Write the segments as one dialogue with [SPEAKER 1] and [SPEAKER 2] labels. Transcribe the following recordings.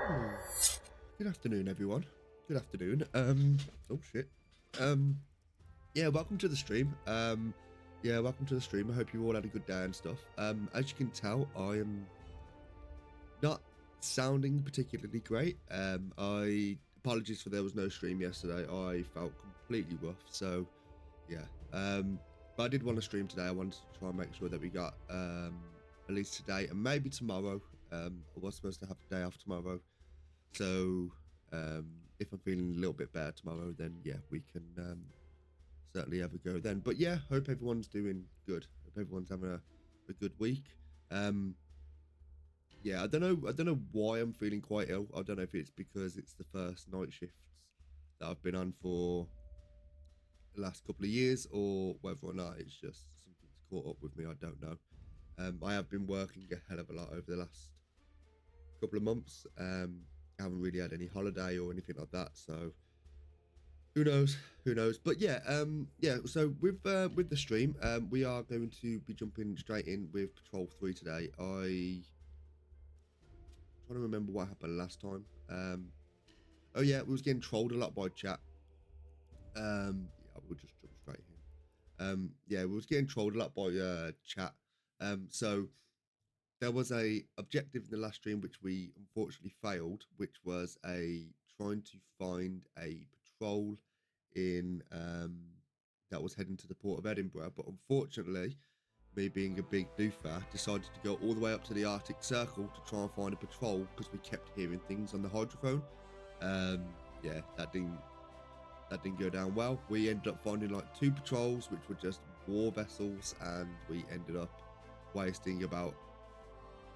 [SPEAKER 1] Hmm. Good afternoon, everyone. Good afternoon. Oh shit. Yeah, welcome to the stream. Yeah, welcome to the stream. I hope you all had a good day and stuff. As you can tell, I am not sounding particularly great. I apologies for there was no stream yesterday. I felt completely rough. So, yeah. But I did want to stream today. I wanted to try and make sure that we got at least today and maybe tomorrow. I was supposed to have a day off tomorrow. So if I'm feeling a little bit better tomorrow, then yeah, we can certainly have a go then. But yeah, hope everyone's doing good. Hope everyone's having a good week. Um, yeah, I don't know why I'm feeling quite ill. I don't know if it's because it's the first night shifts that I've been on for the last couple of years, or whether or not it's just something's caught up with me. I don't know. I have been working a hell of a lot over the last couple of months. I haven't really had any holiday or anything like that, so who knows? Who knows? But yeah, yeah. So with the stream, we are going to be jumping straight in with Patrol 3 today. Trying to remember what happened last time. Oh yeah, we was getting trolled a lot by chat. Yeah, we'll just jump straight in. Yeah, we was getting trolled a lot by chat. So there was a objective in the last stream which we unfortunately failed, which was a trying to find a patrol in that was heading to the port of Edinburgh. But unfortunately, me being a big doofer, decided to go all the way up to the Arctic Circle to try and find a patrol because we kept hearing things on the hydrophone. Um, yeah, that didn't go down well. We ended up finding like two patrols, which were just war vessels, and we ended up wasting about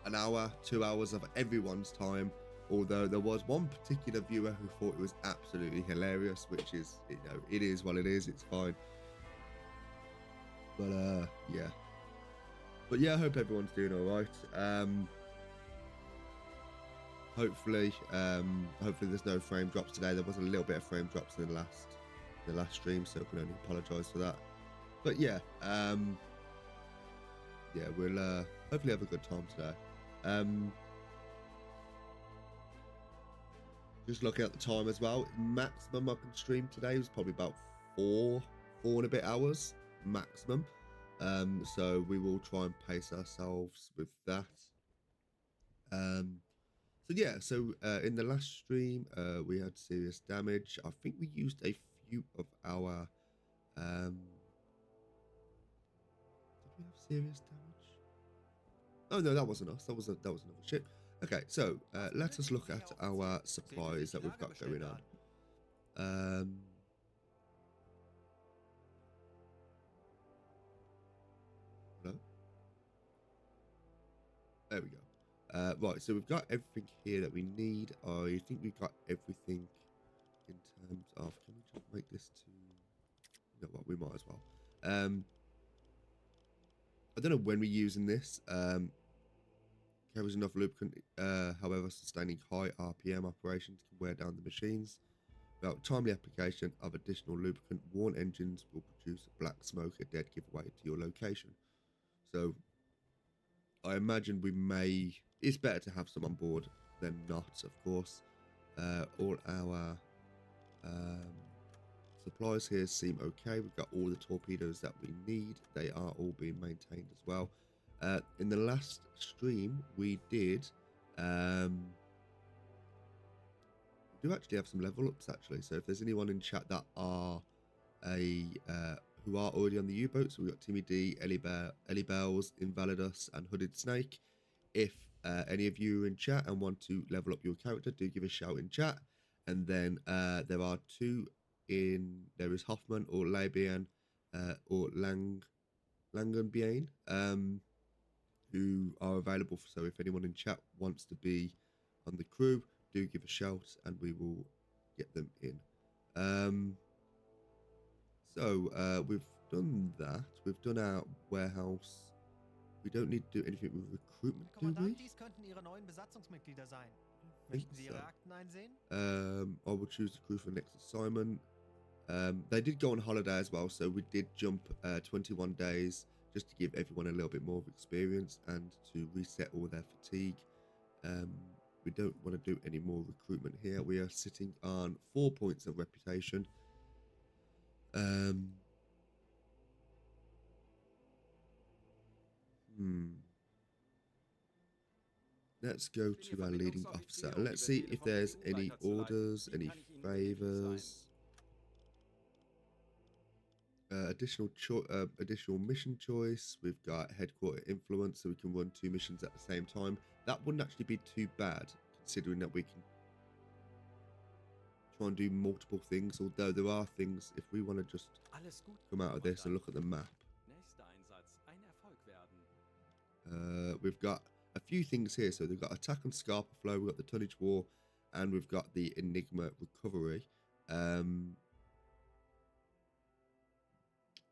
[SPEAKER 1] an hour, 2 hours of everyone's time. Although there was one particular viewer who thought it was absolutely hilarious, which is, it is what it is. It's fine. But yeah. But yeah, I hope everyone's doing all right. Hopefully there's no frame drops today. There was a little bit of frame drops in the last stream, so I can only apologise for that. But yeah, yeah, we'll hopefully have a good time today. Just looking at the time as well, maximum I can stream today was probably about four and a bit hours maximum. So we will try and pace ourselves with that. So yeah, so in the last stream, we had serious damage. I think we used a few of our. Did we have serious damage? Oh no, that wasn't us. That was another ship. Okay, so let us look at our supplies that we've got going on. Hello. There we go. Right, so we've got everything here that we need. I think we've got everything in terms of. Can we just make this to? You know what? We might as well. I don't know when we're using this. Carries enough lubricant, however, sustaining high RPM operations can wear down the machines. Without timely application of additional lubricant, worn engines will produce black smoke, a dead giveaway to your location. So I imagine we may. It's better to have some on board than not, of course. All our supplies here seem okay. We've got all the torpedoes that we need. They are all being maintained as well. In the last stream, we did. We do actually have some level ups actually. So if there's anyone in chat that are who are already on the U-boat, so we've got Timmy D, Ellie Bells, Invalidus, and Hooded Snake. If any of you are in chat and want to level up your character, do give a shout in chat. And then there are two in. There is Hoffman or Labian or Langenbien, who are available. So if anyone in chat wants to be on the crew, do give a shout and we will get them in. So we've done that. We've done our warehouse. We don't need to do anything with recruitment, do we?
[SPEAKER 2] Kommandant, dies könnten Ihre neuen Besatzungsmitglieder sein. Möchten Sie Ihre Akten einsehen?
[SPEAKER 1] I will choose the crew for next assignment. They did go on holiday as well, so we did jump 21 days just to give everyone a little bit more of experience and to reset all their fatigue. We don't want to do any more recruitment here. We are sitting on 4 points of reputation. Let's go to our leading officer and let's see if there's any orders, any favors. Additional mission choice. We've got headquarter influence, so we can run 2 missions at the same time. That wouldn't actually be too bad, considering that we can try and do multiple things. Although there are things, if we want to just come out of this and look at the map, we've got a few things here. So they've got attack and Scarpa flow, we've got the tonnage war, and we've got the Enigma recovery.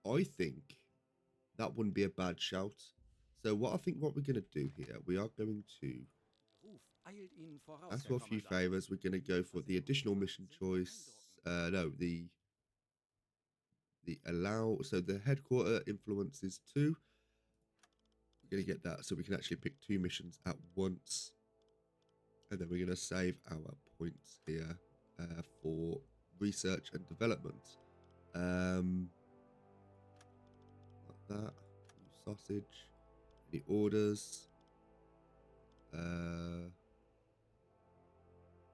[SPEAKER 1] I think that wouldn't be a bad shout. So what we're going to do here, we are going to ask for a few favors. We're going to go for the additional mission choice. The allow. So the headquarter influence is 2. We're going to get that so we can actually pick 2 missions at once. And then we're going to save our points here for research and development. That sausage, any orders,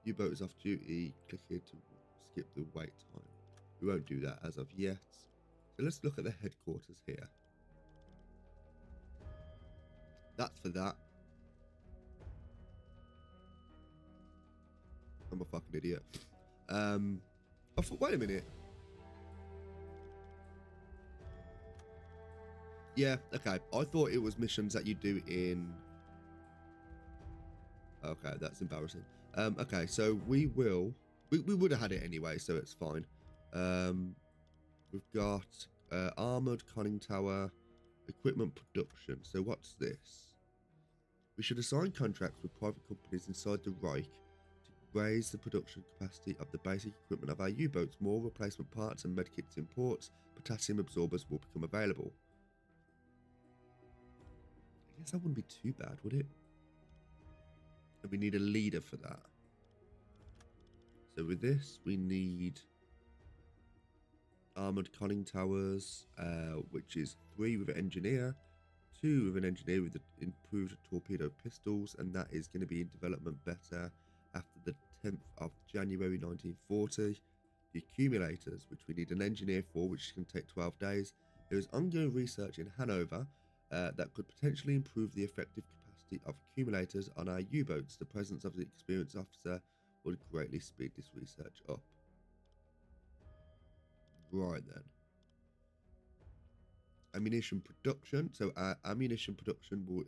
[SPEAKER 1] U-boat is off duty, click here to skip the wait time. We won't do that as of yet. So let's look at the headquarters here. That's for that. I'm a fucking idiot. I thought, wait a minute. Yeah, okay. I thought it was missions that you do in... Okay, that's embarrassing. Okay, so we would have had it anyway, so it's fine. We've got armored conning tower, equipment production. So what's this? We should assign contracts with private companies inside the Reich to raise the production capacity of the basic equipment of our U-boats. More replacement parts and medkits in ports. Potassium absorbers will become available. I guess that wouldn't be too bad, would it? And we need a leader for that. So with this, we need armored conning towers, which is 3 with an engineer, 2 with an engineer with the improved torpedo pistols, and that is going to be in development better after the 10th of January 1940. The accumulators, which we need an engineer for, which can take 12 days. There is ongoing research in Hanover that could potentially improve the effective capacity of accumulators on our U-boats. The presence of the experienced officer would greatly speed this research up. Right then. Ammunition production. So our ammunition production will...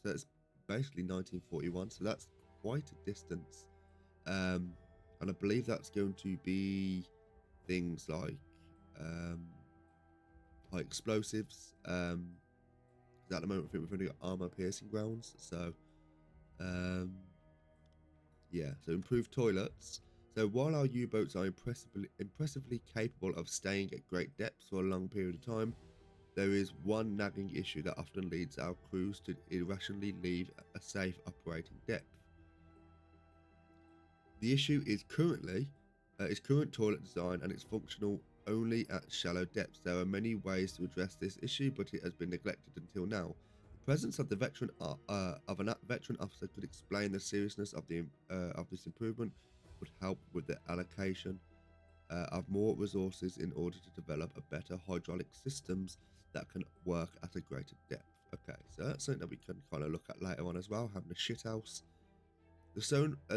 [SPEAKER 1] So it's basically 1941. So that's quite a distance. And I believe that's going to be things like high explosives. At the moment, I think we've only got armor piercing rounds. So, yeah. So improved toilets. So while our U-boats are impressively capable of staying at great depths for a long period of time, there is one nagging issue that often leads our crews to irrationally leave a safe operating depth. The issue is current toilet design, and it's functional only at shallow depths. There are many ways to address this issue, but it has been neglected until now. The presence of the veteran officer could explain the seriousness of this improvement. Would help with the allocation of more resources in order to develop a better hydraulic systems that can work at a greater depth. Okay, so that's something that we can kind of look at later on as well, having a shithouse. The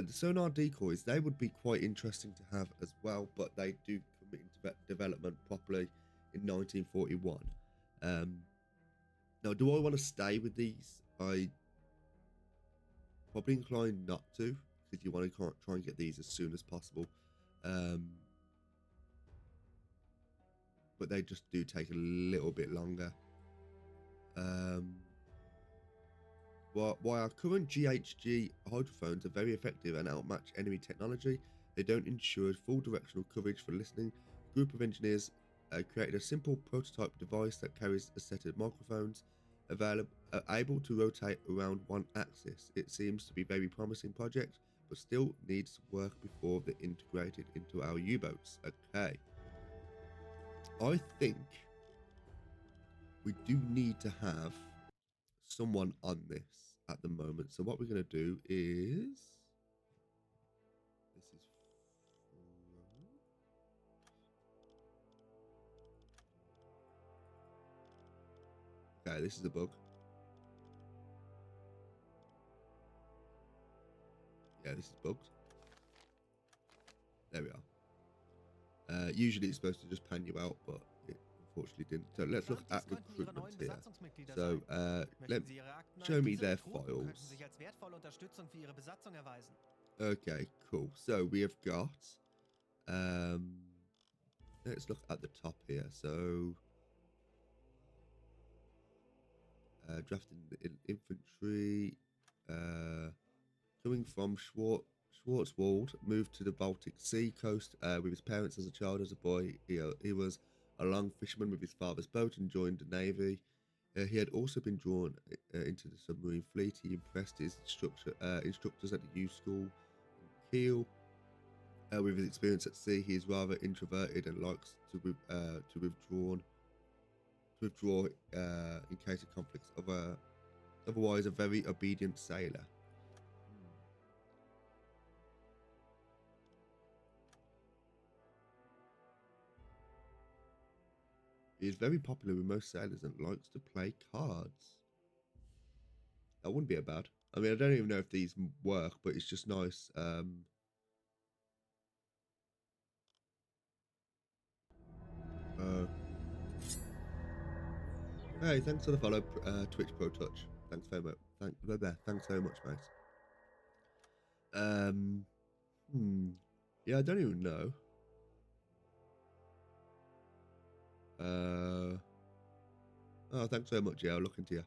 [SPEAKER 1] sonar decoys, they would be quite interesting to have as well, but they do come into development properly in 1941. Now, do I want to stay with these? I probably inclined not to, because you want to try and get these as soon as possible. But they just do take a little bit longer. While our current GHG hydrophones are very effective and outmatch enemy technology, they don't ensure full directional coverage for listening. A group of engineers created a simple prototype device that carries a set of microphones able to rotate around one axis. It seems to be a very promising project, but still needs work before they're integrated into our U-boats. Okay. I think we do need to have someone on this at the moment. So what we're going to do is... This is... Okay, this is a bug. Yeah, this is bugged. There we are. Usually it's supposed to just pan you out, but it unfortunately didn't. So let's look at recruitment here. So show me their files. Okay, cool. So we have got let's look at the top here. So drafting the infantry, coming from Schwarzwald, moved to the Baltic Sea coast with his parents as a child. As a boy, he was a long fisherman with his father's boat and joined the navy. He had also been drawn into the submarine fleet. He impressed his instructors at the U School in Kiel. With his experience at sea, he is rather introverted and likes to withdraw in case of conflicts. Otherwise, a very obedient sailor. He is very popular with most sailors and likes to play cards. That wouldn't be a bad. I mean, I don't even know if these work, but it's just nice. Hey, thanks for the follow, Twitch Pro Touch. Thanks very much. Thanks very much, mate. Yeah, I don't even know. Oh, thanks very much. Yeah, I'll look into you.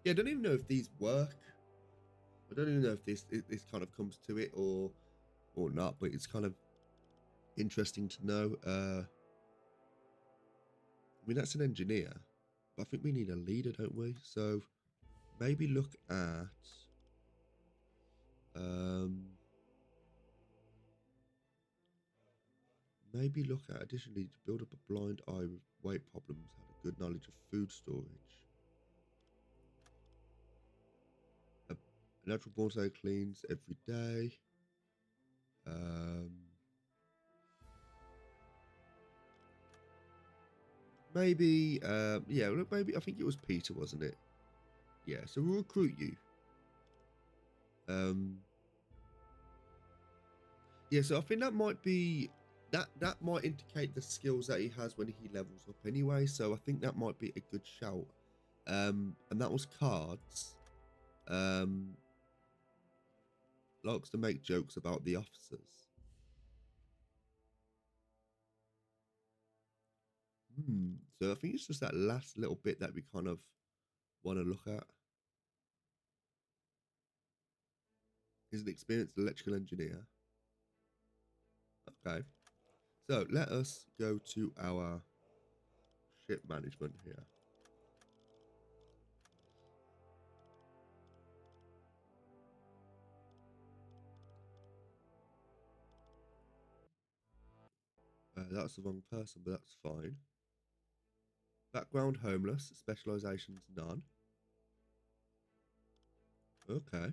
[SPEAKER 1] Yeah, I don't even know if these work. I don't even know if this kind of comes to it or not, but it's kind of interesting to know. I mean, that's an engineer, but I think we need a leader, don't we? So maybe look at additionally to build up a blind eye with weight problems, had a good knowledge of food storage. A natural born sailor cleans every day. Maybe, yeah, look, maybe, I think it was Peter, wasn't it? Yeah, so we'll recruit you. Yeah, so I think that might be, that might indicate the skills that he has when he levels up anyway, so I think that might be a good shout. And that was cards. Likes to make jokes about the officers. So I think it's just that last little bit that we kind of want to look at. He's an experienced electrical engineer. Okay. So let us go to our ship management here. That's the wrong person, but that's fine. Background homeless, specializations none. Okay.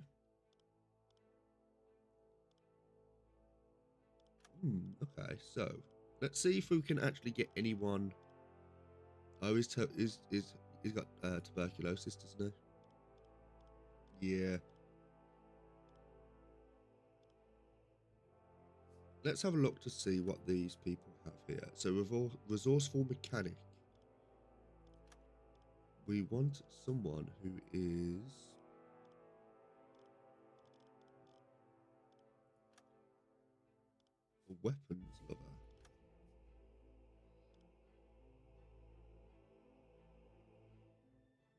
[SPEAKER 1] Okay, so let's see if we can actually get anyone. Oh, he's got tuberculosis, doesn't he? Yeah. Let's have a look to see what these people have here. So, resourceful mechanic. We want someone who is a weapons lover.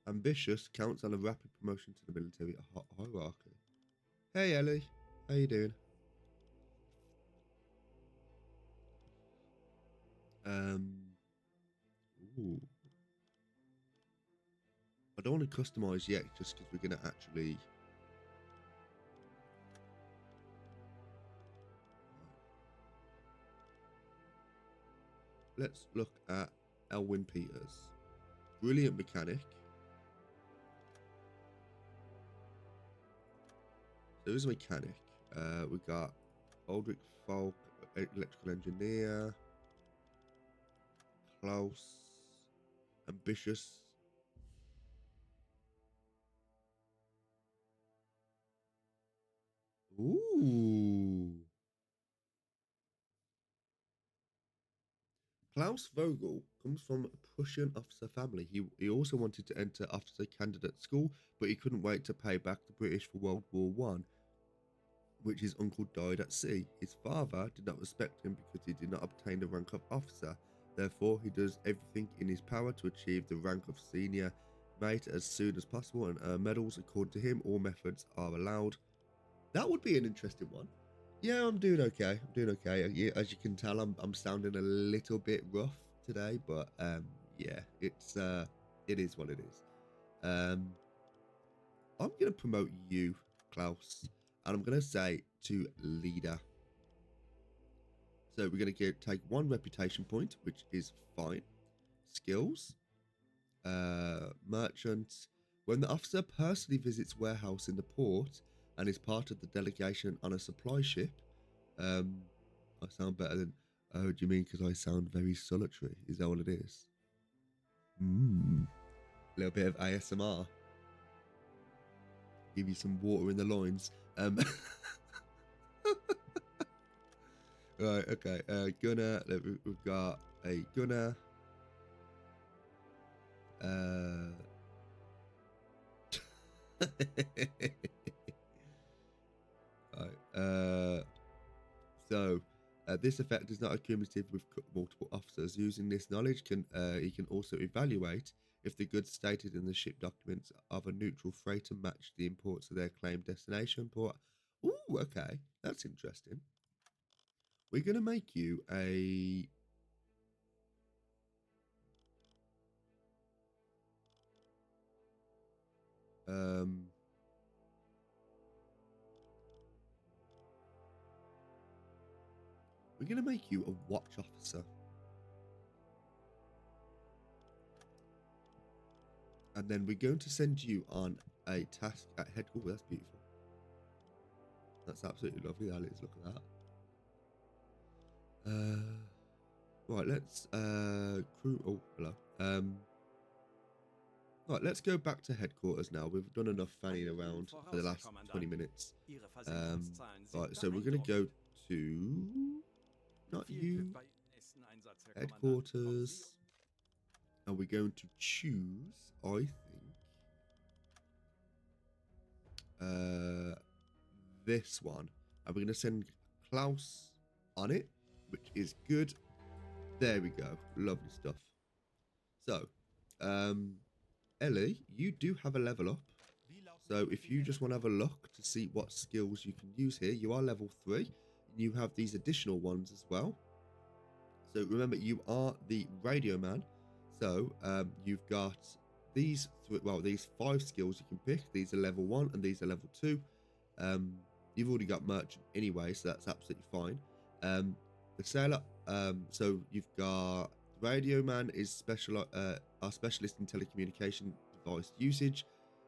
[SPEAKER 1] Ambitious, counts on a rapid promotion to the military hierarchy. Hey Ellie, how you doing? Ooh. don't want to customize yet, just because we're going to actually... Let's look at Elwyn Peters. Brilliant mechanic. So there's a mechanic. We got Aldrich Falk, electrical engineer. Klaus, ambitious. Ooh. Klaus Vogel comes from a Prussian officer family. He also wanted to enter officer candidate school, but he couldn't wait to pay back the British for World War One, which his uncle died at sea. His father did not respect him because he did not obtain the rank of officer. Therefore, he does everything in his power to achieve the rank of senior mate as soon as possible and earn medals. According to him, all methods are allowed. That would be an interesting one. Yeah, I'm doing okay. As you can tell, I'm sounding a little bit rough today, but yeah, it is what it is. I'm gonna promote you, Klaus, and I'm gonna say to leader. So we're gonna take 1 reputation point, which is fine. Skills, merchant. When the officer personally visits warehouse in the port and is part of the delegation on a supply ship, I sound better than... Oh, do you mean because I sound very solitary? Is that what it is? A little bit of ASMR. Give you some water in the loins. Right, okay. Gunner. We've got a gunner. Right. So this effect is not accumulative with multiple officers. Using this knowledge, he can also evaluate if the goods stated in the ship documents of a neutral freighter match the imports of their claimed destination port. Ooh, okay, that's interesting. We're gonna make you a... We're going to make you a watch officer. And then we're going to send you on a task at headquarters. That's beautiful. That's absolutely lovely, that is. Look at that. Right, let's... crew... Oh, hello. Right, let's go back to headquarters now. We've done enough fanning around for the last 20 minutes. Right, so we're going to go to... Not you. Headquarters. And we're going to choose, I think, this one. And we're going to send Klaus on it, which is good. There we go. Lovely stuff. So, Ellie, you do have a level up. So if you just want to have a look to see what skills you can use here, you are level 3. You have these additional ones as well. So remember, you are the radio man. So you've got these these 5 skills you can pick. These are level 1 and these are level 2. You've already got merchant anyway, so that's absolutely fine. The sailor, so you've got radio man is our specialist in telecommunication device usage.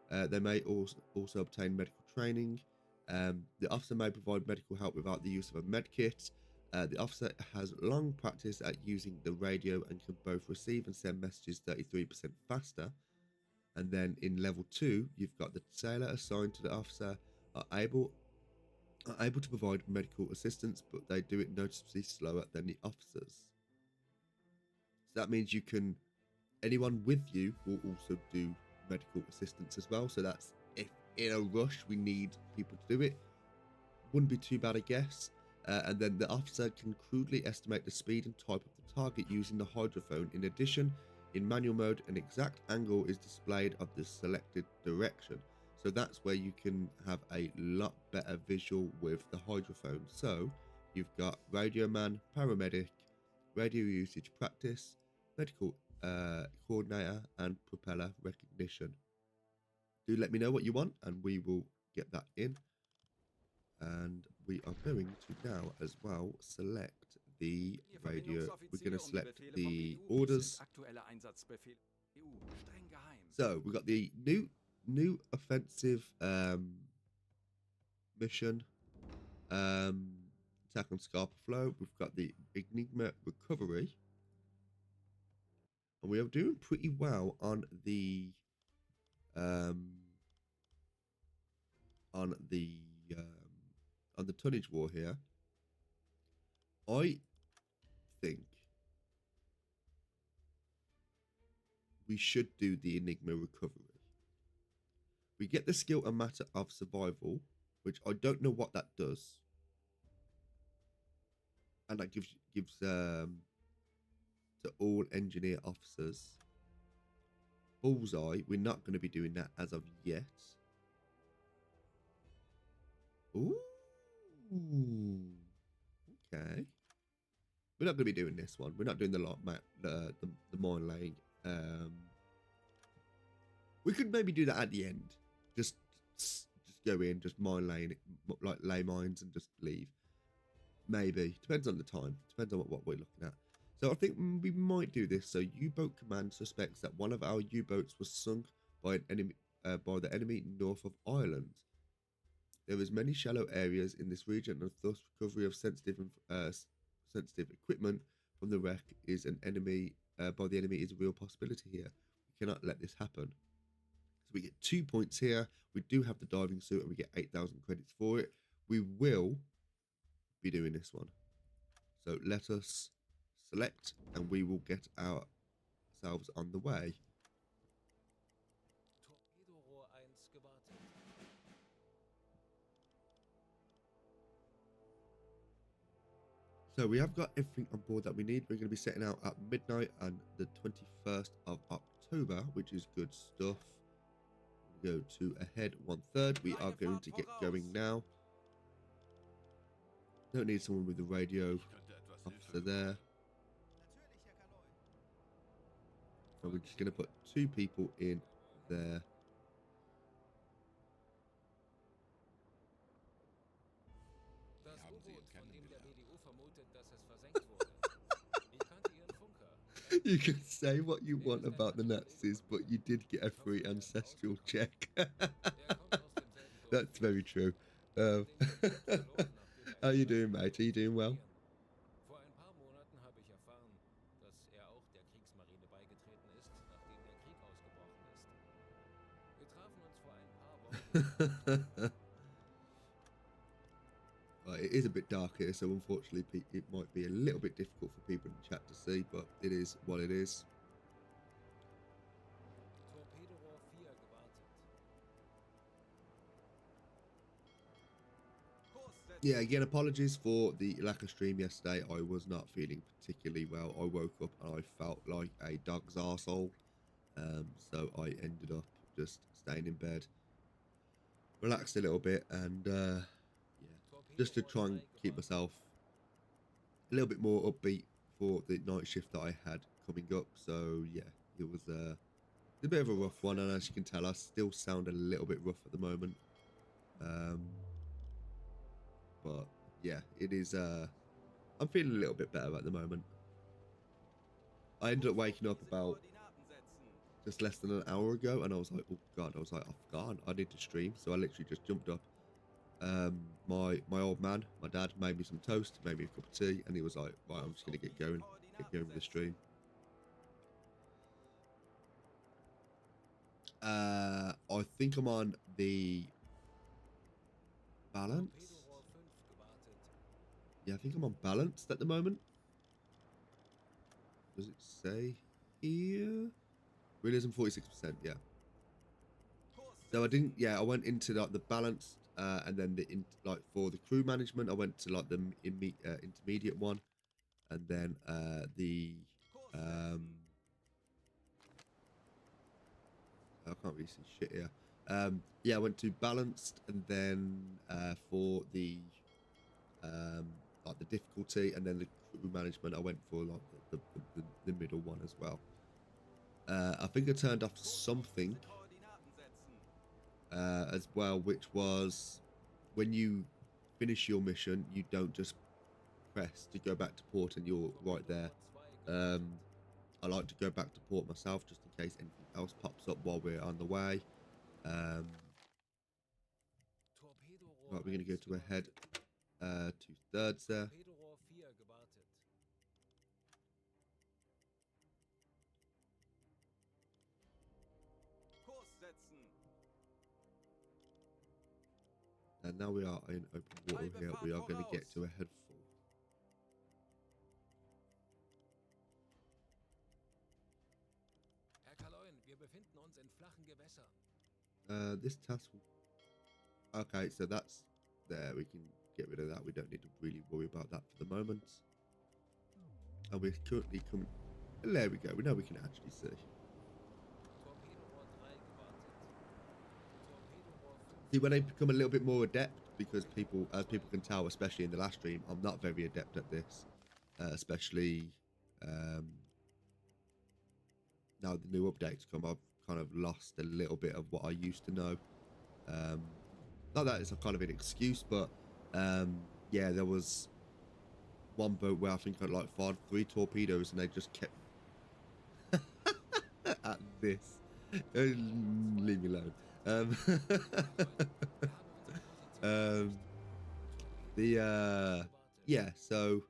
[SPEAKER 1] They may also obtain medical training. The officer may provide medical help without the use of a med kit. The officer has long practice at using the radio and can both receive and send messages 33% faster. And then in level 2, you've got the sailor assigned to the officer are able to provide medical assistance, but they do it noticeably slower than the officers. So that means anyone with you will also do medical assistance as well. So that's if in a rush we need people to do it. Wouldn't be too bad, I guess. And then the officer can crudely estimate the speed and type of the target using the hydrophone. In addition, in manual mode, an exact angle is displayed of the selected direction. So that's where you can have a lot better visual with the hydrophone. So you've got radio man, paramedic, radio usage practice, medical coordinator, and propeller recognition. do let me know what you want, and we will get that in. And we are going to now as well select the radio. We're going to select the orders. So we've got the new offensive mission, attack on Scarpa Flow. We've got the Enigma recovery, and we are doing pretty well on the tonnage war here. I think we should do the Enigma recovery. We get the skill A Matter of Survival, which I don't know what that does, and that gives to all engineer officers. Bullseye, we're not going to be doing that as of yet. Ooh, okay. We're not going to be doing this one. We're not doing the mine laying. We could maybe do that at the end. Just go in, just mine laying, like lay mines and just leave. Maybe. Depends on the time. Depends on what we're looking at. So I think we might do this. So U-boat command suspects that one of our U-boats was sunk by an enemy, by the enemy north of Ireland. There is many shallow areas in this region, and thus recovery of sensitive equipment from the wreck is by the enemy is a real possibility here. We cannot let this happen. So we get 2 points here. We do have the diving suit, and we get 8,000 credits for it. We will be doing this one. So let us select, and we will get ourselves on the way. So we have got everything on board that we need. We're going to be setting out at midnight on the 21st of October, which is good stuff. Go to ahead 1/3. We are going to get going now. Don't need someone with the radio officer there. So we're just going to put 2 people in there. You can say what you want about the Nazis, but you did get a free ancestral check. That's very true. How are you doing, mate? Are you doing well? It is a bit dark here, so unfortunately it might be a little bit difficult for people in the chat to see, but it is what it is. Yeah, again, apologies for the lack of stream yesterday. I was not feeling particularly well. I woke up and I felt like a dog's arsehole. So I ended up just staying in bed, relaxed a little bit, and yeah, just to try and keep myself a little bit more upbeat for the night shift that I had coming up. So yeah, it was a bit of a rough one, and as you can tell, I still sound a little bit rough at the moment. But yeah, it is. I'm feeling a little bit better at the moment. I ended up waking up about just less than an hour ago, and I was like, oh god, I was like, I've gone. I need to stream, so I literally just jumped up. My old man, my dad, made me some toast, made me a cup of tea, and he was like, right, I'm just gonna get going with the stream. I think I'm on the balance. Yeah, I think I'm on balanced at the moment. Does it say here? Realism 46%, yeah. So I didn't, yeah, I went into like the balanced, and then like for the crew management, I went to like the intermediate one, and then the I can't really see shit here. Yeah, I went to balanced, and then for the like the difficulty, and then the crew management, I went for like the middle one as well. I think I turned off something as well, which was when you finish your mission, you don't just press to go back to port and you're right there. I like to go back to port myself just in case anything else pops up while we're on the way. Right, we're going to go to a head 2/3 there. And now we are in open water here. We are going to get to a head 4. This task will... Okay, so that's there. We can get rid of that. We don't need to really worry about that for the moment. And we're currently coming... There we go. We know we can actually see. See, when I become a little bit more adept, because people, as people can tell, especially in the last stream, I'm not very adept at this. Especially now the new updates come, I've kind of lost a little bit of what I used to know. Not that it's a kind of an excuse, but yeah, there was one boat where I think I like fired 3 torpedoes and they just kept at this. Leave me alone. Yeah, so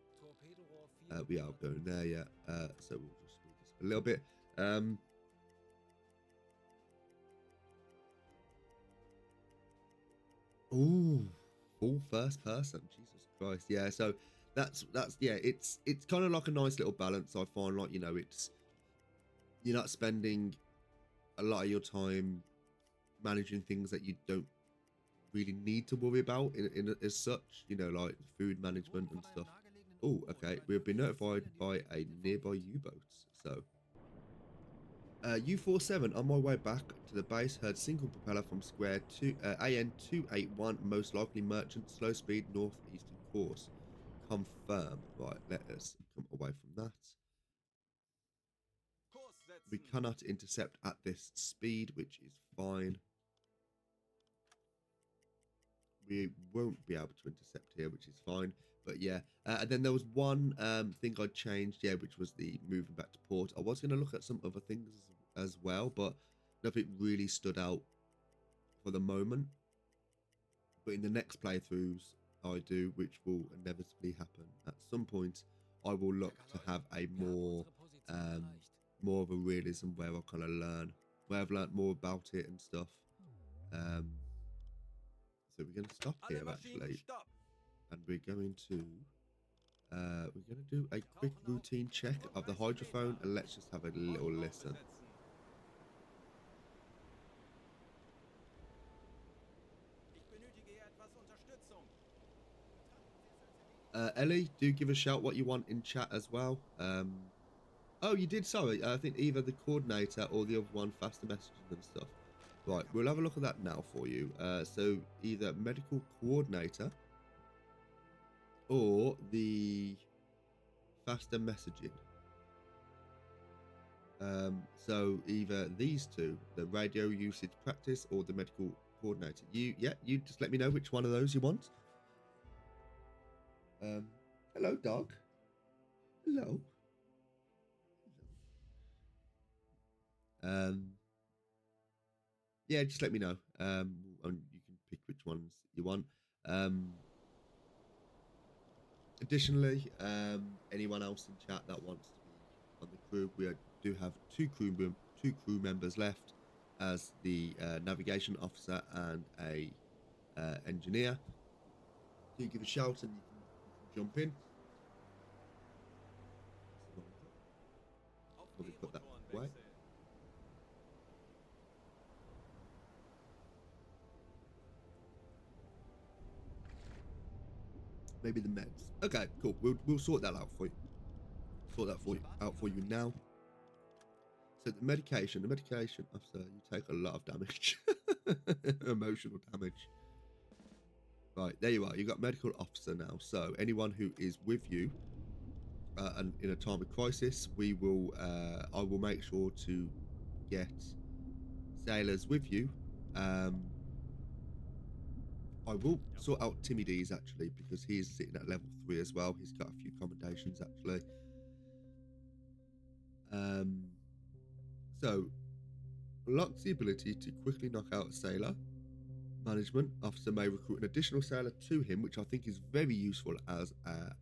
[SPEAKER 1] we are going there, yeah. So we'll just move this a little bit. Ooh, full first person, Jesus Christ. Yeah, so that's yeah, it's kind of like a nice little balance. I find, like, you know, it's, you're not spending a lot of your time managing things that you don't really need to worry about in as such, you know, like food management and stuff. Oh, okay, we have been notified by a nearby U-boat. So U47 on my way back to the base, heard single propeller from square 2 AN281, most likely merchant, slow speed northeastern course. Confirm. Right, let us come away from that. We cannot intercept at this speed, which is fine. We won't be able to intercept here, which is fine. But yeah, and then there was one thing I changed, yeah, which was the moving back to port. I was going to look at some other things as well, but nothing really stood out for the moment. But in the next playthroughs I do, which will inevitably happen at some point, I will look to have a more of a realism where I kind of learn, where I've learned more about it and stuff. So we're going to stop here actually, and we're going to do a quick routine check of the hydrophone, and let's just have a little listen. Ellie, do give a shout what you want in chat as well. Oh, you did, sorry. I think either the coordinator or the other one, faster messaging and stuff. Right, we'll have a look at that now for you. So either medical coordinator or the faster messaging. So either these two, the radio usage practice or the medical coordinator. You just let me know which one of those you want. Hello, dog. Hello. Yeah, just let me know. And you can pick which ones you want. Additionally, anyone else in chat that wants to be on the crew, we do have two crew members left, as the navigation officer and a engineer. Do give a shout and you can jump in. Probably put that away. Maybe the meds. Okay, cool. We'll sort that out for you. Sort that out for you now. So the medication officer, you take a lot of damage. Emotional damage. Right, there you are. You got medical officer now. So anyone who is with you and in a time of crisis, I will make sure to get sailors with you I will sort out Timmy D's actually, because he is sitting at level 3 as well. He's got a few commendations actually. So unlocks the ability to quickly knock out a sailor. Management officer may recruit an additional sailor to him, which I think is very useful as a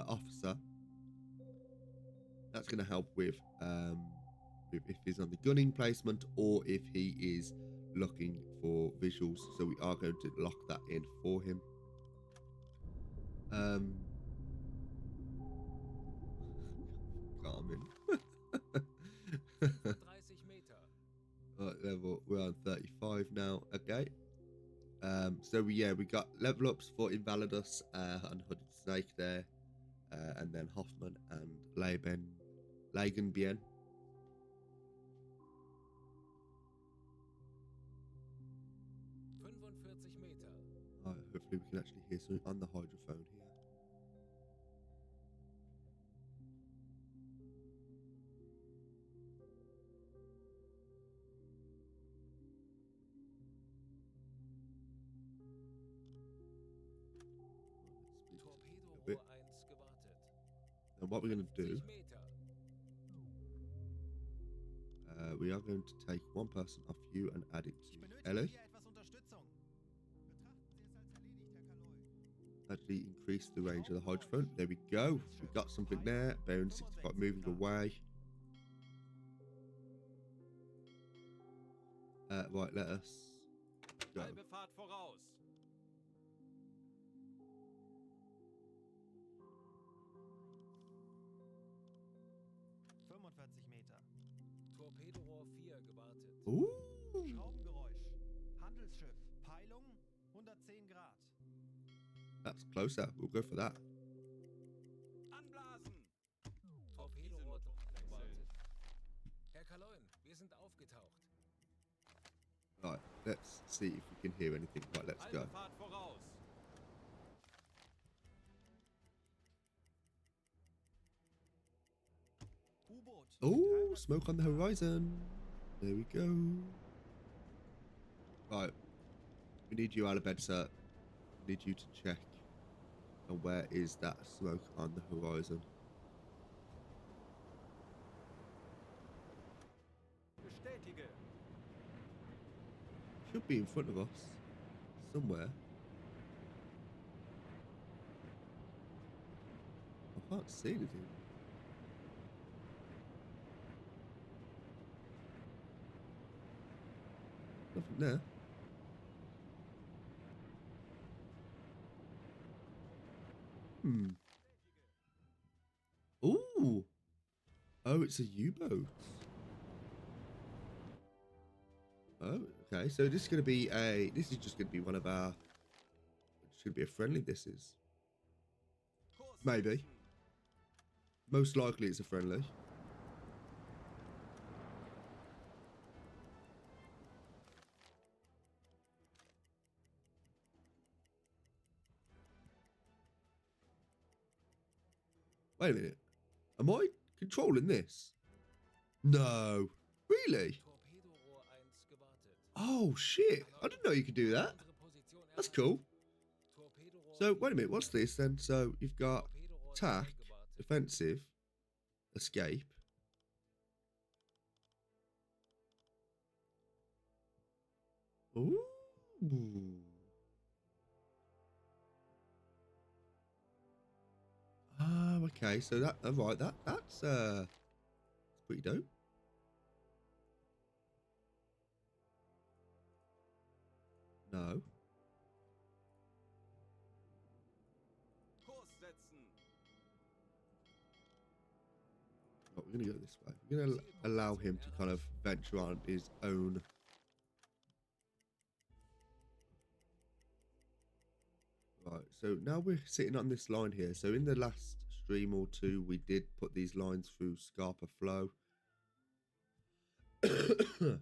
[SPEAKER 1] officer. That's going to help with if he's on the gunning placement or if he is looking for visuals. So we are going to lock that in for him. Garmin. Right, level, we're on 35 now. Okay. So we got level ups for Invalidus and Hooded Snake there, and then Hoffman and Lagenbien. Hopefully we can actually hear something on the hydrophone here. Bit. And what we're going to do, we are going to take one person off you and add it to Ellie. Actually increase the range of the hydrophone. There we go. We've got something there. Baron 65 moving away. Right, let us go.
[SPEAKER 2] 45 Meter.
[SPEAKER 3] Torpedorohr 4 gewartet.
[SPEAKER 2] Schraubengeräusch. Handelsschiff. Peilung 110 Grad.
[SPEAKER 1] That's closer. We'll go for that.
[SPEAKER 3] Anblasen! Torpedorohr gewartet. Herr Kaloin, wir sind aufgetaucht.
[SPEAKER 1] Right, let's see if we can hear anything. Right, let's go. Oh, smoke on the horizon. There we go. Right. We need you out of bed, sir. We need you to check. And where is that smoke on the horizon?
[SPEAKER 3] Bestätige.
[SPEAKER 1] Should be in front of us. Somewhere. I can't see anything. Nothing there. Ooh. Oh, it's a U-boat. Oh, okay. So this is going to be this is just going to be one of our, should be a friendly, this is. Maybe. Most likely it's a friendly. Wait a minute. Am I controlling this? No. Really? Oh, shit. I didn't know you could do that. That's cool. So, wait a minute. What's this then? So, you've got attack, defensive, escape. Ooh. Oh, okay. So that, right, that's pretty dope. No. Right, we're gonna go this way. We're gonna allow him to kind of venture on his own. Right, so now we're sitting on this line here. So in the last stream or two, we did put these lines through Scarpa Flow. Excuse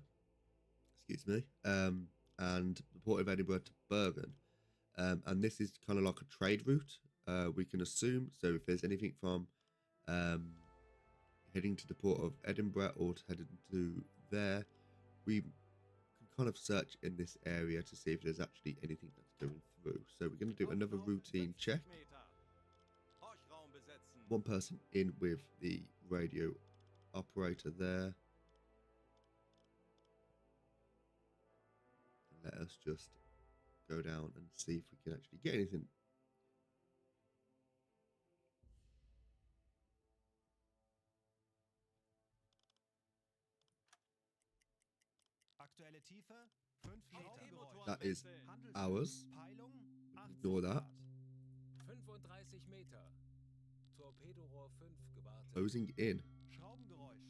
[SPEAKER 1] me. And the Port of Edinburgh to Bergen. And this is kind of like a trade route, we can assume. So if there's anything from heading to the Port of Edinburgh or heading to there, we can kind of search in this area to see if there's actually anything that's going through. So we're going to do another routine check. One person in with the radio operator there. And let us just go down and see if we can actually get anything.
[SPEAKER 2] Aktuelle Tiefe 5 Meter.
[SPEAKER 1] That is
[SPEAKER 2] Handelsschiff.
[SPEAKER 1] ours.
[SPEAKER 2] Peilung 80
[SPEAKER 1] Ignore that.
[SPEAKER 3] Grad. 35 Meter. Torpedorohr 5 gewartet.
[SPEAKER 1] Closing in.
[SPEAKER 2] Schraubengeräusch.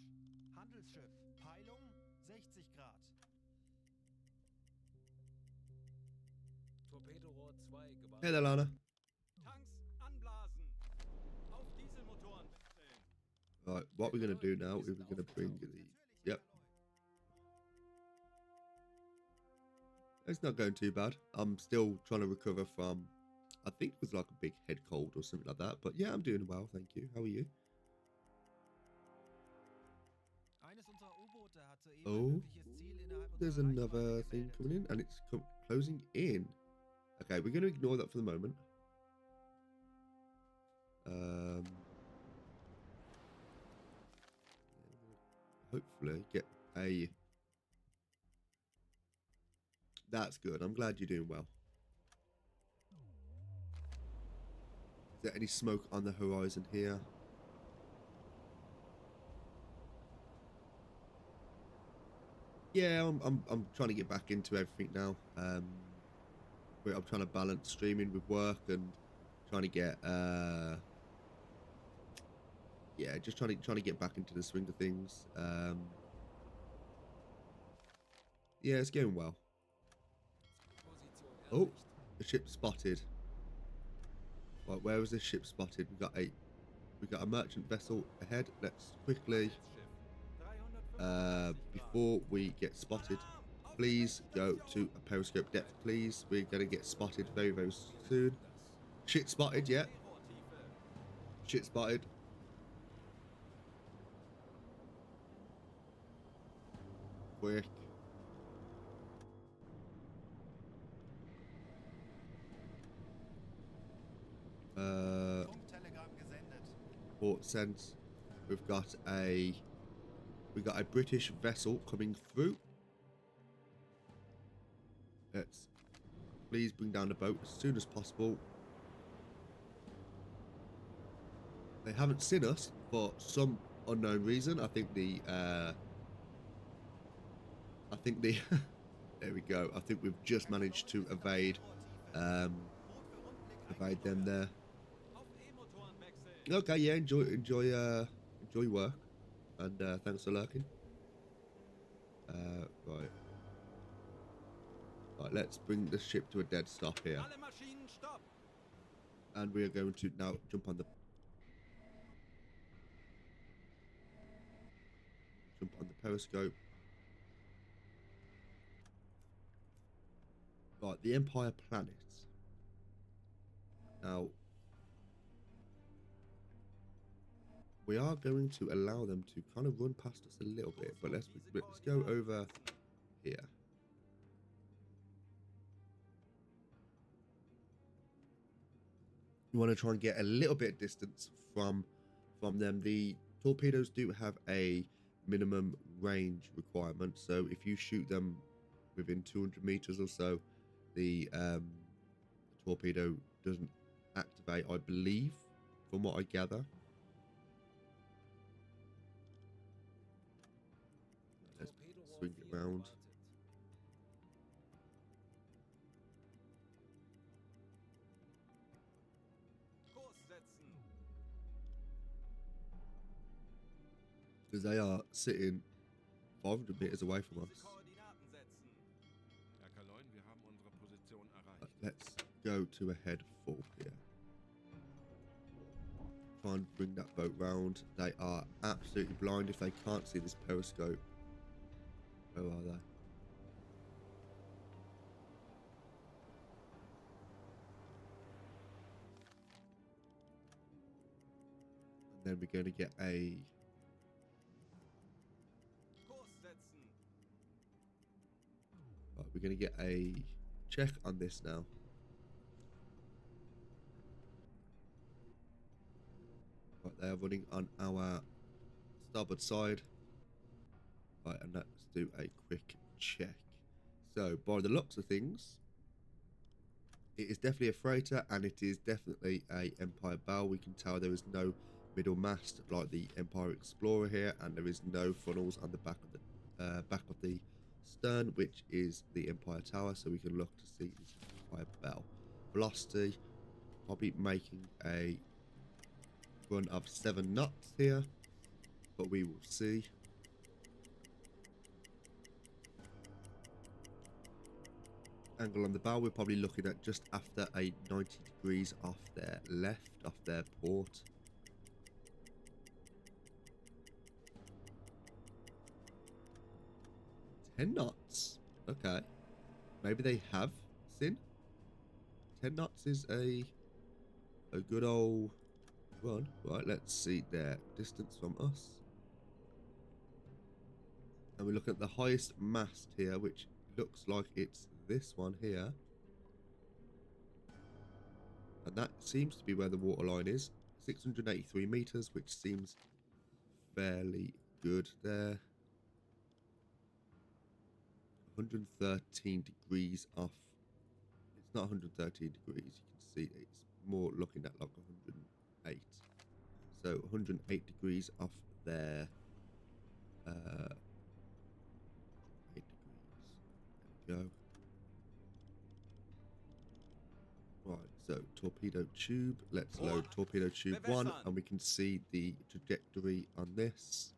[SPEAKER 2] Handelsschiff. Peilung 60 Grad.
[SPEAKER 3] Torpedorohr 2 gewartet.
[SPEAKER 1] Hey there, Lana.
[SPEAKER 4] Tanks anblasen. Auf Dieselmotoren wechseln.
[SPEAKER 1] Right, what we're going to do now is we're going to bring the... Yep. It's not going too bad. I'm still trying to recover from, I think it was like a big head cold or something like that. But yeah, I'm doing well, thank you. How are you?
[SPEAKER 2] Eines unserer U-Boote hat soeben
[SPEAKER 1] Oh,
[SPEAKER 2] ein mögliches Ziel innerhalb
[SPEAKER 1] there's
[SPEAKER 2] unserer
[SPEAKER 1] another
[SPEAKER 2] Reichweite
[SPEAKER 1] thing
[SPEAKER 2] gemeldet.
[SPEAKER 1] coming in, and it's closing in. Okay, we're going to ignore that for the moment. Hopefully get a... That's good. I'm glad you're doing well. Is there any smoke on the horizon here? Yeah, I'm trying to get back into everything now. I'm trying to balance streaming with work and trying to get yeah, just trying to get back into the swing of things. Yeah, it's going well.
[SPEAKER 3] Position
[SPEAKER 1] Oh,
[SPEAKER 3] erreicht.
[SPEAKER 1] the ship spotted. Right, where was this ship spotted? We got a merchant vessel ahead. Let's quickly, before we get spotted, please go to a periscope depth, please. We're gonna get spotted very, very soon. Shit spotted, yeah. Shit spotted. Quick.
[SPEAKER 2] Funktelegramm gesendet.
[SPEAKER 1] Port sent. We've got a British vessel coming through. Let's please bring down the boat as soon as possible. They haven't seen us for some unknown reason. I think the there we go. I think we've just managed to evade them there.
[SPEAKER 4] Auf E-Motoren wechseln.
[SPEAKER 1] Okay, yeah, enjoy work, and thanks for lurking. Right, let's bring the ship to a dead stop here,
[SPEAKER 4] Alle Maschinen stopp.
[SPEAKER 1] and we are going to now jump on the periscope. Right, the Empire planet. Now, we are going to allow them to kind of run past us a little bit, but let's go over here. You want to try and get a little bit of distance from them. The torpedoes do have a minimum range requirement, so if you shoot them within 200 meters or so, the torpedo doesn't activate, I believe, from what I gather. Let's
[SPEAKER 3] Torpedorohr
[SPEAKER 1] swing it
[SPEAKER 3] 4
[SPEAKER 1] round.
[SPEAKER 3] gewartet.
[SPEAKER 4] Kurs setzen.
[SPEAKER 1] Because they are sitting 500 meters away from
[SPEAKER 4] Die
[SPEAKER 1] us.
[SPEAKER 4] Koordinaten setzen.
[SPEAKER 5] Herr Kaloin, wir haben unsere Position erreicht.
[SPEAKER 1] Let's go to a head full here. Try and bring that boat round. They are absolutely blind if they can't see this periscope. Where are they? And then we're going to get a...
[SPEAKER 4] Kurs setzen.
[SPEAKER 1] we're going to get a check on this now. Right, they are running on our starboard side. Right, and let's do a quick check. So, by the looks of things, it is definitely a freighter, and it is definitely a Empire Belle. We can tell there is no middle mast like the Empire Explorer here, and there is no funnels on the back of the stern, which is the Empire Tower. So we can look to see this Empire Belle. Velocity, probably making a run of 7 knots here, but we will see. Angle on the bow, we're probably looking at just after a 90 degrees off their left, off their port. $10 knots. Okay. Maybe they have seen. 10 knots is a good old run. Right, let's see their distance from us. And we're looking at the highest mast here, which looks like it's this one here. And that seems to be where the waterline is. 683 meters, which seems fairly good there. 113 degrees off. It's not 113 degrees. You can see it's more looking at like 108. So 108 degrees off there. 8 degrees. There we go. Right, so torpedo tube. Let's load torpedo tube 1, and we can see the trajectory on this.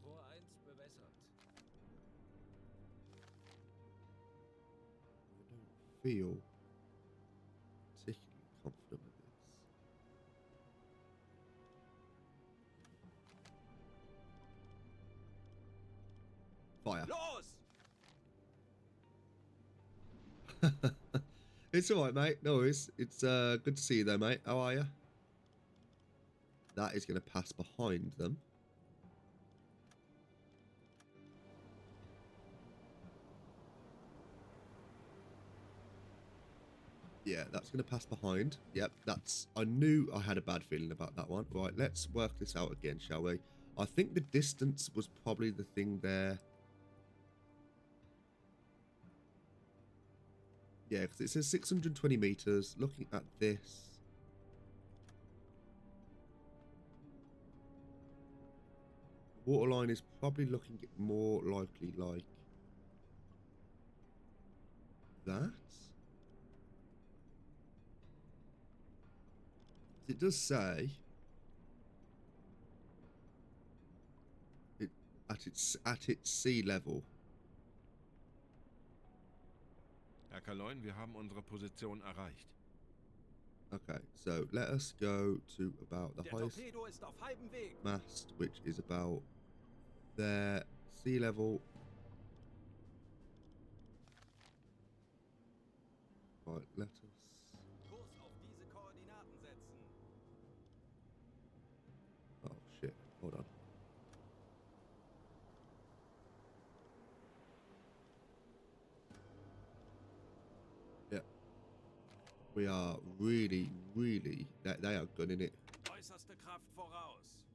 [SPEAKER 3] Rohr 1 bewässert.
[SPEAKER 1] I don't feel particularly confident with this. Fire.
[SPEAKER 4] Los!
[SPEAKER 1] It's alright, mate. No worries. It's good to see you though, mate. How are you? That is going to pass behind them. Yeah, that's going to pass behind. Yep, that's... I knew I had a bad feeling about that one. Right, let's work this out again, shall we? I think the distance was probably the thing there. Yeah, because it says 620 meters. Looking at this, waterline is probably looking more likely like that. It does say it at its sea level.
[SPEAKER 5] Herr Kaloin, wir haben unsere Position erreicht.
[SPEAKER 1] Okay, so let us go to about the
[SPEAKER 4] Der
[SPEAKER 1] highest
[SPEAKER 4] Torpedo ist auf halbem Weg.
[SPEAKER 1] mast, which is about their sea level. Right, let us...
[SPEAKER 4] Kurs auf diese Koordinaten setzen.
[SPEAKER 1] Oh shit, hold on. Yeah. We are really, they are gunning it.
[SPEAKER 4] Äußerste Kraft voraus.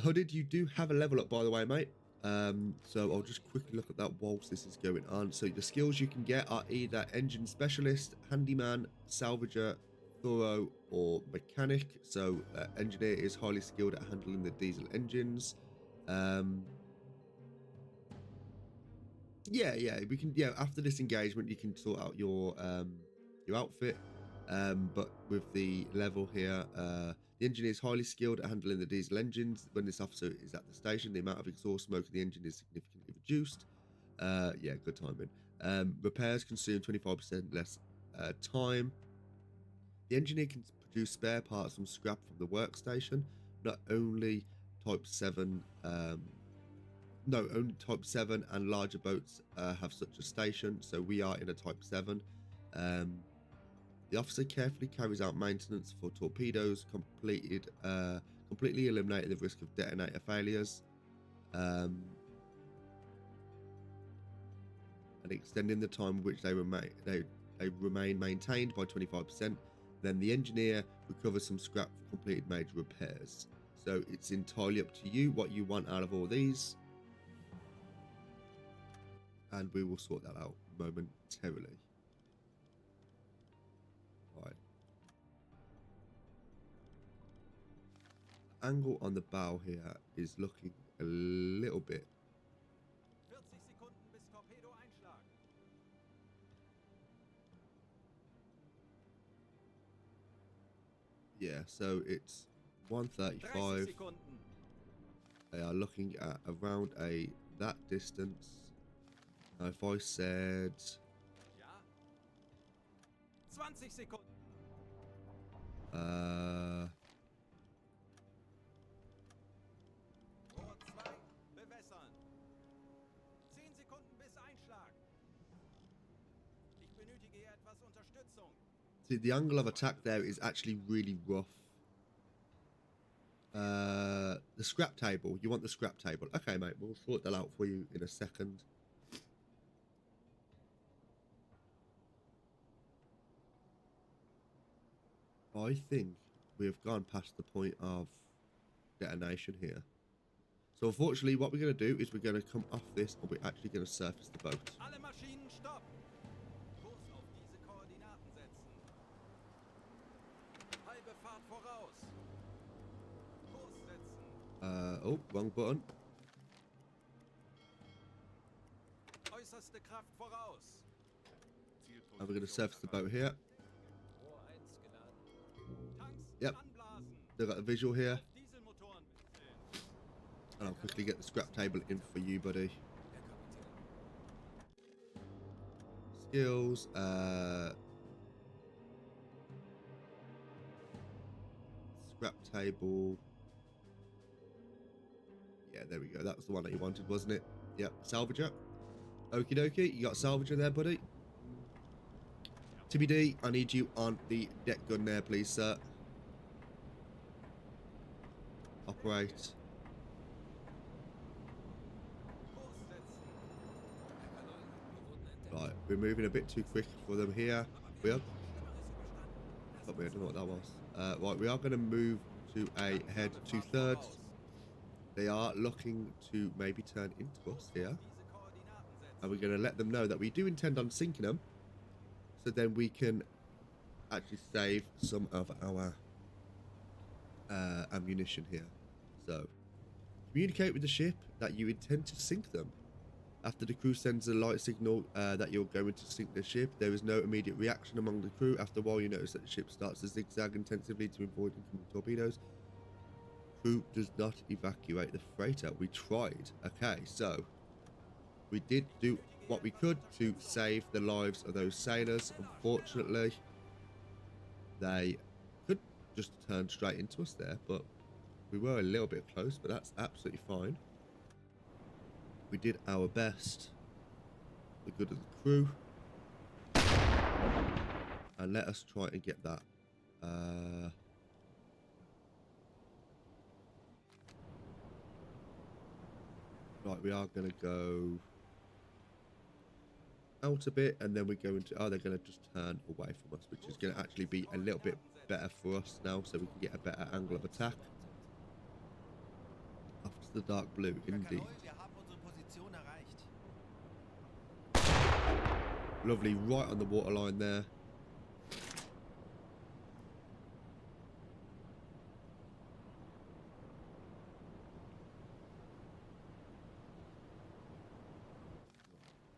[SPEAKER 1] Hooded, you do have a level up, by the way, mate. So I'll just quickly look at that whilst this is going on. So the skills you can get are either engine specialist, handyman, salvager, thorough, or mechanic. So engineer is highly skilled at handling the diesel engines. Yeah, we can. Yeah, after this engagement, you can sort out your outfit. But with the level here, the engineer is highly skilled at handling the diesel engines. When this officer is at the station, the amount of exhaust smoke in the engine is significantly reduced. Yeah, good timing. Repairs consume 25% less time. The engineer can produce spare parts from scrap from the workstation. Not only Type 7, only Type 7 and larger boats have such a station. So we are in a Type 7. The officer carefully carries out maintenance for torpedoes, completely eliminating the risk of detonator failures. And extending the time in which they remain maintained by 25%. Then the engineer recovers some scrap for completed major repairs. So it's entirely up to you what you want out of all these. And we will sort that out momentarily. Right. The angle on the bow here is looking a little bit.
[SPEAKER 4] 40 Sekunden bis Torpedo-Einschlag.
[SPEAKER 1] Yeah, so it's 135.
[SPEAKER 4] 30 Sekunden.
[SPEAKER 1] They are looking at around that distance. Now if I said
[SPEAKER 4] Ja. 20 Sekunden. Rohr 2, bewässern. 10 Sekunden bis Einschlag. Ich benötige hier etwas Unterstützung.
[SPEAKER 1] see, the angle of attack there is actually really rough. The scrap table. You want the scrap table. Okay, mate, we'll sort that out for you in a second. I think we have gone past the point of detonation here. So unfortunately, what we're going to do is we're going to come off this and we're actually going to surface the boat.
[SPEAKER 4] Alle Maschinen stopp. Kurs auf diese Koordinaten setzen. Halbe Fahrt voraus. Kurs setzen.
[SPEAKER 1] Oh, wrong button.
[SPEAKER 4] Äußerste Kraft voraus.
[SPEAKER 1] And we're going to surface the boat here.
[SPEAKER 3] Rohr 1 geladen.
[SPEAKER 4] Tanks
[SPEAKER 1] Yep.
[SPEAKER 4] anblasen.
[SPEAKER 1] They've got a visual here.
[SPEAKER 4] Dieselmotoren wechseln.
[SPEAKER 1] And I'll quickly get the scrap table in for you, buddy.
[SPEAKER 3] Herr Kapitän.
[SPEAKER 1] Skills, scrap table. Yeah, there we go. That was the one that you wanted, wasn't it? Yep, salvager. Okie dokie, you got salvager there, buddy. TBD, I need you on the deck gun there, please, sir. Operate.
[SPEAKER 4] Kurs setzen.
[SPEAKER 3] Herr Kalon, wir wurden entdeckt.
[SPEAKER 1] Right, we're moving a bit too quick for them here. We are.
[SPEAKER 4] Schlimmeres überstanden.
[SPEAKER 1] I don't know what that was. Right, we are going to move to a head 2/3. They are looking to maybe turn into us here.
[SPEAKER 4] Diese Koordinaten setzen.
[SPEAKER 1] And we're going to let them know that we do intend on sinking them. So then we can actually save some of our ammunition here. So, communicate with the ship that you intend to sink them. After the crew sends a light signal that you're going to sink the ship, there is no immediate reaction among the crew. After a while, you notice that the ship starts to zigzag intensively to avoid incoming torpedoes. Crew does not evacuate the freighter. We tried. Okay, so we did do what we could to save the lives of those sailors. Unfortunately, they could just turn straight into us there, but we were a little bit close, but that's absolutely fine. We did our best for the good of the crew. And let us try and get that. Right, we are going to go out a bit, and then we're going to... Oh, they're going to just turn away from us, which is going to actually be a little bit better for us now, so we can get a better angle of attack. Off to the dark blue, indeed.
[SPEAKER 2] Wir haben unsere Position erreicht.
[SPEAKER 1] Lovely, right on the waterline there.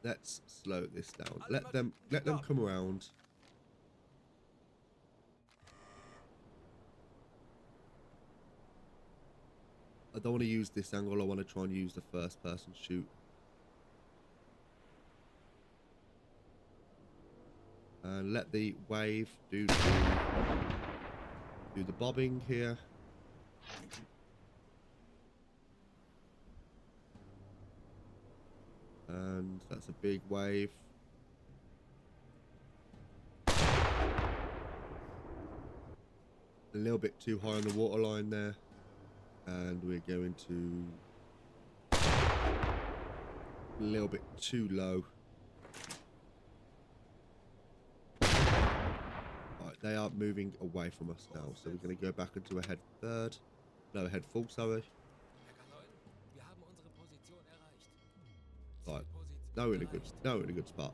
[SPEAKER 1] Let's slow this down. Let them come around. I don't want to use this angle. I want to try and use the first person shoot. And let the wave do the bobbing here. And that's a big wave. A little bit too high on the waterline there. And we're going to A little bit too low. Right, they are moving away from us now, so we're going to go back into a head third. No, a head full, sorry.
[SPEAKER 3] Herr Kaloin, wir haben unsere Position erreicht.
[SPEAKER 1] Right,
[SPEAKER 3] Zielposition
[SPEAKER 1] now we're
[SPEAKER 3] erreicht.
[SPEAKER 1] now we're in a good spot.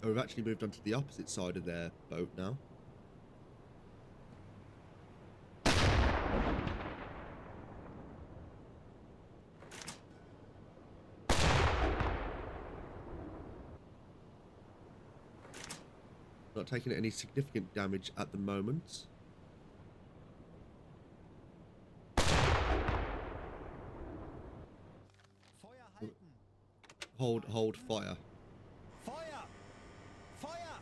[SPEAKER 1] And we've actually moved on to the opposite side of their boat now. Not taking any significant damage at the moment.
[SPEAKER 2] Feuer halten!
[SPEAKER 1] Hold fire.
[SPEAKER 2] Feuer! Feuer!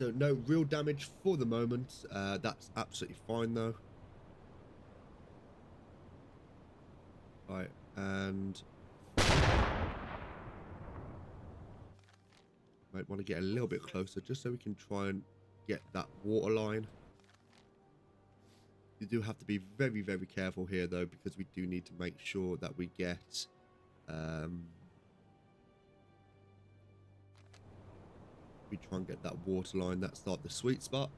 [SPEAKER 1] So no real damage for the moment. That's absolutely fine though. Right, and might want to get a little bit closer just so we can try and get that water line. You do have to be very, very careful here though, because we do need to make sure that we get we try and get that water line. That's like the sweet spot.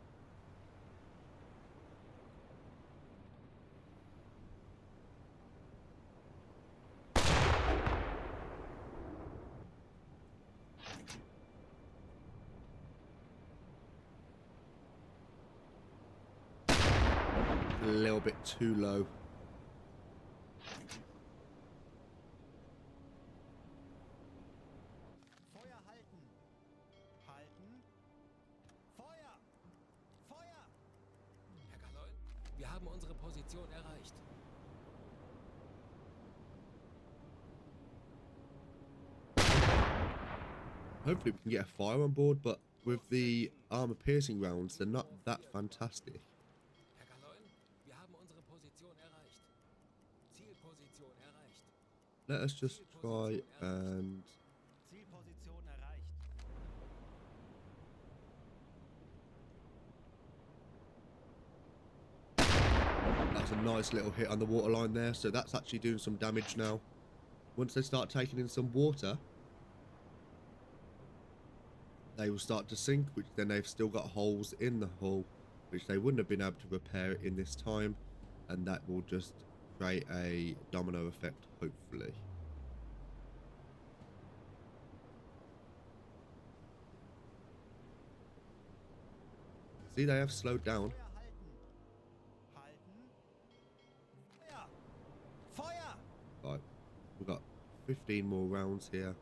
[SPEAKER 1] A little bit too low.
[SPEAKER 2] Feuer halten! Halten! Feuer! Feuer!
[SPEAKER 3] Herr Kaloin, wir haben unsere Position erreicht.
[SPEAKER 1] Hopefully we can get a fire on board, but with the armor piercing rounds, they're not that fantastic.
[SPEAKER 3] Herr Kaloin, wir haben unsere Position erreicht. Zielposition erreicht.
[SPEAKER 1] Let us just try and
[SPEAKER 2] Zielposition erreicht.
[SPEAKER 1] that's a nice little hit on the water line there. So that's actually doing some damage now. Once they start taking in some water, they will start to sink, which then they've still got holes in the hull, which they wouldn't have been able to repair in this time, and that will just create a domino effect, hopefully. See, they have slowed down.
[SPEAKER 2] Feuer halten! Halten! Feuer! Feuer!
[SPEAKER 1] Right, we've got 15 more rounds here.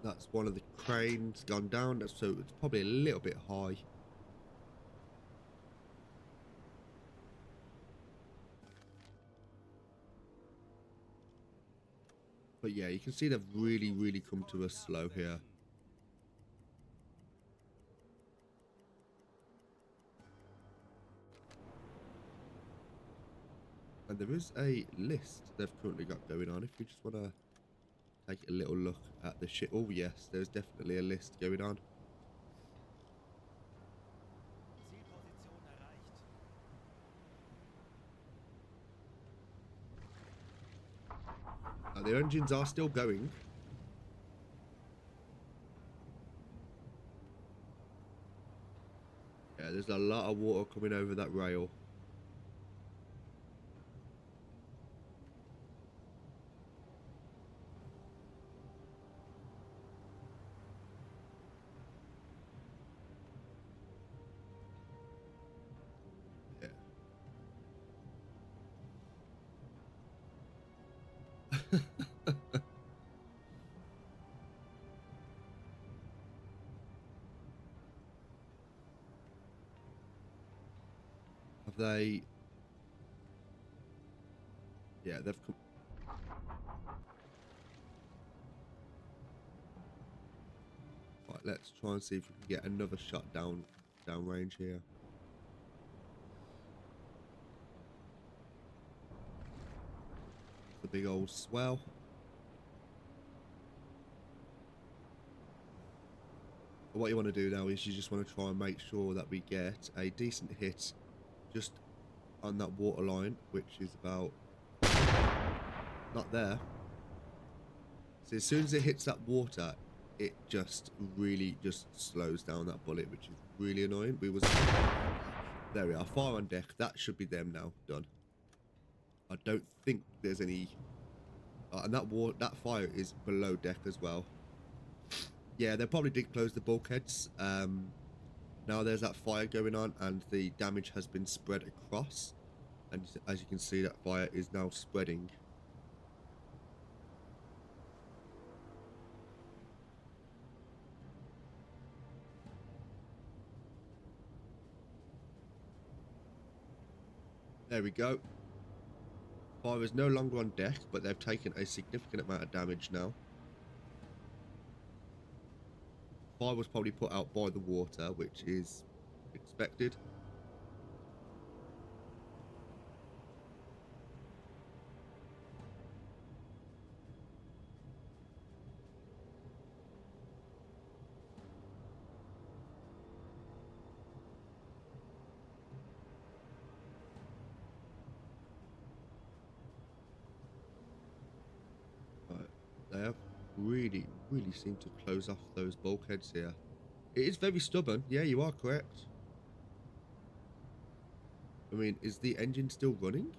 [SPEAKER 1] That's one of the cranes gone down, so it's probably a little bit high. But yeah, you can see they've really, really come to us slow here. And there is a list they've currently got going on. If you just want to take a little look at the ship. Oh yes, there's definitely a list going on.
[SPEAKER 2] Zielposition erreicht.
[SPEAKER 1] Now, the engines are still going. Yeah, there's a lot of water coming over that rail. Have they? Yeah, they've come. Right, let's try and see if we can get another shot down range here. The big old swell. what you want to do now is you just want to try and make sure that we get a decent hit just on that water line, which is about not there. So as soon as it hits that water, it just really just slows down that bullet, which is really annoying. There we are, fire on deck. That should be them now, done. I don't think there's any, and that fire is below deck as well. Yeah, they probably did close the bulkheads. Now there's that fire going on, and the damage has been spread across. And as you can see, that fire is now spreading. There we go. Fire is no longer on deck, but they've taken a significant amount of damage now. Fire was probably put out by the water, which is expected. They have really seemed to close off those bulkheads here. It is very stubborn. Yeah, you are correct. I mean, is the engine still running?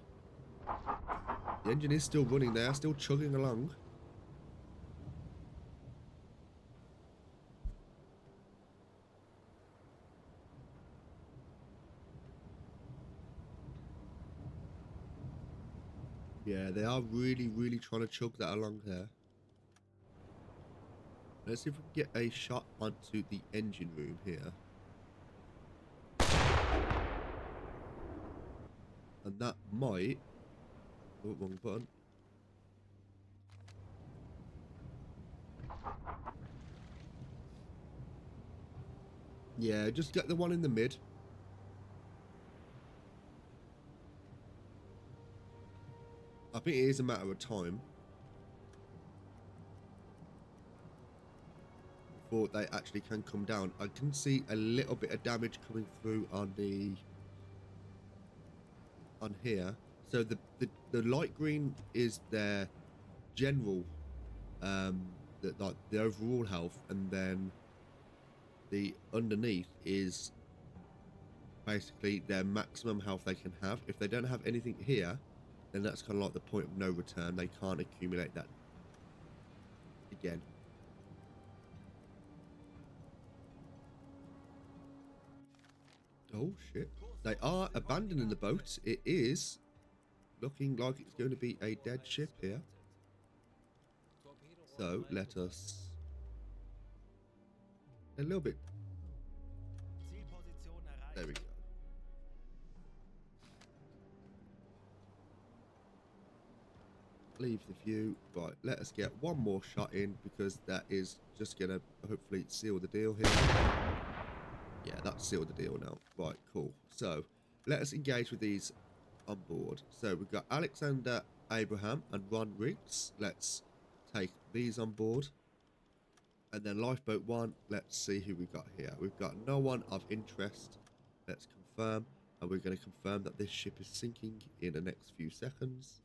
[SPEAKER 1] The engine is still running. They are still chugging along. Yeah, they are really trying to chug that along there. Let's see if we can get a shot onto the engine room here. And that might... Oh, wrong button. Yeah, just get the one in the mid. I think it is a matter of time before they actually can come down. I can see a little bit of damage coming through on here. So the light green is their general, the overall health, and then the underneath is basically their maximum health they can have. If they don't have anything here, then that's kind of like the point of no return. They can't accumulate that again. Oh shit. They are abandoning the boat. It is looking like it's going to be a dead ship here. So let us a little bit. There we go. Leave the view. Right, let us get one more shot in, because that is just gonna hopefully seal the deal here. Yeah, that's sealed the deal now. Right, cool. So let us engage with these on board. So we've got Alexander Abraham and Ron Riggs. Let's take these on board. And then Lifeboat 1, let's see who we've got here. We've got no one of interest. Let's confirm. And we're going to confirm that this ship is sinking in the next few seconds.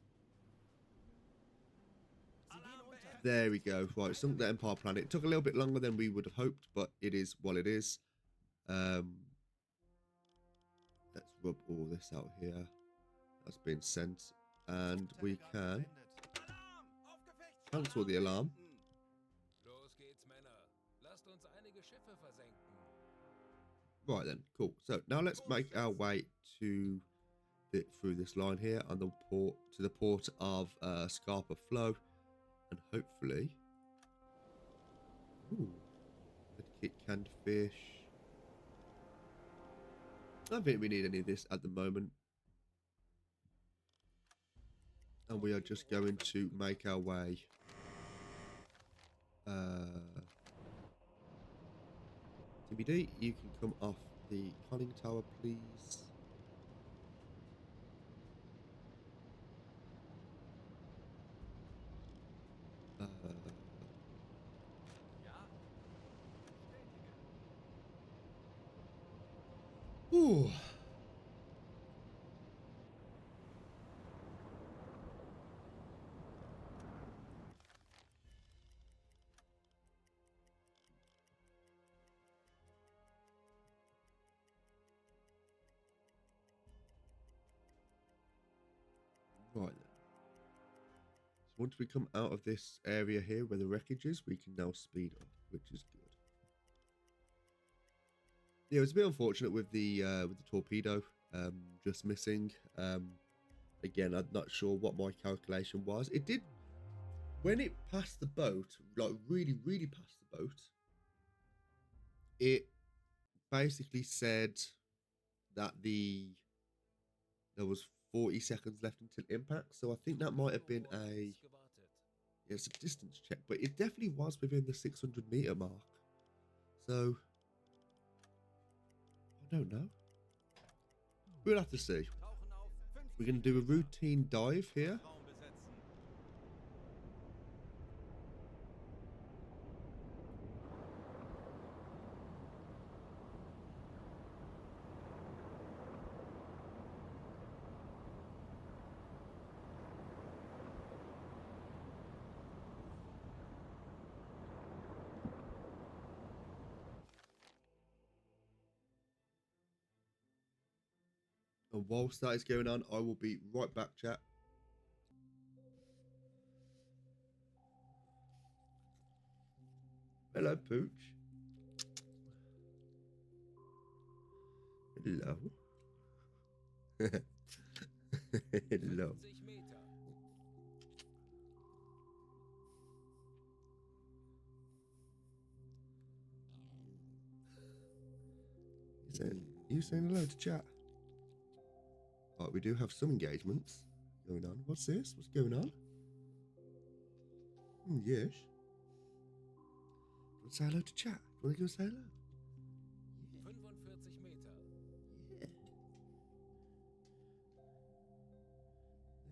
[SPEAKER 1] There we go. Right, sunk the Empire planet. It took a little bit longer than we would have hoped, but it is what it is. Let's rub all this out here. That's been sent. And we can cancel the alarm.
[SPEAKER 3] Los geht's, Männer. Lasst uns einige Schiffe versenken.
[SPEAKER 1] Right then, cool. So now let's make our way to through this line here on the port to the port of Scarpa Flow, and hopefully, kit canned fish. I don't think we need any of this at the moment, and we are just going to make our way. TBD, you can come off the conning tower, please. Ooh. Right then. So once we come out of this area here where the wreckage is, we can now speed up, which is good. Yeah, it was a bit unfortunate with the torpedo just missing. Again, I'm not sure what my calculation was. It did, when it passed the boat, like really, really past the boat, it basically said that there was 40 seconds left until impact. So I think that might have been it's a distance check, but it definitely was within the 600-meter mark. So I don't know. We'll have to see.
[SPEAKER 4] Tauchen auf. 50
[SPEAKER 1] We're going to do a routine dive here.
[SPEAKER 4] Raum besetzen.
[SPEAKER 1] And whilst that is going on, I will be right back, chat. Hello, Pooch. Hello. Hello.
[SPEAKER 3] 50 Meter.
[SPEAKER 1] You saying hello to chat? Right, we do have some engagements going on. What's this? What's going on? Yes. Want to say hello to chat? Want to go say hello?
[SPEAKER 3] 45 Meter.
[SPEAKER 1] Yeah.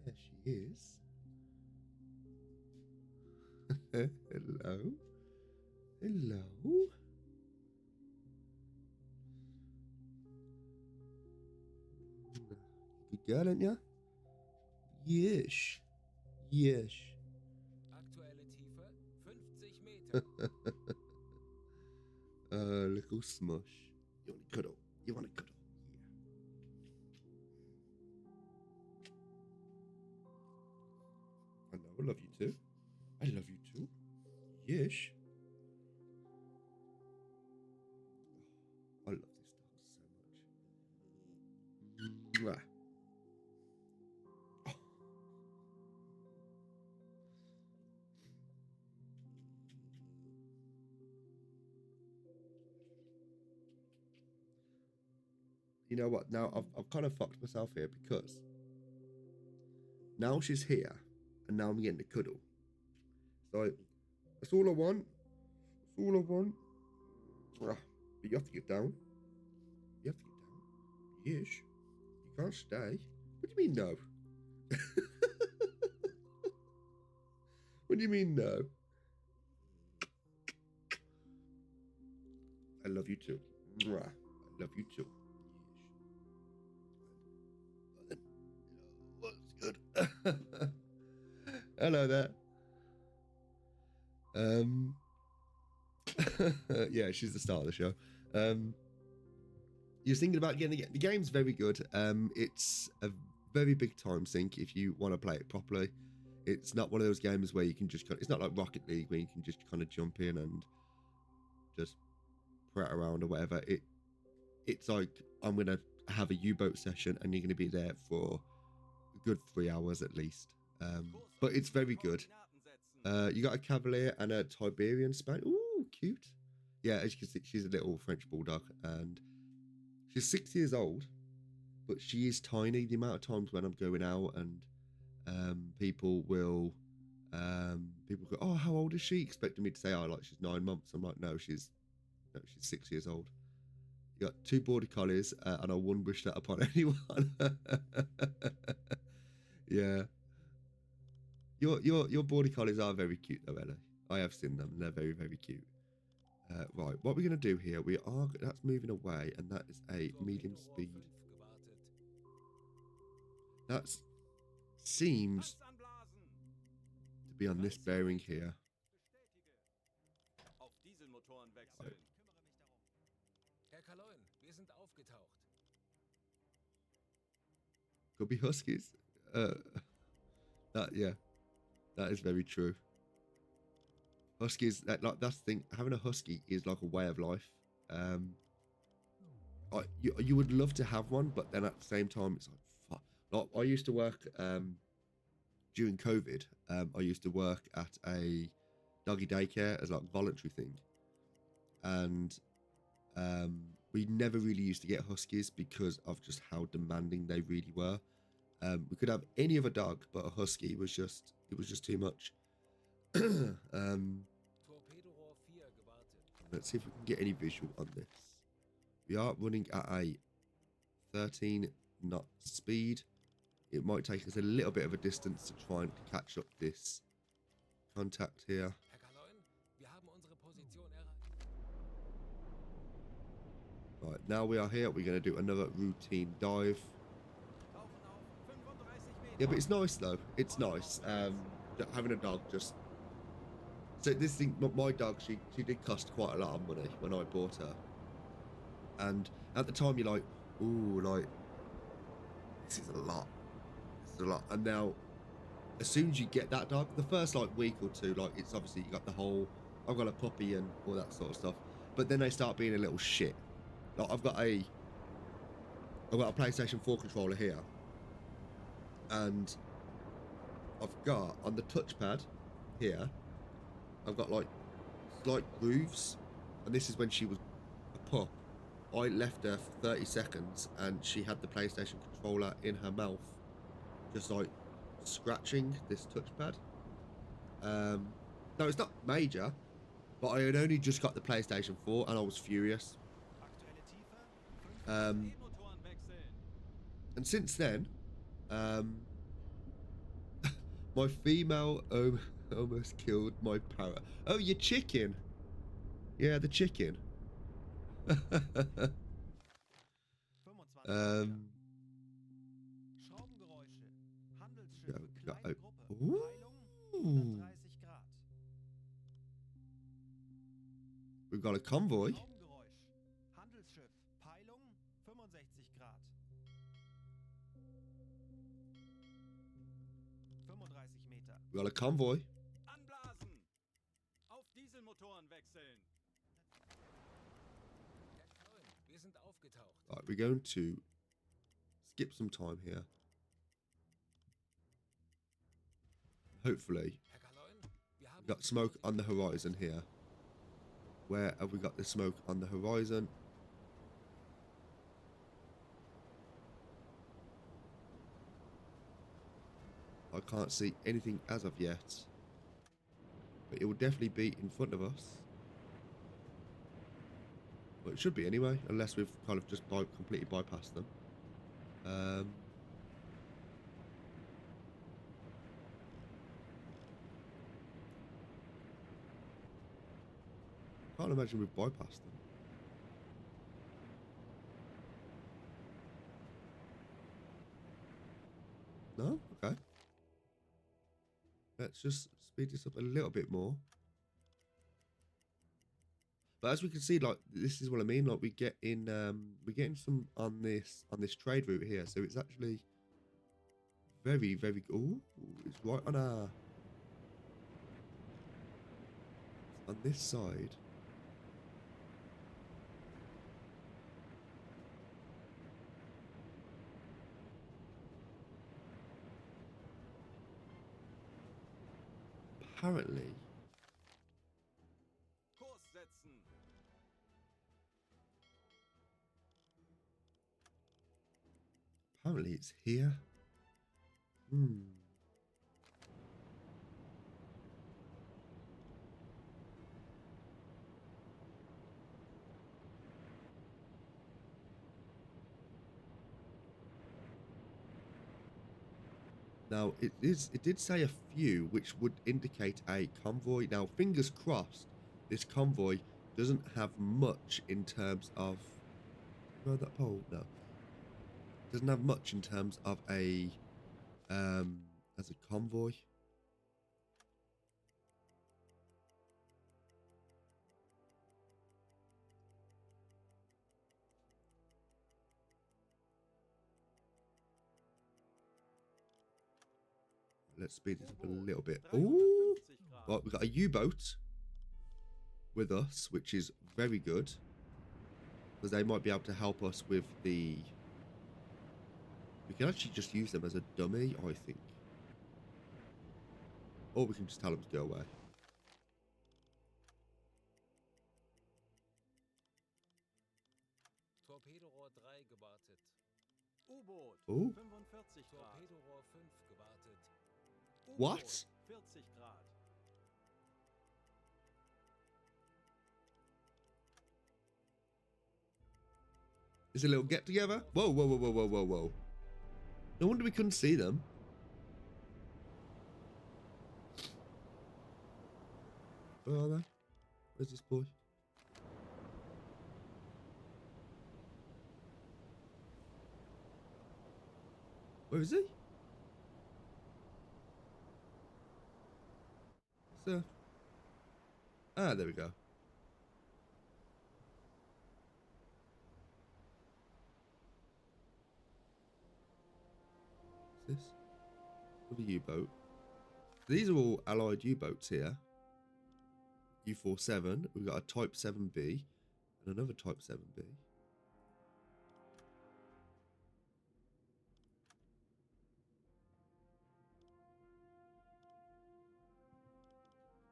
[SPEAKER 1] There she is. Hello. Hello. Good girl, ain't ya? Yes. Yes.
[SPEAKER 3] Aktuelle Tiefe 50 Meter.
[SPEAKER 1] Little smush. You want to cuddle? You want to cuddle? Yeah. I know. I love you too. I love you too. Yes. I love this dog so much. Mwah. Oh. You know what? Now I've kind of fucked myself here because now she's here and now I'm getting the cuddle. So that's all I want. That's all I want. But you have to get down. You have to get down. Yes. You can't stay. What do you mean no? What do you mean no? I love you too. Mwah. I love you too. Yes. What's good? Hello there. Yeah, she's the star of the show. You're thinking about getting the game's very good. It's a very big time sink if you want to play it properly. It's not one of those games where you can just it's not like Rocket League where you can just kind of jump in and just prat around or whatever. It's like I'm gonna have a U-boat session and you're gonna be there for a good 3 hours at least. But it's very good. You got a Cavalier and a Tiberian Spaniel. Ooh, cute. Yeah, as you can see, she's a little French bulldog, and she's 6 years old, but she is tiny. The amount of times when I'm going out and people go, "Oh, how old is she?" Expecting me to say, "Oh, like she's 9 months." I'm like, "No, she's 6 years old." You got 2 border collies, and I wouldn't wish that upon anyone. Yeah. Your border collies are very cute though, Ella. I have seen them and they're very, very cute. Right, what we're going to do here, that's moving away, and that is a medium
[SPEAKER 3] Torpedorohr
[SPEAKER 1] speed.
[SPEAKER 3] 5 gewartet.
[SPEAKER 1] That seems
[SPEAKER 4] Mast anblasen.
[SPEAKER 1] to be on this bearing here.
[SPEAKER 4] Bestätige. Auf Dieselmotoren wechseln.
[SPEAKER 2] Kümmere mich darum.
[SPEAKER 3] Herr Kaloin, wir sind aufgetaucht.
[SPEAKER 1] Could be huskies. Yeah, that is very true. Huskies, that's the thing. Having a husky is like a way of life. You would love to have one, but then at the same time, it's like fuck. Like, I used to work during COVID. I used to work at a doggy daycare as like a voluntary thing, and we never really used to get huskies because of just how demanding they really were. We could have any other dog, but a husky was just too much.
[SPEAKER 3] Torpedorohr 4 gewartet.
[SPEAKER 1] Let's see if we can get any visual on this. We are running at a 13 knot speed. It might take us a little bit of a distance to try and catch up this contact here.
[SPEAKER 3] Herr Kaloin, wir haben unsere Position erreicht.
[SPEAKER 1] Right, now we are here. We're going to do another routine dive.
[SPEAKER 4] Tauchen auf 35 Meter.
[SPEAKER 1] Yeah, but it's nice though. It's nice. Having a dog just. So this thing, my dog, she did cost quite a lot of money when I bought her. And at the time you're like, ooh, like, this is a lot. This is a lot. And now, as soon as you get that dog, the first like week or two, like it's obviously you got the whole, I've got a puppy and all that sort of stuff. But then they start being a little shit. Like I've got a PlayStation 4 controller here. And I've got on the touchpad here, I've got like slight grooves, and this is when she was a pup. I left her for 30 seconds and she had the PlayStation controller in her mouth, just like scratching this touchpad. No, it's not major, but I had only just got the PlayStation 4 and I was furious.
[SPEAKER 2] Aktuelle Tiefe.
[SPEAKER 4] E-Motoren wechseln.
[SPEAKER 1] And since then, my female almost killed my parrot. Oh, your chicken. Yeah, the chicken.
[SPEAKER 2] 25 Meter. Schraubengeräusche. Handelsschiff.
[SPEAKER 1] Ja,
[SPEAKER 2] Kleine Gruppe.
[SPEAKER 1] Ooh.
[SPEAKER 2] Peilung 130 Grad.
[SPEAKER 1] We've got a convoy.
[SPEAKER 2] Schraubengeräusch. Handelsschiff. Peilung 65 Grad. 35 Meter.
[SPEAKER 1] We've got a convoy.
[SPEAKER 4] Anblasen. Auf Dieselmotoren wechseln.
[SPEAKER 3] Herr Kaloin, wir sind aufgetaucht.
[SPEAKER 1] Right, we're going to skip some time here. Hopefully,
[SPEAKER 3] Herr Kaloin, wir haben
[SPEAKER 1] we've got smoke on the horizon here. Where have we got the smoke on the horizon? I can't see anything as of yet, but it will definitely be in front of us. Well, it should be anyway, unless we've kind of just completely bypassed them. Can't imagine we've bypassed them. No? Okay. Let's just speed this up a little bit more. But as we can see, like, this is what I mean. Like, we're getting some on this trade route here. So it's actually very, very good. Ooh, it's right on this side. Apparently,
[SPEAKER 4] Kurs setzen.
[SPEAKER 1] it's here. Now, it did say a few, which would indicate a convoy. Now, fingers crossed, this convoy doesn't have much in terms of ride that pole. No, doesn't have much in terms of a as a convoy. Let's speed this up a little bit. Ooh, well, we've got a U-boat with us, which is very good, because they might be able to help us with the... We can actually just use them as a dummy, I think. Or we can just tell them to go away.
[SPEAKER 3] Torpedorohr 3 gewartet.
[SPEAKER 4] U-Boot.
[SPEAKER 1] Oh.
[SPEAKER 4] 45 Grad.
[SPEAKER 3] Torpedorohr 5 gewartet.
[SPEAKER 4] U-Boot,
[SPEAKER 1] What?
[SPEAKER 4] 40 Grad.
[SPEAKER 1] It's a little get together. Whoa, whoa, whoa, whoa, whoa, whoa, whoa. No wonder we couldn't see them. Where are they? Where's this boy? Where is he? Sir. Ah, there we go. What's this? Another U-boat. These are all allied U-boats here. U-47. We've got a Type 7B and another Type 7B.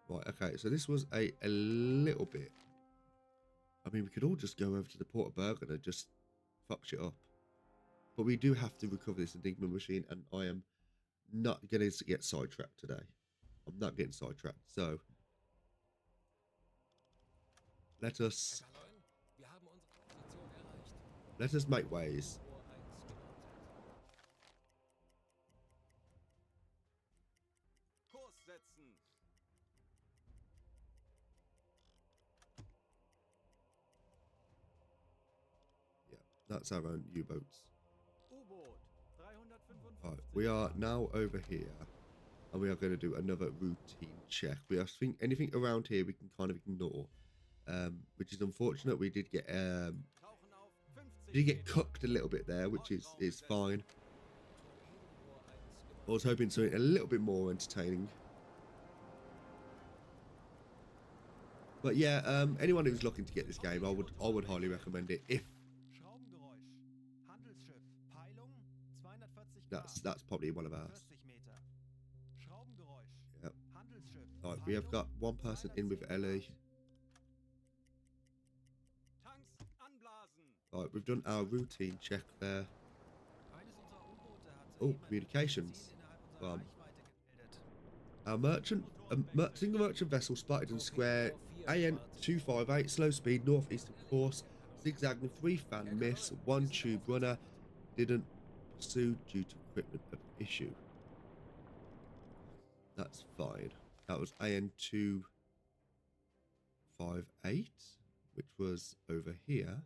[SPEAKER 1] Right, okay, so this was a little bit... I mean, we could all just go over to the Port of Bergen and just fuck shit up. But we do have to recover this Enigma machine, and I am not going to get sidetracked today. I'm not getting sidetracked, so... Let us...
[SPEAKER 3] Herr Kaloin, wir haben unsere Position erreicht.
[SPEAKER 1] Let us make ways.
[SPEAKER 3] Rohr 1 gewartet.
[SPEAKER 4] Kurs setzen.
[SPEAKER 1] Yeah, that's our own U-boats.
[SPEAKER 4] U-Boot. 355.
[SPEAKER 1] Right, we are now over here, and we are going to do another routine check. We are think anything around here we can kind of ignore, which is unfortunate. We did get
[SPEAKER 4] Tauchen auf 50
[SPEAKER 1] get cooked a little bit there, which is fine.
[SPEAKER 3] Torpedorohr 1
[SPEAKER 1] I was hoping something a little bit more entertaining. But yeah, anyone who's looking to get this game, I would highly recommend it. If
[SPEAKER 2] Schraubengeräusch. Handelsschiff. Peilung 240 Grad.
[SPEAKER 1] that's probably one of ours.
[SPEAKER 2] 40 Meter. Schraubengeräusch.
[SPEAKER 1] Yep.
[SPEAKER 2] Handelsschiff.
[SPEAKER 1] Right, we have got one person in with Ellie.
[SPEAKER 4] Tanks anblasen.
[SPEAKER 1] Right, we've done our routine check there.
[SPEAKER 2] Eines unserer U-Boote hat
[SPEAKER 1] Oh,
[SPEAKER 2] soeben ein
[SPEAKER 1] communications.
[SPEAKER 2] innerhalb
[SPEAKER 1] Well,
[SPEAKER 2] unserer Reichweite gemeldet.
[SPEAKER 1] Our single merchant vessel spotted in square AN 258, slow speed, northeastern course, zigzagging 3-fan miss, 1 tube runner, didn't pursue due to equipment issue. That's fine. That was AN 258, which was over here.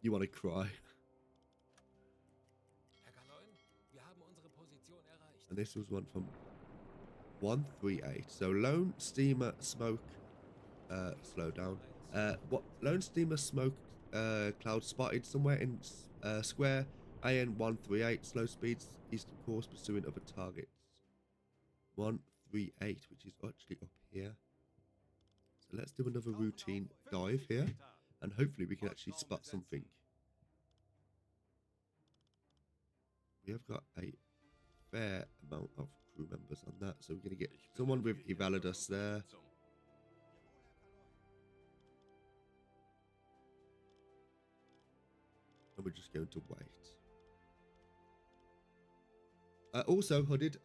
[SPEAKER 1] You want to cry?
[SPEAKER 3] Herr Kaloin, wir haben unsere Position erreicht.
[SPEAKER 1] And this was one from 138. So lone steamer smoke, slow down. What lone steamer smoke cloud spotted somewhere in square AN 138, slow speeds, eastern course, pursuing other targets. 138, which is actually up here. So let's do another routine dive here, and hopefully we can actually spot something. We have got a fair amount of crew members on that, so we're going to get someone with Evalidus there. And we're just going to wait. Also, Hooded,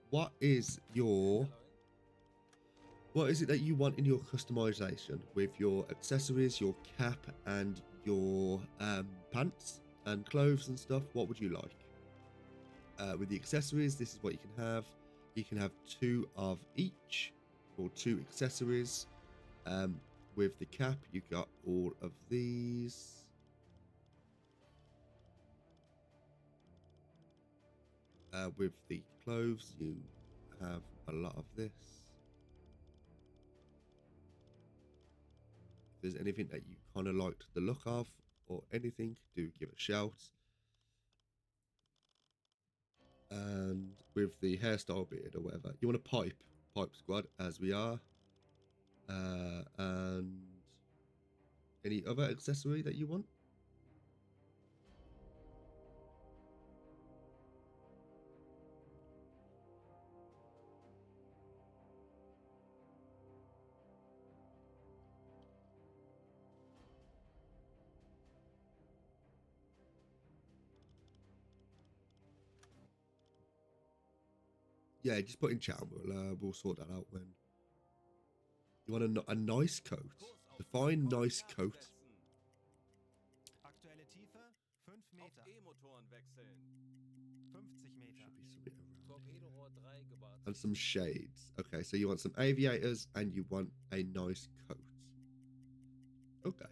[SPEAKER 1] what is it that you want in your customization with your accessories, your cap, and your pants and clothes and stuff? What would you like? With the accessories, this is what you can have. You can have 2 of each, or 2 accessories. With the cap, you got all of these. With the clothes, you have a lot of this. If there's anything that you kind of liked the look of or anything, do give a shout. And with the hairstyle beard or whatever, you want a pipe squad, as we are. And any other accessory that you want? Yeah, just put in chat. We'll sort that out when. You want a nice coat? Define nice coat.
[SPEAKER 2] Aktuelle Tiefe 5
[SPEAKER 4] Auf
[SPEAKER 2] Meter.
[SPEAKER 4] E-Motoren wechseln.
[SPEAKER 2] 50 Meter.
[SPEAKER 1] Should be something around here.
[SPEAKER 3] Torpedorohr 3 gewartet.
[SPEAKER 1] And some shades. Okay, so you want some aviators and you want a nice coat. Okay.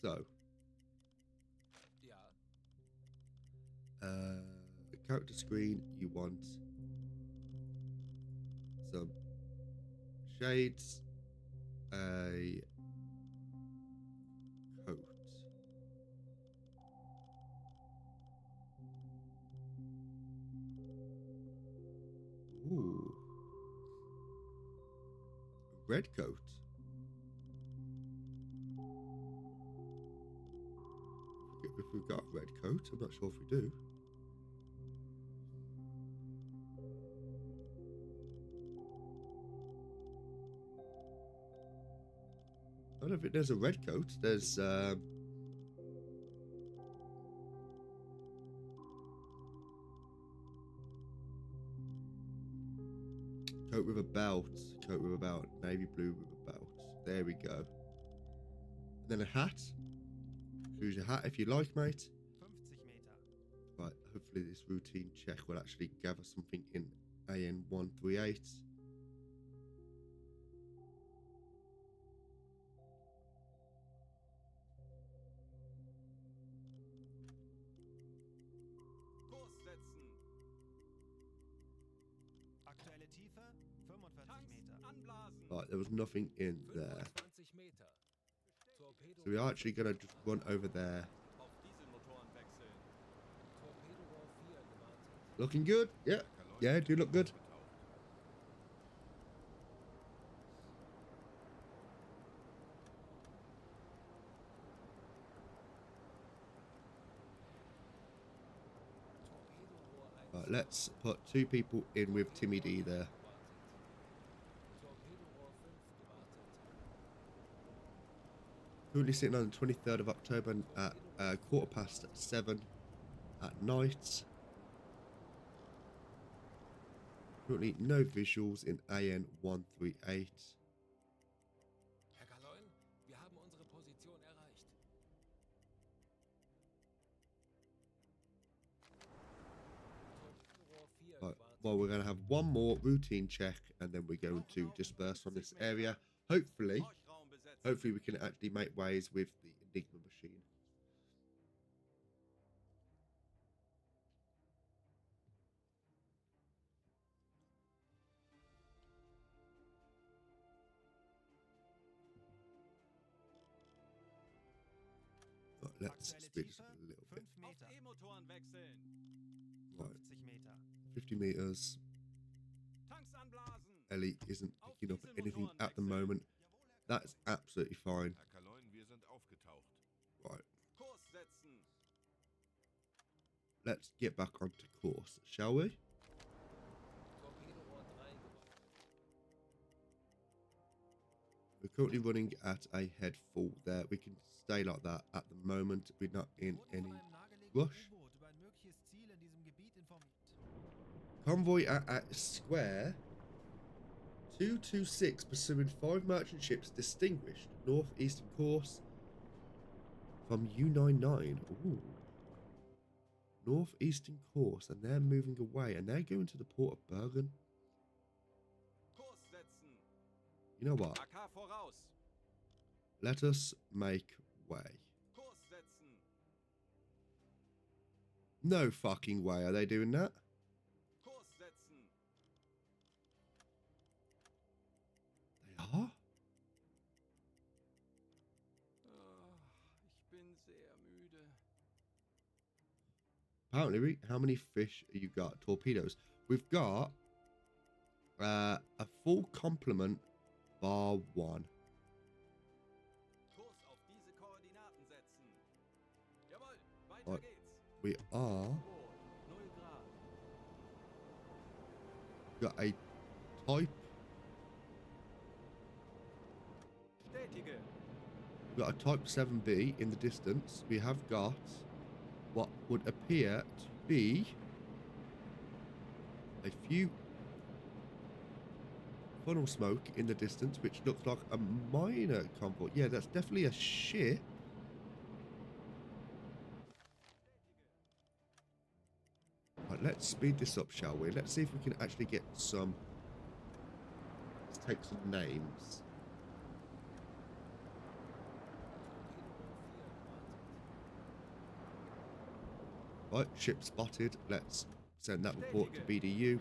[SPEAKER 1] So,
[SPEAKER 3] Ja,
[SPEAKER 1] the character screen, you want some shades, a coat. Ooh. Red coat. If we've got a red coat, I'm not sure if we do. I don't think there's a red coat. There's coat with a belt. Coat with a belt. Navy blue with a belt. There we go. And then a hat. Choose your hat if you like, mate.
[SPEAKER 2] 50 Meter.
[SPEAKER 1] Right, hopefully this routine check will actually gather something in AN138.
[SPEAKER 4] Kurs setzen.
[SPEAKER 2] Aktuelle Tiefe 45
[SPEAKER 4] Tanks
[SPEAKER 2] Meter.
[SPEAKER 4] anblasen.
[SPEAKER 1] Right, there was nothing in there.
[SPEAKER 3] 25 Meter. Torpedo
[SPEAKER 1] So we're actually going to just run over there.
[SPEAKER 4] Auf Dieselmotoren wechseln.
[SPEAKER 3] Torpedorohr 4 gewartet.
[SPEAKER 1] Looking good? Yeah. Yeah, do look good.
[SPEAKER 3] Torpedorohr 1
[SPEAKER 1] Right, let's put 2 people in with Timmy D there.
[SPEAKER 3] Torpedorohr 5 gewartet.
[SPEAKER 1] Currently sitting on the 23rd of October at 7:15 at night. Currently no visuals in AN138.
[SPEAKER 3] Herr Kaloin, wir haben unsere Position erreicht. Torpedorohr 4
[SPEAKER 1] Right,
[SPEAKER 3] gewartet.
[SPEAKER 1] well, we're going to have one more routine check and then we're going to disperse from this area. Hopefully
[SPEAKER 4] Horchraum besetzen.
[SPEAKER 1] we can actually make ways with the Enigma machine. Right, let's
[SPEAKER 2] Aktuelle
[SPEAKER 1] speed this
[SPEAKER 2] Tiefe
[SPEAKER 1] up a little bit.
[SPEAKER 2] 5
[SPEAKER 4] Auf
[SPEAKER 2] Meter.
[SPEAKER 4] E-Motoren wechseln.
[SPEAKER 1] Right,
[SPEAKER 2] 50 Meter.
[SPEAKER 1] 50 meters.
[SPEAKER 4] Tanks anblasen.
[SPEAKER 1] Ellie isn't picking up anything at the moment. That's absolutely fine.
[SPEAKER 5] Herr Kaloin, wir sind aufgetaucht.
[SPEAKER 1] Right,
[SPEAKER 4] Kurs setzen.
[SPEAKER 1] let's get back onto course, shall we?
[SPEAKER 3] Torpedorohr 3 gewartet.
[SPEAKER 1] We're currently running at a head full there. We can stay like that at the moment. We're not in
[SPEAKER 2] Wurden
[SPEAKER 1] any
[SPEAKER 2] von einem nahegelegenen
[SPEAKER 1] rush.
[SPEAKER 2] U-Boot über ein mögliches Ziel in diesem Gebiet informiert.
[SPEAKER 1] Convoy at square 226 pursuing 5 merchant ships distinguished northeastern course from U99. Ooh. northeastern course, and they're moving away, and they're going to the port of Bergen.
[SPEAKER 4] Kurs setzen.
[SPEAKER 1] You know what?
[SPEAKER 4] AK voraus.
[SPEAKER 1] Let us make way.
[SPEAKER 4] Kurs setzen.
[SPEAKER 1] No fucking way are they doing that.
[SPEAKER 4] Kurs setzen.
[SPEAKER 1] They are?
[SPEAKER 4] Ich bin sehr müde.
[SPEAKER 1] Apparently, how many fish you got? Torpedoes. We've got a full complement bar 1.
[SPEAKER 4] Kurs auf diese Koordinaten setzen. Jawohl, weiter
[SPEAKER 1] Right.
[SPEAKER 4] geht's.
[SPEAKER 1] We are
[SPEAKER 4] Rot, 0 Grad.
[SPEAKER 1] got a type.
[SPEAKER 4] Bestätige.
[SPEAKER 1] We've got a type 7B in the distance. We have got what would appear to be a few funnel smoke in the distance, which looks like a minor convoy. Yeah, that's definitely a ship. Right, let's speed this up, shall we? Let's see if we can actually get some. Let's take some names. Right, ship spotted. Let's send that report to BDU.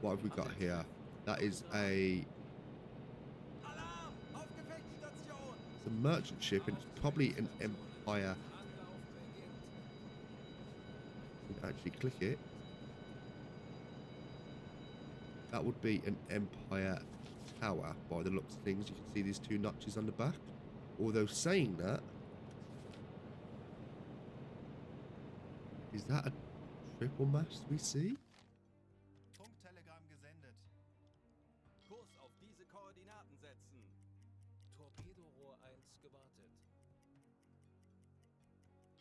[SPEAKER 1] What have we got here? That is a
[SPEAKER 4] Alarm! Auf Gefechtsstation!
[SPEAKER 1] it's a merchant ship, and it's probably an Empire. You can actually click it. That would be an Empire tower by the looks of things. You can see these 2 notches on the back. Although saying that, is that a triple mast we see?
[SPEAKER 2] Funktelegramm gesendet.
[SPEAKER 4] Kurs auf diese Koordinaten setzen.
[SPEAKER 3] Torpedorohr 1 gewartet.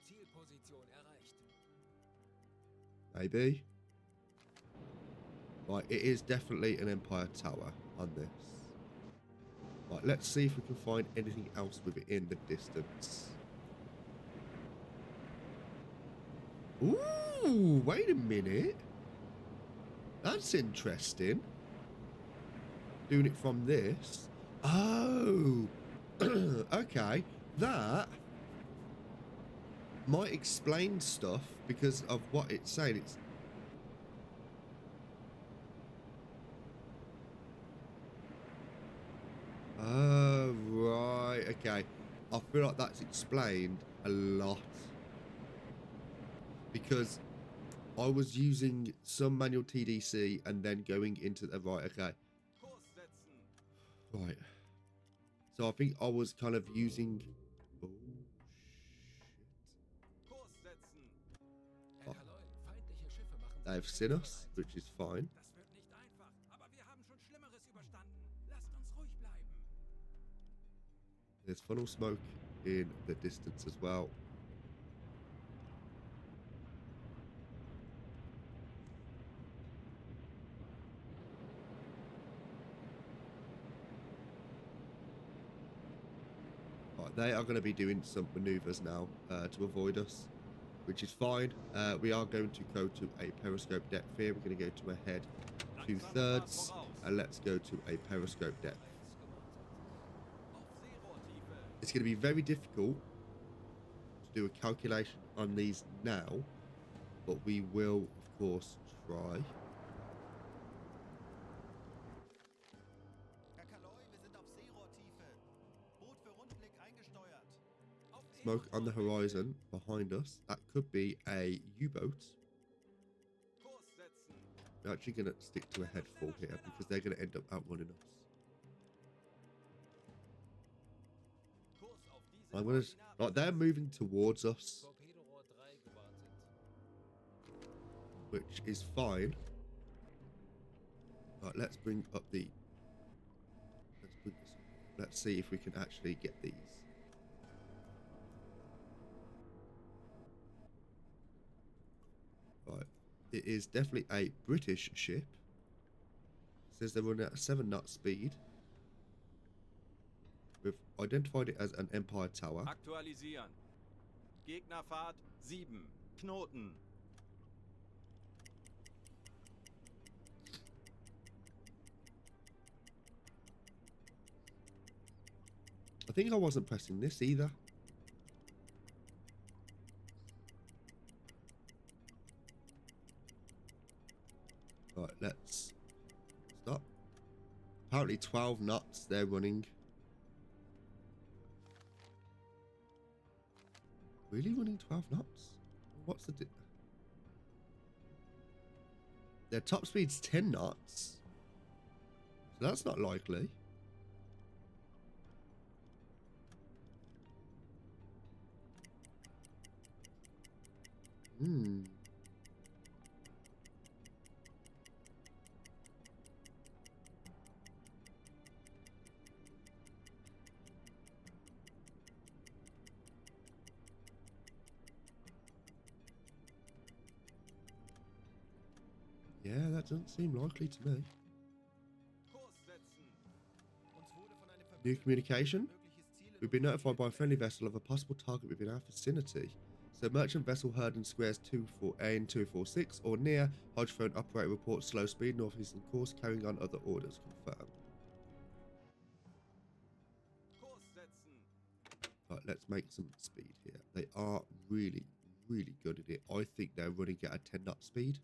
[SPEAKER 3] Zielposition erreicht.
[SPEAKER 1] Maybe. Right, it is definitely an Empire tower on this. Right, let's see if we can find anything else with it in the distance. Ooh, wait a minute. That's interesting. Doing it from this. Oh, okay. That might explain stuff because of what it's saying. It's oh, right. Okay. I feel like that's explained a lot. Because I was using some manual TDC and then going into the right. Okay.
[SPEAKER 4] Kurs setzen.
[SPEAKER 1] Right. So I think I was kind of using. Oh, shit.
[SPEAKER 4] Kurs setzen.
[SPEAKER 3] Herr Kaloin, feindliche Schiffe machen sich
[SPEAKER 1] They've seen us, which is fine.
[SPEAKER 4] Das wird nicht einfach, aber wir haben schon Schlimmeres überstanden. Lasst uns ruhig bleiben.
[SPEAKER 1] There's funnel smoke in the distance as well. Right, they are going to be doing some maneuvers now to avoid us, which is fine. We are going to go to a periscope depth here. We're going to go to a head 2/3, and let's go to a periscope depth.
[SPEAKER 4] Auf Seerohrtiefe.
[SPEAKER 1] It's going to be very difficult to do a calculation on these now, but we will, of course, try.
[SPEAKER 2] Herr Kaloi, wir sind auf Seerohrtiefe. Boot für Rundblick eingesteuert.
[SPEAKER 4] Auf
[SPEAKER 1] Smoke on the horizon behind us. That could be a U-boat.
[SPEAKER 4] Kurs setzen.
[SPEAKER 1] We're actually going to stick to a head full here because they're going to end up outrunning us.
[SPEAKER 4] Kurs auf diese
[SPEAKER 1] I'm going to... Like, they're moving towards us,
[SPEAKER 3] Torpedorohr 3 gewartet.
[SPEAKER 1] which is fine. Right, let's bring up the... Let's bring this up. Let's see if we can actually get these. Right. It is definitely a British ship. It says they're running at a 7-knot speed. We've identified it as an Empire tower.
[SPEAKER 4] Aktualisieren. Gegnerfahrt 7. Knoten.
[SPEAKER 1] I think I wasn't pressing this either. Right, let's stop. Apparently 12 knots they're running. Really running 12 knots? What's the... Their top speed's 10 knots. So that's not likely. Yeah, that doesn't seem likely to me.
[SPEAKER 4] Kurs setzen.
[SPEAKER 2] Uns wurde von einem
[SPEAKER 1] New communication?
[SPEAKER 2] mögliches Ziel in
[SPEAKER 1] We've been notified by a friendly vessel of a possible target within our vicinity. So merchant vessel heard in squares 24A and 246 or near. Hydrophone operator reports slow speed northeastern course carrying on other orders. Confirmed.
[SPEAKER 4] Kurs setzen.
[SPEAKER 1] Right, let's make some speed here. They are really, really good at it. I think they're running at a 10 knot speed.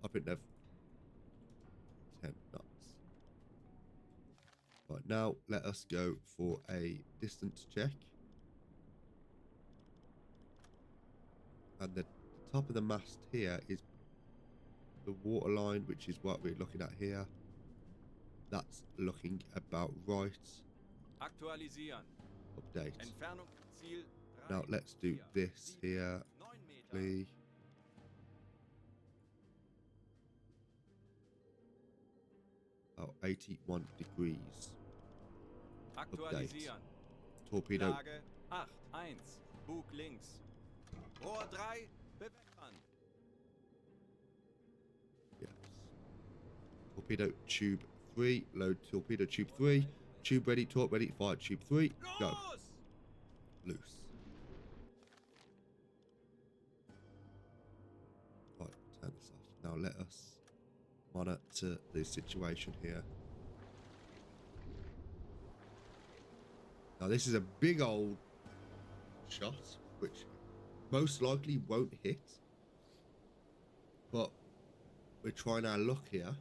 [SPEAKER 1] I think they've 10 knots. Right, now let us go for a distance check. And the top of the mast here is the water line, which is what we're looking at here. That's looking about right.
[SPEAKER 4] Aktualisieren.
[SPEAKER 1] Update.
[SPEAKER 4] Entfernung Ziel 3,
[SPEAKER 1] Now let's do
[SPEAKER 4] 4,
[SPEAKER 1] this
[SPEAKER 4] 7,
[SPEAKER 1] here.
[SPEAKER 4] 9 Meter.
[SPEAKER 1] Please. Oh, 81 degrees.
[SPEAKER 4] Aktualisieren.
[SPEAKER 1] Torpedo.
[SPEAKER 4] Lage 8-1. Bug links. Rohr 3. Bewässern.
[SPEAKER 1] Yes. Torpedo tube 3. Load torpedo tube 3. Tube ready. Torp ready. Fire tube 3. Go.
[SPEAKER 4] Los!
[SPEAKER 1] Loose. Right, turn this off. Now let us monitor the situation here. Now this is a big old shot, which most likely won't hit. But we're trying our luck here.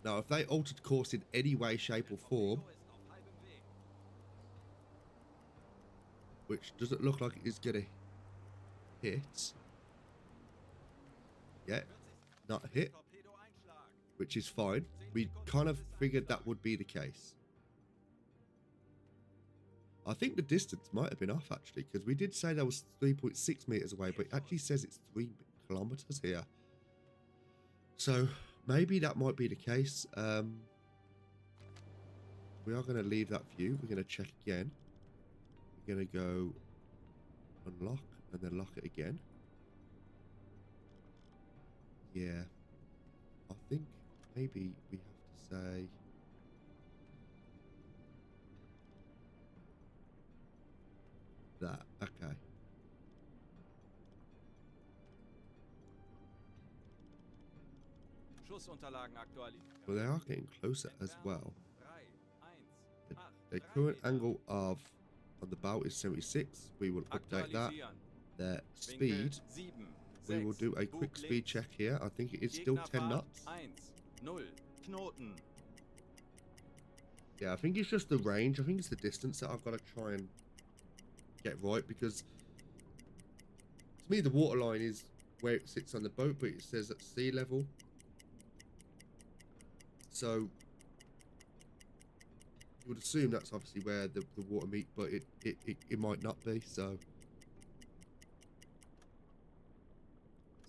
[SPEAKER 1] Now, if they altered course in any way, shape, or form,
[SPEAKER 4] Torpedo ist auf halbem Weg.
[SPEAKER 1] which doesn't look like it's gonna hit. Yeah, not hit,
[SPEAKER 4] Torpedo Einschlag.
[SPEAKER 1] which is fine. We kind of figured that would be the case. I think the distance might have been off actually, because we did say that was 3.6 meters away, but it actually says it's 3 kilometers here. So maybe that might be the case. We are going to leave that view. We're going to check again. We're going to go unlock and then lock it again. Yeah. I think maybe we have to say... that. Okay.
[SPEAKER 4] Schussunterlagen aktualisieren.
[SPEAKER 1] Well, they are getting closer as well.
[SPEAKER 4] 3, 1,
[SPEAKER 1] The
[SPEAKER 4] 8,
[SPEAKER 1] current
[SPEAKER 4] 3
[SPEAKER 1] angle of on the bow is 76. We will update that.
[SPEAKER 4] Aktualisieren.
[SPEAKER 1] Their
[SPEAKER 4] Winkel
[SPEAKER 1] speed.
[SPEAKER 4] 7,
[SPEAKER 1] We will
[SPEAKER 4] 6,
[SPEAKER 1] do a
[SPEAKER 4] Bug
[SPEAKER 1] quick speed
[SPEAKER 4] links.
[SPEAKER 1] check here. I think it is still 10
[SPEAKER 4] Gegnerfahrt
[SPEAKER 1] knots.
[SPEAKER 4] 1, 0, Knoten.
[SPEAKER 1] Yeah, I think it's just the range. I think it's the distance that I've got to try and get right, because to me the water line is where it sits on the boat, but it says at sea level. So you would assume that's obviously where the water meet, but it might not be. So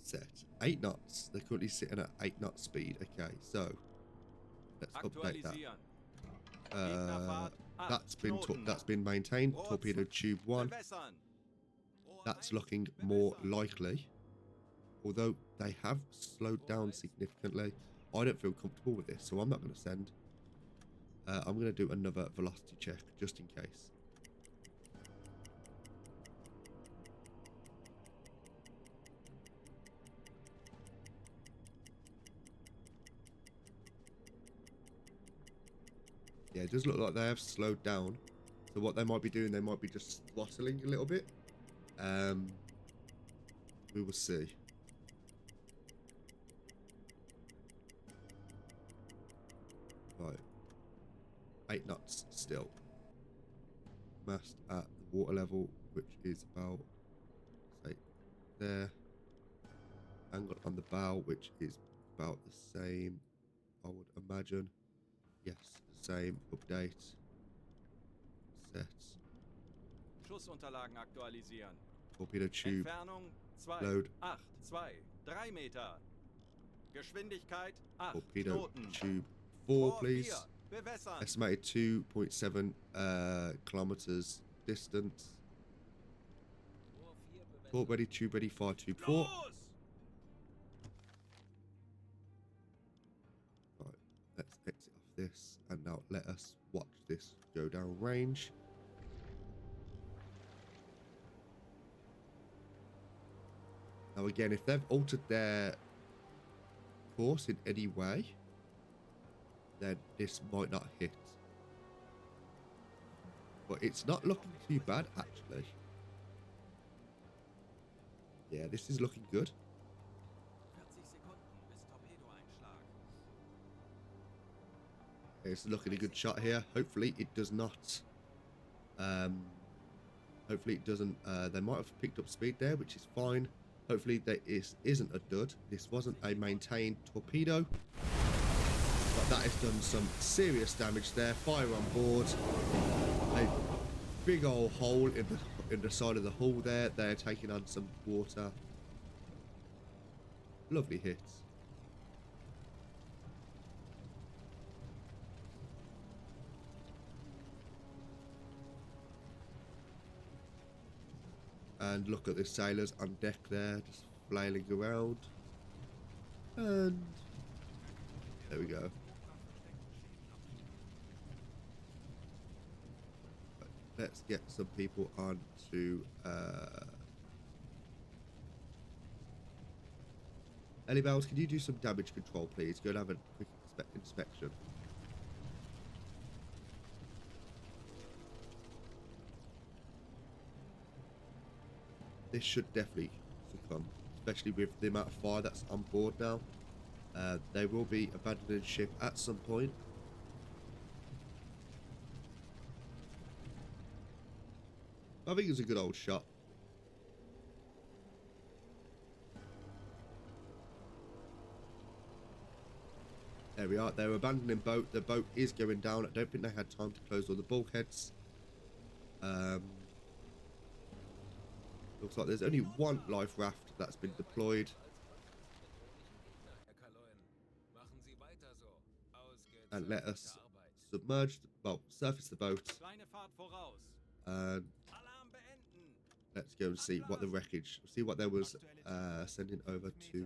[SPEAKER 1] set 8 knots. They're currently sitting at 8 knot speed. Okay, so let's update that.
[SPEAKER 4] Aktualisieren. Gegnerfahrt 8,
[SPEAKER 1] That's been maintained.
[SPEAKER 4] Rohr
[SPEAKER 1] Torpedo
[SPEAKER 4] 2,
[SPEAKER 1] tube 1.
[SPEAKER 4] Bewässern. Rohr
[SPEAKER 1] That's
[SPEAKER 4] 1,
[SPEAKER 1] looking more
[SPEAKER 4] bewässern.
[SPEAKER 1] likely, although they have slowed down significantly. I don't feel comfortable with this, so I'm not going to send. I'm going to do another velocity check just in case. Yeah, it does look like they have slowed down. So what they might be doing, they might be just throttling a little bit. We will see. Right. 8 knots still. Mast at the water level, which is about, say, there. Angle on the bow, which is about the same, I would imagine. Yes, same. Update. Set.
[SPEAKER 4] Schussunterlagen aktualisieren.
[SPEAKER 1] Torpedo tube.
[SPEAKER 4] Entfernung 2,
[SPEAKER 1] Load.
[SPEAKER 4] 8, 2, 3 Meter. Geschwindigkeit 8
[SPEAKER 1] Torpedo
[SPEAKER 4] Knoten.
[SPEAKER 1] tube 4,
[SPEAKER 4] Tor
[SPEAKER 1] please.
[SPEAKER 4] 4, bewässern.
[SPEAKER 1] Estimated 2.7 kilometers distance. Port ready, tube ready, fire tube 4.
[SPEAKER 4] Los!
[SPEAKER 1] Right, let's exit off this and now let us watch this go down range. Now again, if they've altered their course in any way, then this might not hit. But it's not looking too bad, actually. Yeah, this is looking good.
[SPEAKER 4] 40 Sekunden bis Torpedoeinschlag.
[SPEAKER 1] It's looking a good shot here. Hopefully it does not. Hopefully it doesn't. They might have picked up speed there, which is fine. Hopefully that isn't a dud. This wasn't a maintained torpedo. But that has done some serious damage there. Fire on board. A big old hole in the side of the hull there. They're taking on some water. Lovely hits. And look at the sailors on deck there, just flailing around. And there we go. Let's get some people on to Ellie Bells, can you do some damage control, please? Go and have a quick inspection. This should definitely succumb, especially with the amount of fire that's on board now. They will be abandoning ship at some point. I think it's a good old shot. There we are. They're abandoning boat. The boat is going down. I don't think they had time to close all the bulkheads. Looks like there's only one life raft that's been deployed. And let us submerge, well, surface the boat.
[SPEAKER 4] Kleine Fahrt voraus.
[SPEAKER 1] And
[SPEAKER 4] Alarm beenden.
[SPEAKER 1] let's go and see what the wreckage, see what there was sending over to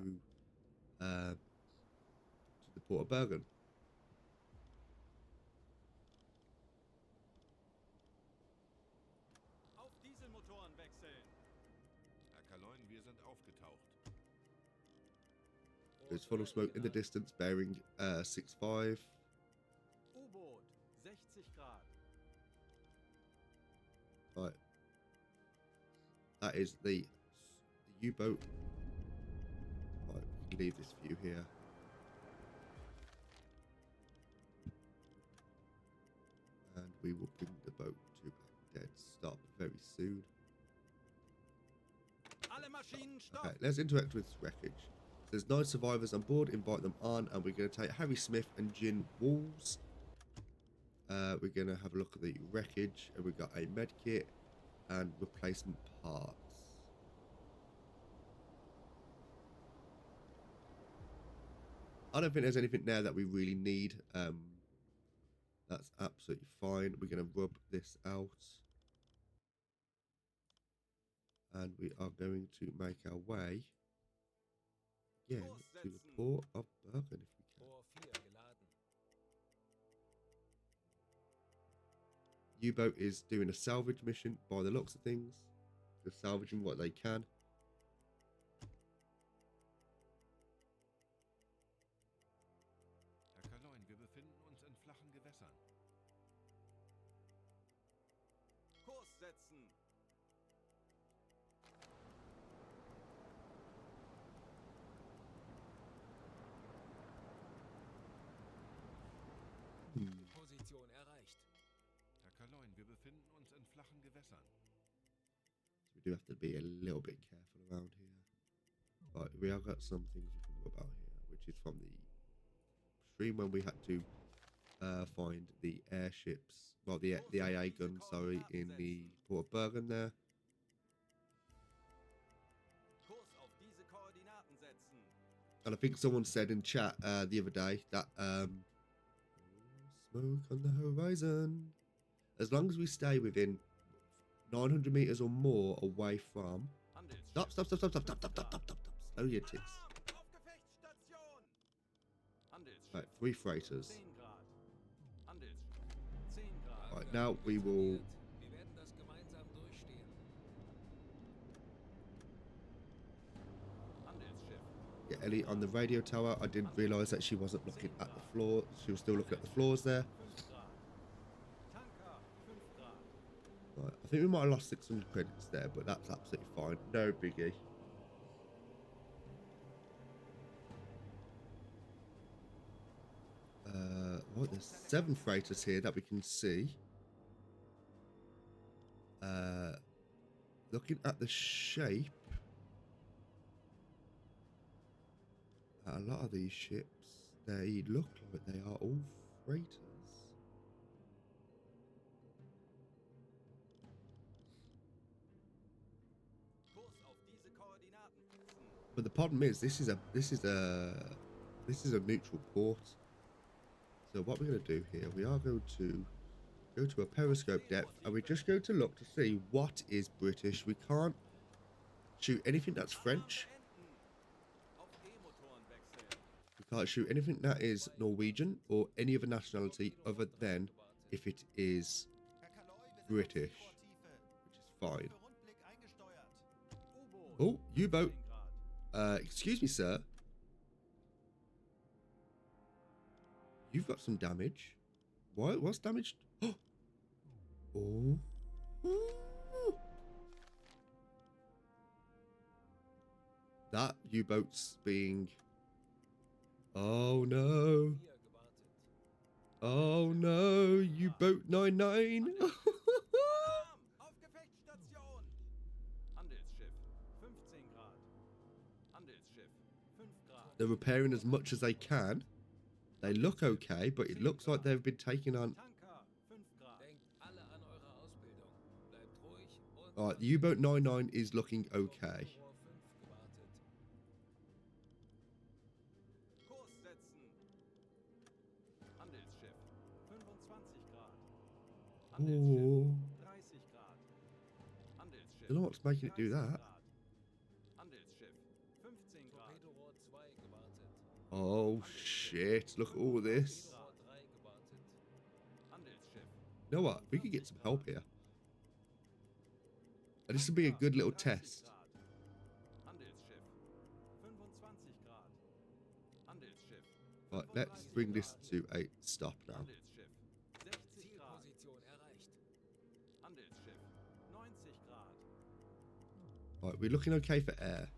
[SPEAKER 1] the Port of Bergen.
[SPEAKER 4] Auf Dieselmotoren wechseln.
[SPEAKER 5] Herr Kaloin, wir sind aufgetaucht.
[SPEAKER 1] There's funnel smoke in the distance, bearing 6.5.
[SPEAKER 4] U-Boot 60 Grad.
[SPEAKER 1] Right. That is the U-boat. Right, we can leave this view here. And we will bring the boat to a dead stop very soon.
[SPEAKER 4] Alle Maschinen stopp.
[SPEAKER 1] Okay, let's interact with wreckage. There's 9 survivors on board, invite them on, and we're going to take Harry Smith and Jin Walls. We're going to have a look at the wreckage, and we've got a med kit and replacement parts. I don't think there's anything there that we really need. That's absolutely fine. We're going to rub this out. And we are going to make our way again to the Port of Bergen if we can.
[SPEAKER 4] Tor
[SPEAKER 1] U-boat is doing a salvage mission by the looks of things. They're salvaging what they can.
[SPEAKER 5] Herr Kaloin, wir befinden uns in flachen Gewässern.
[SPEAKER 4] Kurs setzen.
[SPEAKER 3] Position erreicht.
[SPEAKER 5] Herr Kaloin, wir befinden uns in flachen Gewässern.
[SPEAKER 1] So we do have to be a little bit careful around here. But we have got some things we can go about here, which is from the stream when we had to find the airships, well, the AA gun, sorry, in the Port of Bergen there.
[SPEAKER 4] Kurs auf diese Koordinaten setzen.
[SPEAKER 1] And I think someone said in chat the other day that smoke on the horizon. As long as we stay within 900 meters or more away from. Stop. Slow your tits.
[SPEAKER 4] Auf Gefechtsstation. Handelsschiff.
[SPEAKER 1] Right, 3 freighters.
[SPEAKER 4] 10 Grad. Handelsschiff. 10 Grad.
[SPEAKER 1] Right, now we will.
[SPEAKER 3] Wir werden das gemeinsam durchstehen.
[SPEAKER 4] Handelsschiff.
[SPEAKER 1] Get Ellie on the radio tower. I didn't realise that she wasn't looking at the floor. She was still looking at the floors there.
[SPEAKER 4] 5 Grad. Tanker. 5 Grad.
[SPEAKER 1] Right, I think we might have lost 600 credits there, but that's absolutely fine. No biggie. Right, there's 7 freighters here that we can see. Looking at the shape, a lot of these ships, they look like they are all freighters.
[SPEAKER 4] Kurs auf diese Koordinaten setzen.
[SPEAKER 1] But the problem is, this is a neutral port. So what we're going to do here, we are going to go to a periscope depth, and we're just going to look to see what is British. We can't shoot anything that's French.
[SPEAKER 4] Enden. Auf E-Motoren wechseln.
[SPEAKER 1] We can't shoot anything that is Norwegian or any other nationality other than if it is
[SPEAKER 2] Herr Kaloi, wir sind
[SPEAKER 1] British,
[SPEAKER 2] auf Seevortiefe.
[SPEAKER 1] which is fine.
[SPEAKER 2] Für Rundblick eingesteuert.
[SPEAKER 4] U-Boot.
[SPEAKER 1] Oh, U-boat.
[SPEAKER 4] 10 Grad.
[SPEAKER 1] Excuse me, sir. You've got some damage. What's damaged? Oh. Ooh. That U-boat's being... Oh no.
[SPEAKER 3] 4 gewartet.
[SPEAKER 1] Oh no, U-boat 99.
[SPEAKER 4] Alarm! Auf Gefechtsstation. Handelsschiff. 15 Grad. Handelsschiff. 5 Grad.
[SPEAKER 1] They're repairing as much as they can. They look okay, but it looks like they've been taking on...
[SPEAKER 4] Tanker. 5 Grad.
[SPEAKER 3] Denkt alle an eure Ausbildung. Bleibt ruhig und
[SPEAKER 1] Alright, the U-boat 99 is looking okay.
[SPEAKER 3] Torpedo 5 gewartet.
[SPEAKER 4] Kurs setzen. Handelsschiff. 25 Grad. Handelsschiff.
[SPEAKER 1] Oh.
[SPEAKER 4] 30 Grad. Handelsschiff.
[SPEAKER 1] Don't know what's making it do
[SPEAKER 4] 30
[SPEAKER 1] that.
[SPEAKER 4] Grad. Handelsschiff. 15 Grad.
[SPEAKER 3] Torpedorohr 2 gewartet.
[SPEAKER 1] Oh shit, look at all this.
[SPEAKER 3] Torpedorohr 3 gewartet.
[SPEAKER 4] Handelsschiff.
[SPEAKER 1] You know what? We could get some help here. And this would be a good little test.
[SPEAKER 4] Handelsschiff. 25 Grad. Handelsschiff.
[SPEAKER 1] Right, let's bring this to a stop now.
[SPEAKER 4] Handelsschiff. 60 Grad.
[SPEAKER 3] Zielposition erreicht.
[SPEAKER 4] Handelsschiff. 90 Grad.
[SPEAKER 1] Right, we're looking okay for air.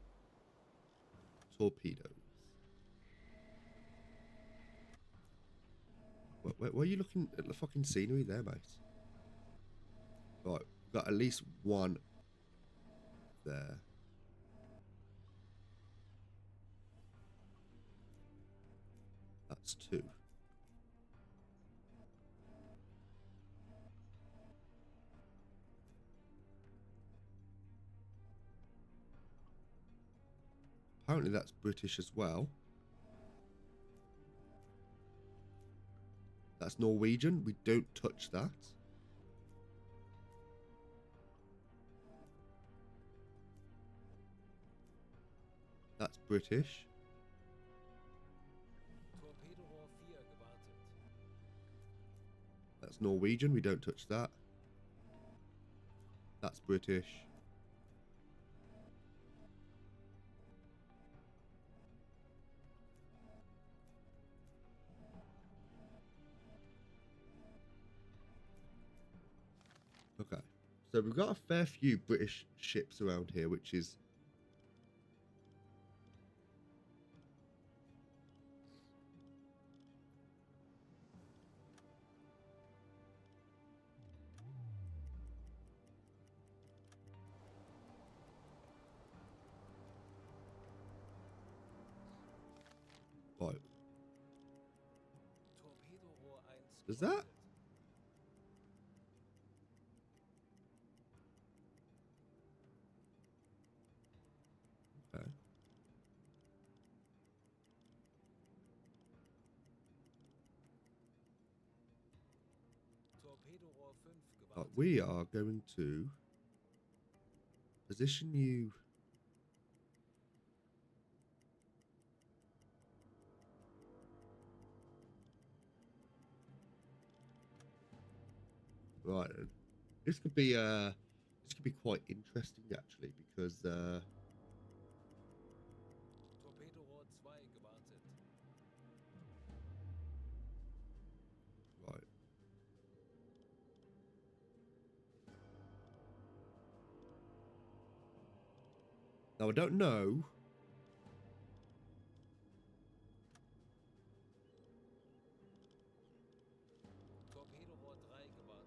[SPEAKER 1] Torpedoes. Where are you looking at the fucking scenery there, mate? Right, we've got at least one there. That's 2. Apparently that's British as well. That's Norwegian. We don't touch that. That's British.
[SPEAKER 3] Torpedorohr 4 gewartet.
[SPEAKER 1] That's Norwegian. We don't touch that. That's British. Okay. So we've got a fair few British ships around here, which is... Right.
[SPEAKER 3] Torpedorohr 1
[SPEAKER 1] Does that...
[SPEAKER 3] geordert.
[SPEAKER 1] Okay.
[SPEAKER 3] Torpedorohr 5
[SPEAKER 1] Right,
[SPEAKER 3] gewartet.
[SPEAKER 1] we are going to position you... Right then. This could be quite interesting actually, because
[SPEAKER 3] Torpedorohr 2 gewartet.
[SPEAKER 1] right. Now I don't know.
[SPEAKER 3] Torpedorohr 3 gewartet.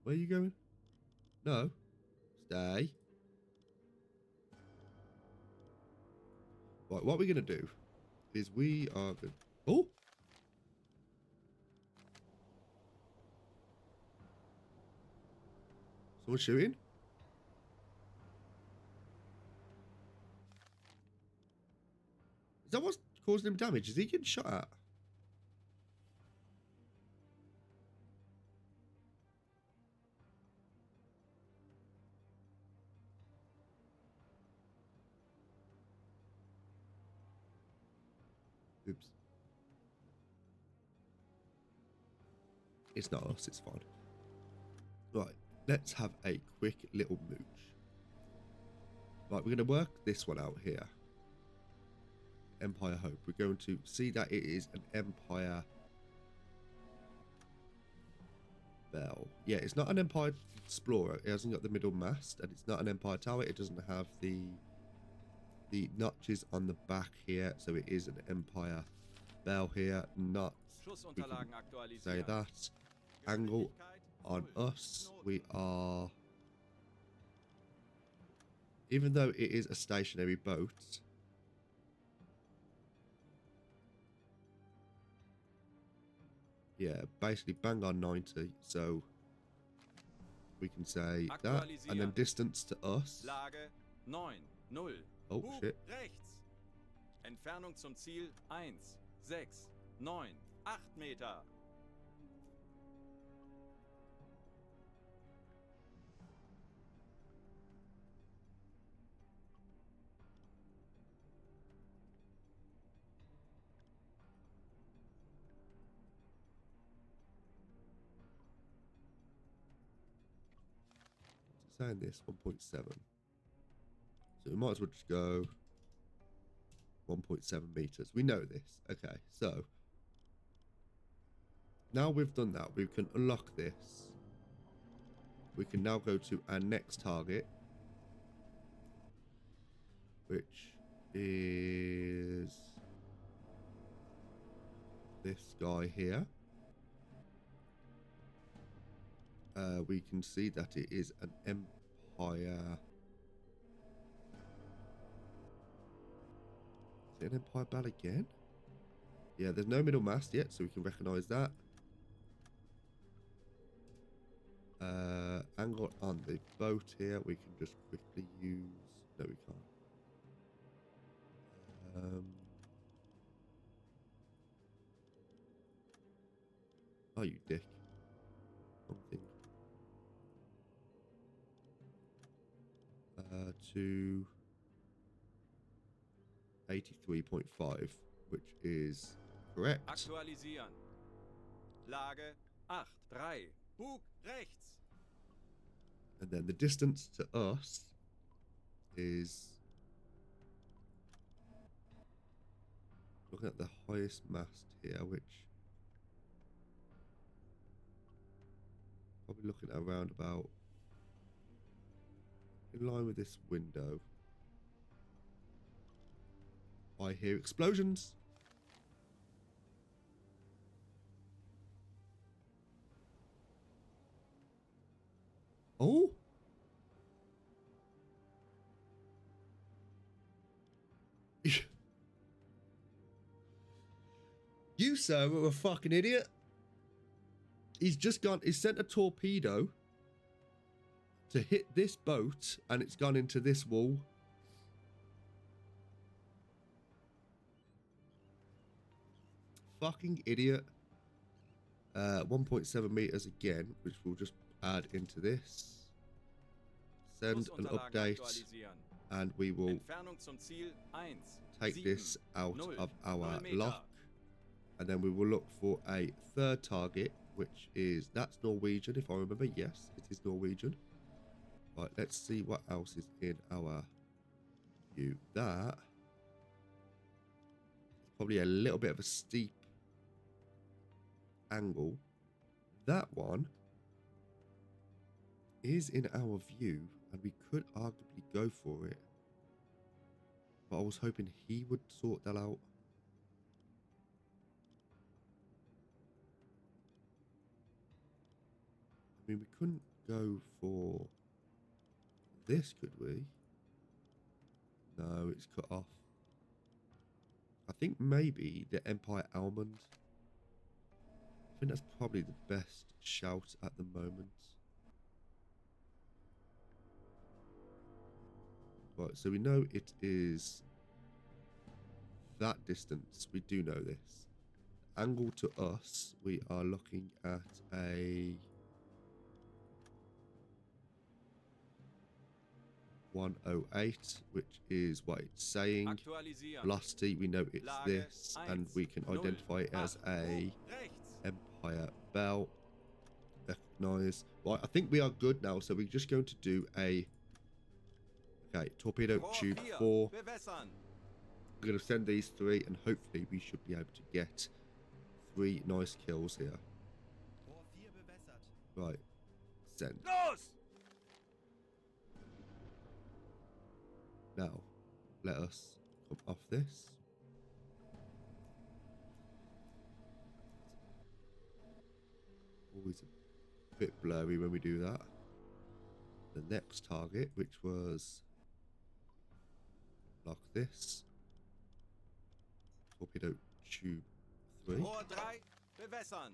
[SPEAKER 1] Where are you going? No. Stay. Right, what we're gonna do is we are going... Oh! Someone shooting? Is that what's causing him damage? Is he getting shot at? Oops. It's not us, it's fine. Right, let's have a quick little mooch. Right, we're going to work this one out here. Empire Hope. We're going to see that it is an Empire Bell. Yeah, it's not an Empire Explorer. It hasn't got the middle mast, and it's not an Empire Tower. It doesn't have the notches on the back here, so it is an Empire Bell here. Not, we can
[SPEAKER 4] Schussunterlagen
[SPEAKER 1] say
[SPEAKER 4] aktualisieren.
[SPEAKER 1] that. Angle
[SPEAKER 4] Geschwindigkeit
[SPEAKER 1] on
[SPEAKER 4] 0.
[SPEAKER 1] us,
[SPEAKER 4] Knoten.
[SPEAKER 1] we are, even though it is a stationary boat, yeah, basically bang on 90, so we can say that, and then
[SPEAKER 4] Aktualisieren.
[SPEAKER 1] distance to us.
[SPEAKER 4] Lage 9, 0.
[SPEAKER 1] Oh
[SPEAKER 4] Bug
[SPEAKER 1] shit.
[SPEAKER 4] rechts. Entfernung zum Ziel 1, 6, 9, 8 Meter.
[SPEAKER 1] Saying this 1.7, so we might as well just go 1.7 meters. We know this. Okay, so now we've done that, we can unlock this. We can now go to our next target, which is this guy here. We can see that it is an Empire. Is it an Empire Bell again? Yeah, there's no middle mast yet, so we can recognize that. Angle on the boat here, we can just quickly use. No, we can't. Oh, you dick. Wrong thing. to 83.5, which is correct.
[SPEAKER 4] Aktualisieren. Lage 8-3. Bug rechts.
[SPEAKER 1] And then the distance to us is, looking at the highest mast here, which probably looking at around about in line with this window. I hear explosions. Oh. You, sir, are a fucking idiot. He's sent a torpedo to hit this boat, and it's gone into this wall. Fucking idiot. 1.7 meters again, which we'll just add into this. Send an
[SPEAKER 4] Bussunterlagen
[SPEAKER 1] update,
[SPEAKER 4] aktualisieren.
[SPEAKER 1] and we will
[SPEAKER 4] Entfernung zum Ziel 1.
[SPEAKER 1] take
[SPEAKER 4] 7,
[SPEAKER 1] this out
[SPEAKER 4] 0,
[SPEAKER 1] of our
[SPEAKER 4] 0 Meter.
[SPEAKER 1] lock, and then we will look for a third target, which is, that's Norwegian, if I remember. Yes, it is Norwegian. Right, let's see what else is in our view. That is probably a little bit of a steep angle. That one is in our view, and we could arguably go for it, but I was hoping he would sort that out. I mean, we couldn't go for this, could we? No, it's cut off. I think maybe the Empire Almond. I think that's probably the best shout at the moment. Right, so we know it is that distance. We do know this. Angle to us, we are looking at a 108, which is what it's saying.
[SPEAKER 4] Aktualisieren.
[SPEAKER 1] Velocity, we know it's
[SPEAKER 4] Lage
[SPEAKER 1] this, and we can
[SPEAKER 4] 1,
[SPEAKER 1] identify it as
[SPEAKER 4] 0,
[SPEAKER 1] a
[SPEAKER 4] rechts.
[SPEAKER 1] Empire Bell. Recognize. Right, I think we are good now, so we're just going to do a torpedo
[SPEAKER 4] Rohr
[SPEAKER 1] tube
[SPEAKER 4] 4,
[SPEAKER 1] 4.
[SPEAKER 4] bewässern.
[SPEAKER 1] We're going to send these 3, and hopefully we should be able to get 3 nice kills here.
[SPEAKER 2] Rohr 4 bewässert.
[SPEAKER 1] Right, send.
[SPEAKER 4] Los!
[SPEAKER 1] Now, let us come off this. Always a bit blurry when we do that. The next target, which was like this. Torpedo tube 3.
[SPEAKER 4] Rohr 3, bewässern.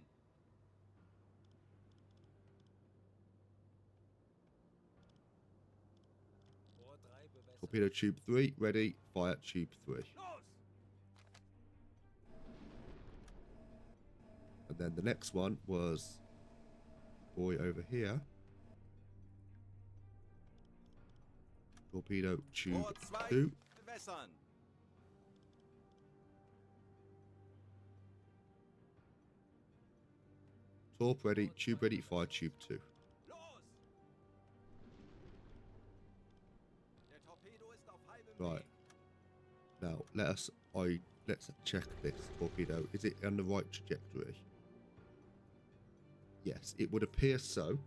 [SPEAKER 3] Rohr 3 bewässert.
[SPEAKER 1] Torpedo tube 3, ready, fire tube 3.
[SPEAKER 4] Los!
[SPEAKER 1] And then the next one was boy over here. Torpedo tube
[SPEAKER 4] Rohr 2,
[SPEAKER 1] 2.
[SPEAKER 4] bewässern.
[SPEAKER 1] Torp ready, tube ready, fire tube 2.
[SPEAKER 4] Los! Der Torpedo ist auf halbem
[SPEAKER 1] Right.
[SPEAKER 4] Weg.
[SPEAKER 1] Now let's check this torpedo. Is it on the right trajectory? Yes, it would appear so.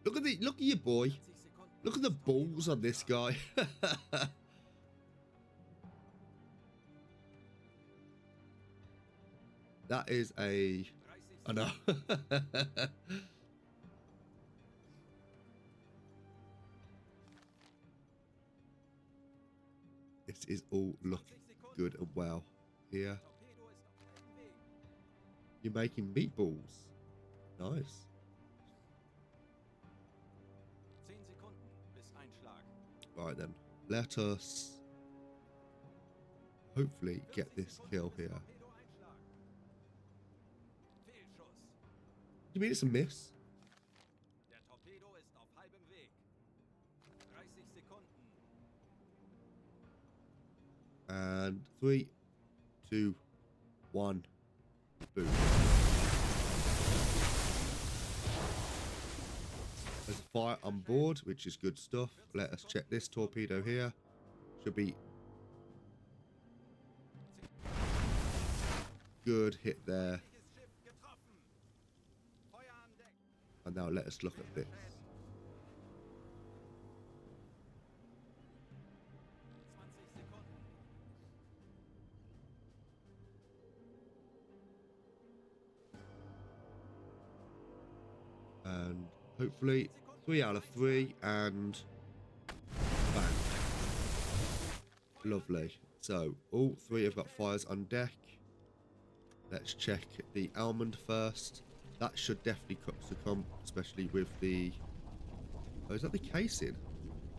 [SPEAKER 1] Look at your boy.
[SPEAKER 4] 20 Sekunden.
[SPEAKER 1] Look at the balls on this guy. That is a
[SPEAKER 4] 30
[SPEAKER 1] I know. This is all looking
[SPEAKER 4] 20 Sekunden.
[SPEAKER 1] good and well here.
[SPEAKER 4] Torpedo ist auf halbem Weg.
[SPEAKER 1] You're making meatballs. Nice.
[SPEAKER 4] 10 Sekunden bis Einschlag.
[SPEAKER 1] Right then, let us hopefully get this kill here.
[SPEAKER 4] Torpedo Einschlag. Fehlschuss.
[SPEAKER 1] You mean it's a miss?
[SPEAKER 4] Der Torpedo ist auf halbem Weg.
[SPEAKER 1] And 3, 2, 1, boom. There's a fire on board, which is good stuff. Let us check this torpedo here. Should be good hit there. And now let us look at this. And hopefully 3 out of 3 and bang. Lovely. So all 3 have got fires on deck. Let's check the almond first. That should definitely succumb, especially with the... Oh, is that the casing?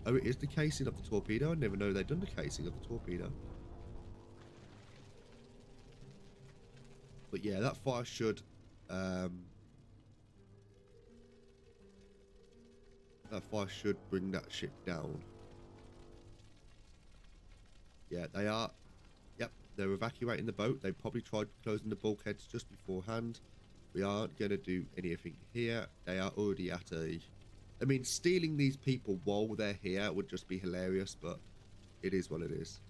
[SPEAKER 1] Oh, it is the casing of the torpedo. I never know they'd done the casing of the torpedo. But yeah, that fire should... that fire should bring that ship down. Yeah, they are. Yep, they're evacuating the boat. They probably tried closing the bulkheads just beforehand. We aren't going to do anything here. They are already at a... I mean, stealing these people while they're here would just be hilarious, but it is what it is.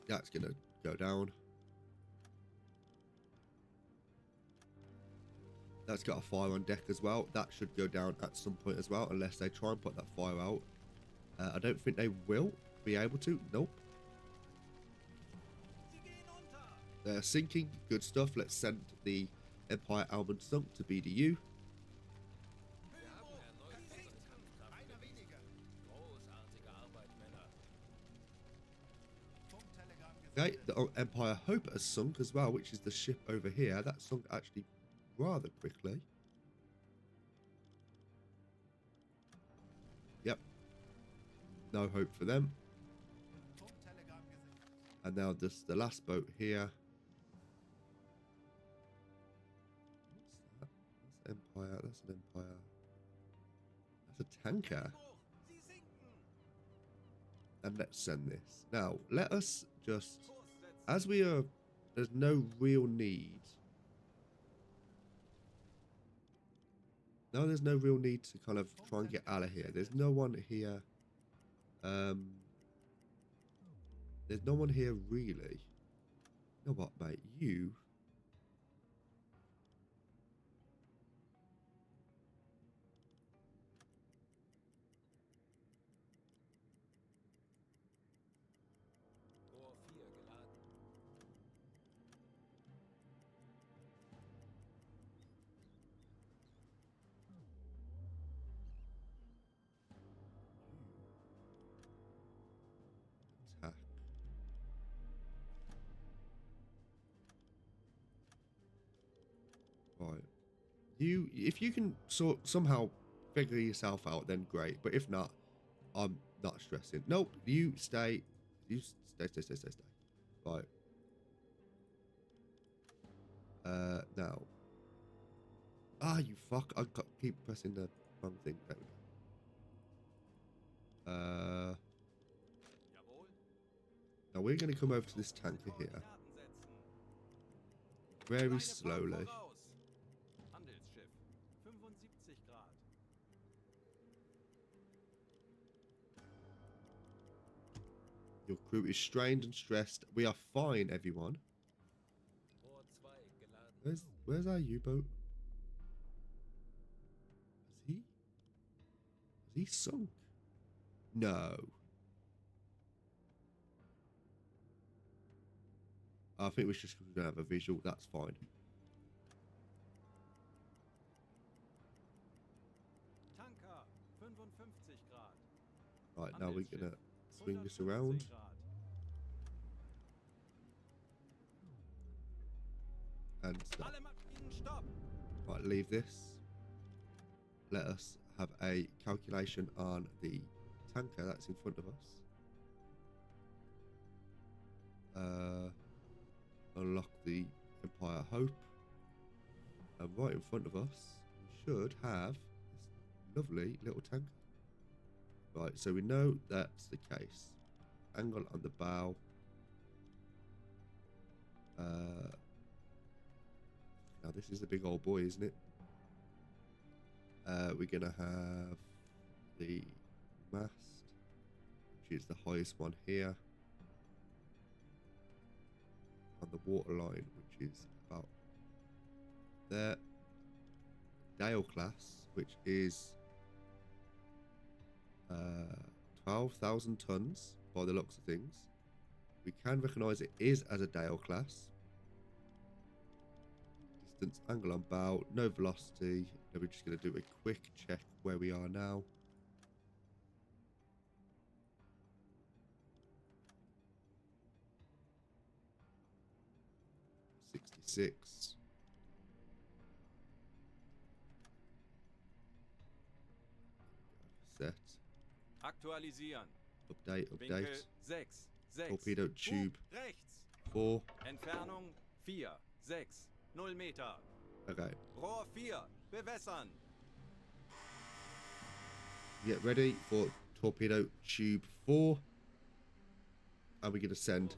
[SPEAKER 1] That's going to go down. That's got a fire on deck as well. That should go down at some point as well, unless they try and put that fire out. I don't think they will be able to. Nope. They're sinking. Good stuff. Let's send the Empire Almond sunk to BDU. Okay, the Empire Hope has sunk as well, which is the ship over here. That sunk actually rather quickly. Yep. No hope for them. And now just the last boat here. What's that? That's Empire. That's an Empire. That's a tanker. And let's send this. Now, let us just... As we are... There's no real need. No, there's no real need to kind of try and get out of here. There's no one here. There's no one here really. You know what, mate? You... Right. If you can somehow figure yourself out, then great. But if not, I'm not stressing. Nope. You stay. You stay. Right. Now. Ah, you fuck. I keep pressing the wrong thing. There we go. Now we're going to come over to this tanker here. Very slowly. Your crew is strained and stressed. We are fine, everyone. Where's our U-boat? Is he sunk? No. I think we should just gonna have a visual. That's fine. Right, now we're gonna swing this around. And stop. Right, leave this. Let us have a calculation on the tanker that's in front of us. Unlock the Empire Hope. And right in front of us, we should have this lovely little tanker. Right, so we know that's the case. Angle on the bow. Now this is a big old boy, isn't it? We're gonna have the mast, which is the highest one here, on the waterline, which is about there. Dale class, which is 12,000 tons by the looks of things. We can recognise it is as a Dale class. Distance, angle on bow, no velocity. Now we're just going to do a quick check where we are now. '66. Set.
[SPEAKER 4] Aktualisieren.
[SPEAKER 1] Update.
[SPEAKER 4] Winkel 6, 6.
[SPEAKER 1] Torpedo tube
[SPEAKER 4] Rechts.
[SPEAKER 1] 4.
[SPEAKER 4] Entfernung 4, 6, 0 Meter.
[SPEAKER 1] Okay.
[SPEAKER 4] Rohr 4, bewässern.
[SPEAKER 1] Get ready for torpedo tube 4. And we're going to send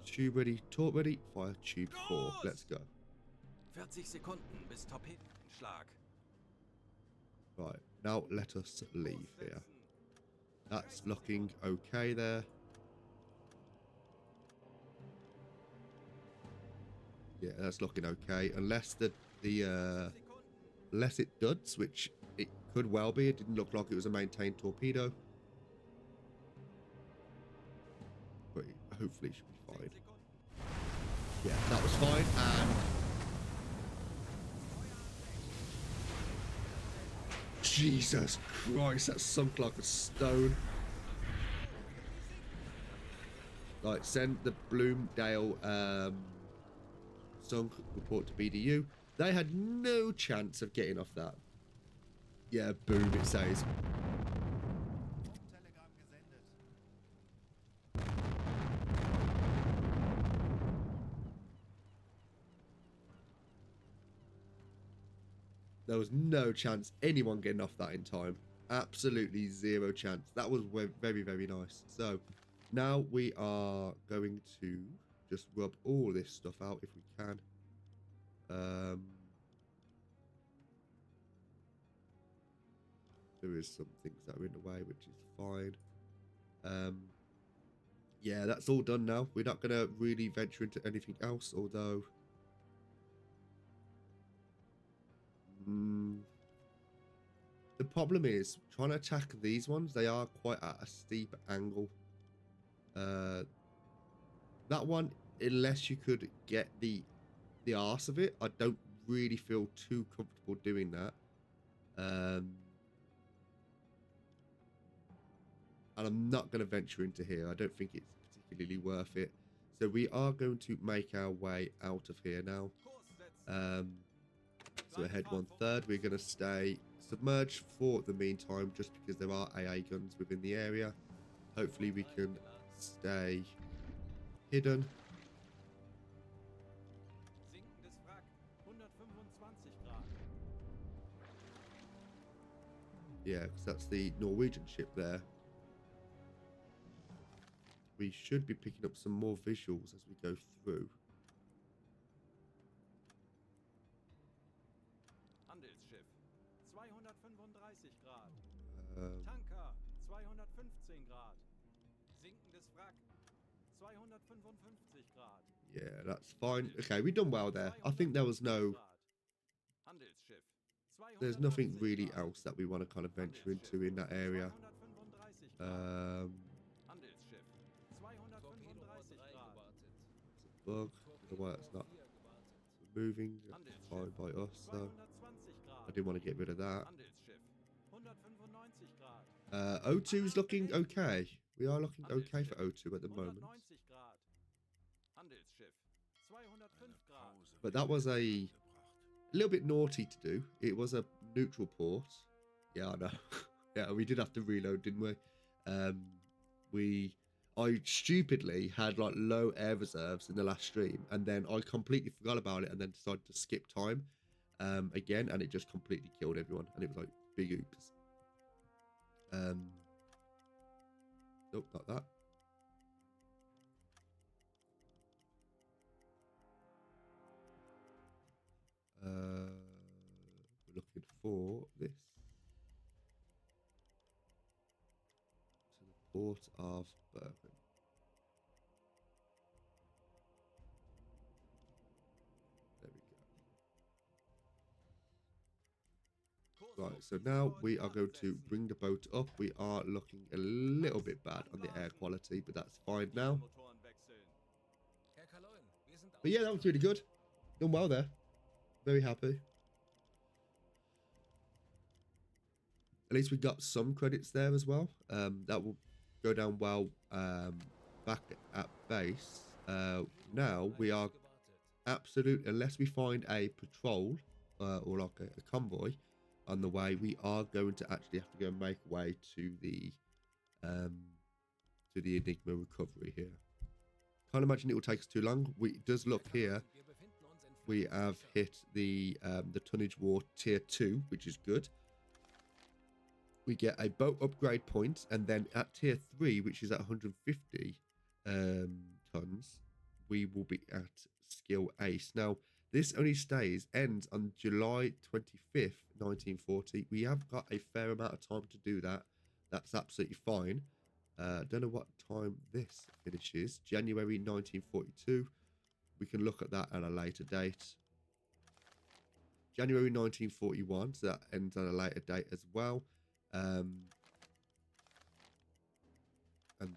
[SPEAKER 1] tube ready, torp ready, fire tube 4. Let's go.
[SPEAKER 4] 40 Sekunden bis Torpedenschlag.
[SPEAKER 1] Right, now let us leave here. That's looking okay there. Yeah, that's looking okay. Unless unless it duds, which it could well be. It didn't look like it was a maintained torpedo. But hopefully it should be fine. Yeah, that was fine. And Jesus Christ, that sunk like a stone. Right, send the Bloomdale sunk report to BDU. They had no chance of getting off that. Yeah, boom, it says.
[SPEAKER 2] Telegramm gesendet.
[SPEAKER 1] There was no chance anyone getting off that in time. Absolutely zero chance. That was very, very nice. So now we are going to just rub all this stuff out if we can. There is some things that are in the way, which is fine. Yeah, that's all done now. We're not going to really venture into anything else, although the problem is trying to attack these ones. They are quite at a steep angle. That one, unless you could get the arse of it, I don't really feel too comfortable doing that. And I'm not going to venture into here. I don't think it's particularly worth it. So we are going to make our way out of here now. So ahead 1/3. We're going to stay submerged for the meantime, just because there are AA guns within the area. Hopefully we can stay hidden.
[SPEAKER 4] Sinkendes Wrack, 125 Grad.
[SPEAKER 1] Yeah, because that's the Norwegian ship there. We should be picking up some more visuals as we go through.
[SPEAKER 4] Handelsschiff, 235 Grad.
[SPEAKER 1] Um,
[SPEAKER 4] Tanker, 215 Grad. Sinkendes Wrack, 255 Grad.
[SPEAKER 1] yeah, that's fine. Okay, we've done well there. I think there was no...
[SPEAKER 4] Handelsschiff,
[SPEAKER 1] There's nothing
[SPEAKER 4] 280
[SPEAKER 1] really
[SPEAKER 4] Grad.
[SPEAKER 1] else that we want to kind of venture into in that area.
[SPEAKER 4] 235 Grad. Handelsschiff, 235 Grad.
[SPEAKER 1] Bug. I don't know why it's not moving. That's fine by us, so
[SPEAKER 4] 220
[SPEAKER 1] I
[SPEAKER 4] Grad.
[SPEAKER 1] didn't want to get rid of that.
[SPEAKER 4] Handelsschiff, 195 Grad.
[SPEAKER 1] O2 is looking okay. We are looking okay for O2 at the moment.
[SPEAKER 4] 190 Grad. Handelsschiff, 205 Grad.
[SPEAKER 1] But that was a little bit naughty to do. It was a neutral port. Yeah, I know. Yeah, we did have to reload, didn't we? I stupidly had like low air reserves in the last stream, and then I completely forgot about it, and then decided to skip time again, and it just completely killed everyone, and it was like big oops. Nope, not that. We're looking for this. To the port of Bergen. There we go. Right, so now we are going to bring the boat up. We are looking a little bit bad on the air quality, but that's fine now.
[SPEAKER 3] Herr Kaloin, wir sind
[SPEAKER 1] But yeah, that was really good. Done well there. Very happy. At least we got some credits there as well. That will go down well back at base. Now we are absolute, unless we find a patrol or like a convoy on the way, we are going to actually have to go and make way to the Enigma recovery here. Can't imagine it will take us too long. It does look here. We have hit the tonnage war tier 2, which is good. We get a boat upgrade point, and then at tier 3, which is at 150 tons, we will be at skill ace. Now, this only ends on July 25th, 1940. We have got a fair amount of time to do that. That's absolutely fine. Don't know what time this finishes. January 1942. We can look at that at a later date. January 1941, so that ends on a later date as well. And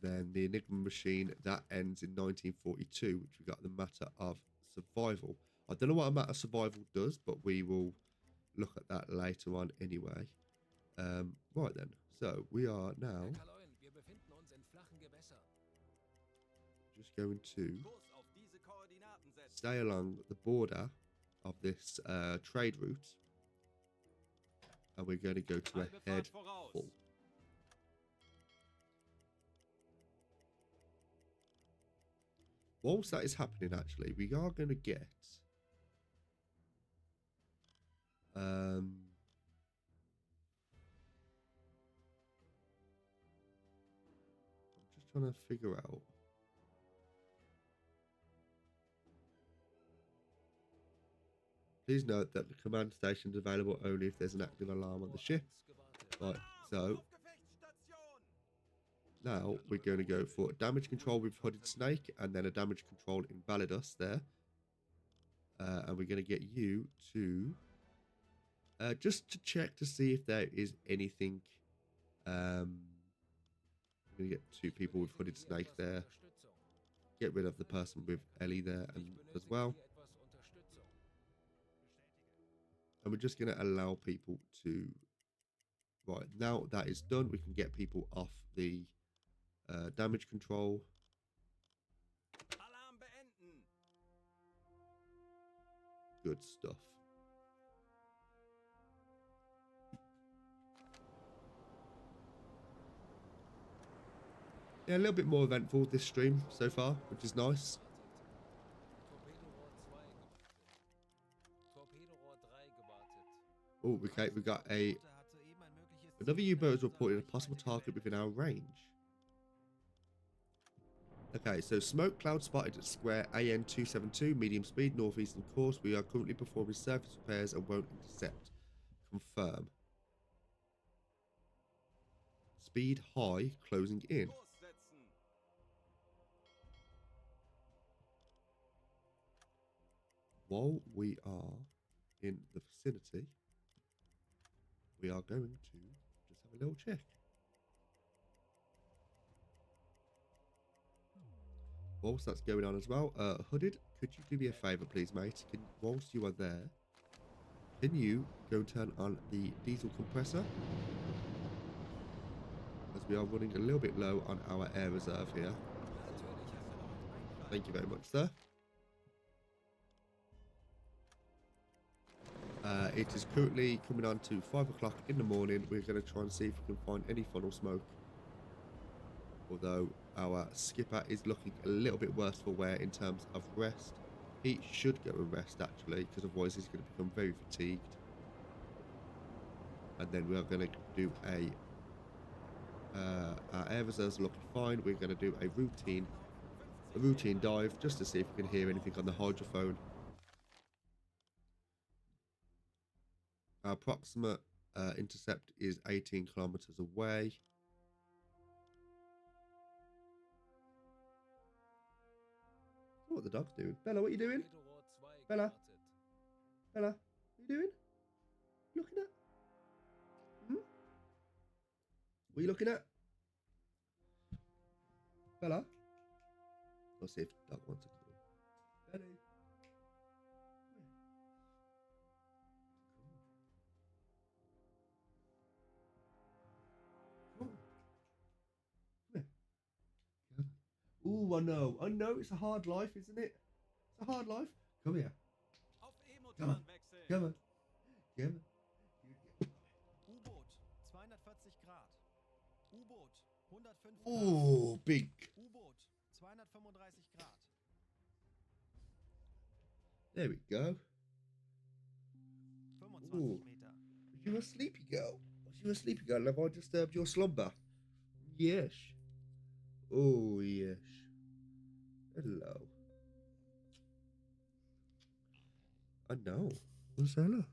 [SPEAKER 1] then the Enigma machine, that ends in 1942, which we got the matter of survival. I don't know what a matter of survival does, but we will look at that later on anyway. Right then, so we are now just going to stay along the border of this trade route, and we're going to go to a head full. Whilst that is happening, actually, we are going to get I'm just trying to figure out. Please note that the command station is available only if there's an active alarm on the ship. Right, so now we're going to go for damage control with Hooded Snake, and then a damage control Invalidus there. And we're going to get you to just to check to see if there is anything. I'm going to get 2 people with Hooded Snake there. Get rid of the person with Ellie there as well. And we're just going to allow people to... Right, now that is done, we can get people off the damage control. Good stuff. Yeah, a little bit more eventful this stream so far, which is nice. Oh, okay, we got another U-boat has reported a possible target within our range. Okay, so smoke cloud spotted at square AN272, medium speed, northeastern course. We are currently performing surface repairs and won't intercept. Confirm. Speed high, closing in. While we are in the vicinity, we are going to just have a little check. Whilst that's going on as well, Hooded, could you do me a favour, please, mate? Whilst you are there, can you go turn on the diesel compressor? As we are running a little bit low on our air reserve here. Thank you very much, sir. It is currently coming on to 5 o'clock in the morning. We're going to try and see if we can find any funnel smoke Although our skipper is looking a little bit worse for wear in terms of rest. He should go and rest actually, because otherwise he's going to become very fatigued. And then we are going to do our air reserves are looking fine. We're going to do a routine dive just to see if we can hear anything on the hydrophone. Our approximate intercept is 18 kilometers away. What are the dog's doing? Bella, what are you doing? Bella? Bella, what are you doing? Looking at? Hmm? What are you looking at? Bella? Let's see if the dog wants to come. Belly. Come on. Come here. Ooh, I know, it's a hard life, isn't it? It's a hard life. Come here.
[SPEAKER 4] Auf
[SPEAKER 1] Come on.
[SPEAKER 4] E-Motoren wechseln.
[SPEAKER 1] Come on. Come on.
[SPEAKER 2] U-Boot, 240 Grad. U-Boot, 105 Grad.
[SPEAKER 1] Ooh, big.
[SPEAKER 2] U-Boot, 235 Grad.
[SPEAKER 1] There we go.
[SPEAKER 2] 25
[SPEAKER 1] Ooh.
[SPEAKER 2] Meter.
[SPEAKER 1] Was you a sleepy girl? Was you a sleepy girl? Have I disturbed your slumber? Yes. Oh, yes. Hello. I know. What's hello?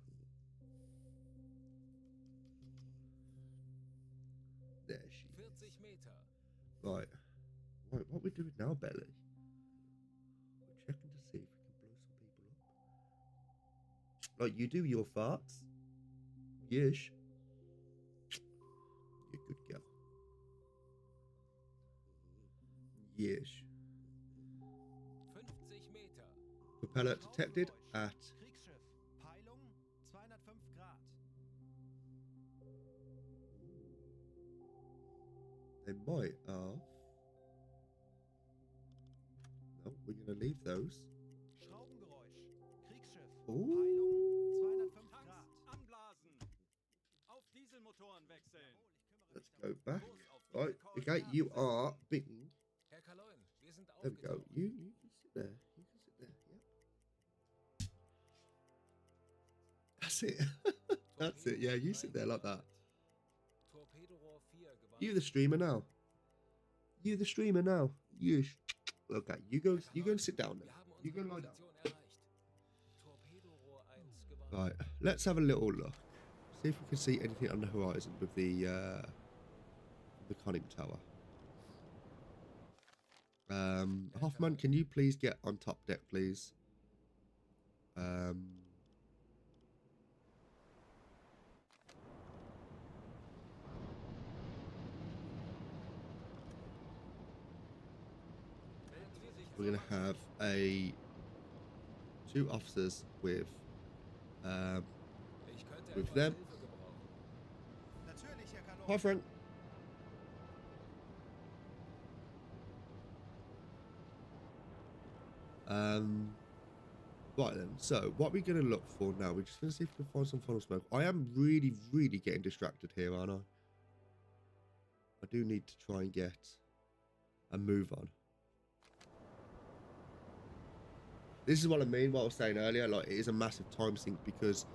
[SPEAKER 1] There she is.
[SPEAKER 3] 40 Meter.
[SPEAKER 1] Right. Right, what we doing now, Belly? We're checking to see if we can blow some people up. Like you do your farts? Yes. You're a good girl. Yes.
[SPEAKER 3] 50 Meter.
[SPEAKER 1] Propeller detected at...
[SPEAKER 2] Kriegsschiff, Peilung 205 Grad.
[SPEAKER 1] They might have... No, we're going to leave those.
[SPEAKER 2] Schraubengeräusch, Kriegsschiff,
[SPEAKER 1] Ooh.
[SPEAKER 2] Peilung 205
[SPEAKER 4] Tanks
[SPEAKER 2] Grad.
[SPEAKER 4] anblasen. Auf Dieselmotoren wechseln.
[SPEAKER 1] Let's go back.
[SPEAKER 4] Kurs auf
[SPEAKER 1] Right,
[SPEAKER 4] gute
[SPEAKER 1] okay, you
[SPEAKER 4] Koordinaten
[SPEAKER 1] are beaten.
[SPEAKER 3] Herr Kaloin, wir sind
[SPEAKER 1] There we go.
[SPEAKER 3] aufgetaucht.
[SPEAKER 1] You can sit there. You can sit there. Yep. That's it. That's it. Yeah, you sit there like that.
[SPEAKER 3] Torpedorohr 4 gewandt.
[SPEAKER 1] You the streamer now. You the streamer now. You. Okay, you go and sit down then.
[SPEAKER 3] Wir haben
[SPEAKER 1] You go
[SPEAKER 3] unsere
[SPEAKER 1] lie down.
[SPEAKER 3] Position erreicht. Torpedorohr 1 gewandt.
[SPEAKER 1] Right, let's have a little look. See if we can see anything on the horizon with the conning tower. Hoffman, can you please get on top deck, please? We're gonna have two officers with
[SPEAKER 3] Ich könnte
[SPEAKER 1] with
[SPEAKER 3] etwas
[SPEAKER 1] them.
[SPEAKER 3] Hilfe gebrauchen.
[SPEAKER 2] Natürlich, Herr Kalon.
[SPEAKER 1] Hi, Frank. Right then, so what we're going to look for now, we're just going to see if we can find some funnel smoke. I am really getting distracted here, aren't I? I do need to try and get a move on. This is what I mean, what I was saying earlier, like it is a massive time sink because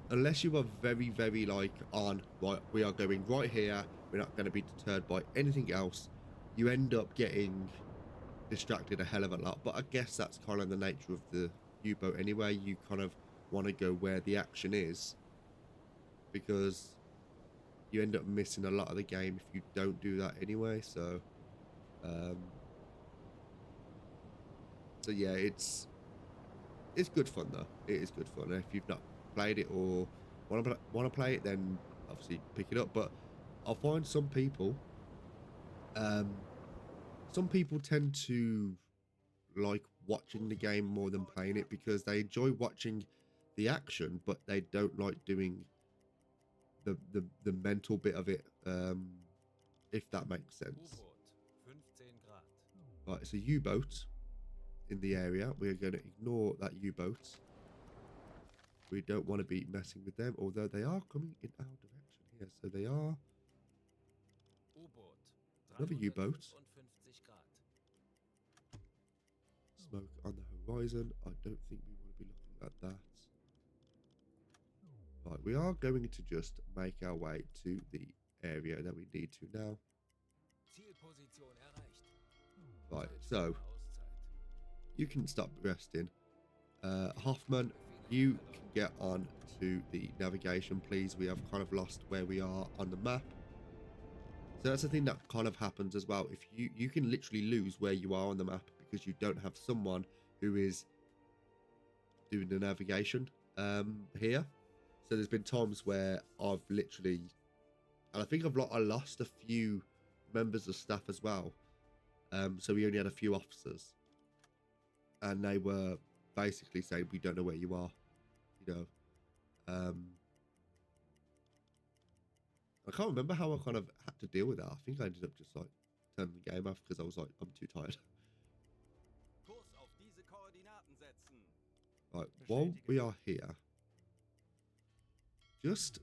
[SPEAKER 1] unless you are very like on, right, we are going right here, we're not going to be deterred by anything else, you end up getting distracted a hell of a lot. But I guess that's kind of the nature of the U-boat anyway. You kind of want to go where the action is because you end up missing a lot of the game if you don't do that anyway. So so yeah, it's good fun though. It is good fun. If you've not played it or want to play it, then obviously pick it up. But I'll find some people tend to like watching the game more than playing it because they enjoy watching the action, but they don't like doing the mental bit of it, if that makes sense.
[SPEAKER 3] U-Boot 15 Grad.
[SPEAKER 1] Right, it's a U-boat in the area. We're going to ignore that U-boat. We don't want to be messing with them, although they are coming in our direction here. So they are...
[SPEAKER 3] U-Boot
[SPEAKER 1] Another U-boat.
[SPEAKER 3] 355 Grad.
[SPEAKER 1] Smoke on the horizon. I don't think we want to be looking at that. Right, we are going to just make our way to the area that we need to now.
[SPEAKER 3] Zielposition erreicht.
[SPEAKER 1] Right,
[SPEAKER 3] Zeit für
[SPEAKER 1] so
[SPEAKER 3] eine Auszeit.
[SPEAKER 1] you can stop resting. Hoffman, you can get on to the navigation, please. We have kind of lost where we are on the map. So that's the thing that kind of happens as well. If you can literally lose where you are on the map because you don't have someone who is doing the navigation here. So there's been times where I've literally, and I think I lost a few members of staff as well. So we only had a few officers, and they were basically saying, we don't know where you are, you know. I can't remember how I kind of had to deal with that. I think I ended up just like turning the game off because I was like, I'm too tired.
[SPEAKER 4] Kurs auf diese Koordinaten setzen.
[SPEAKER 1] Right, while we are here, just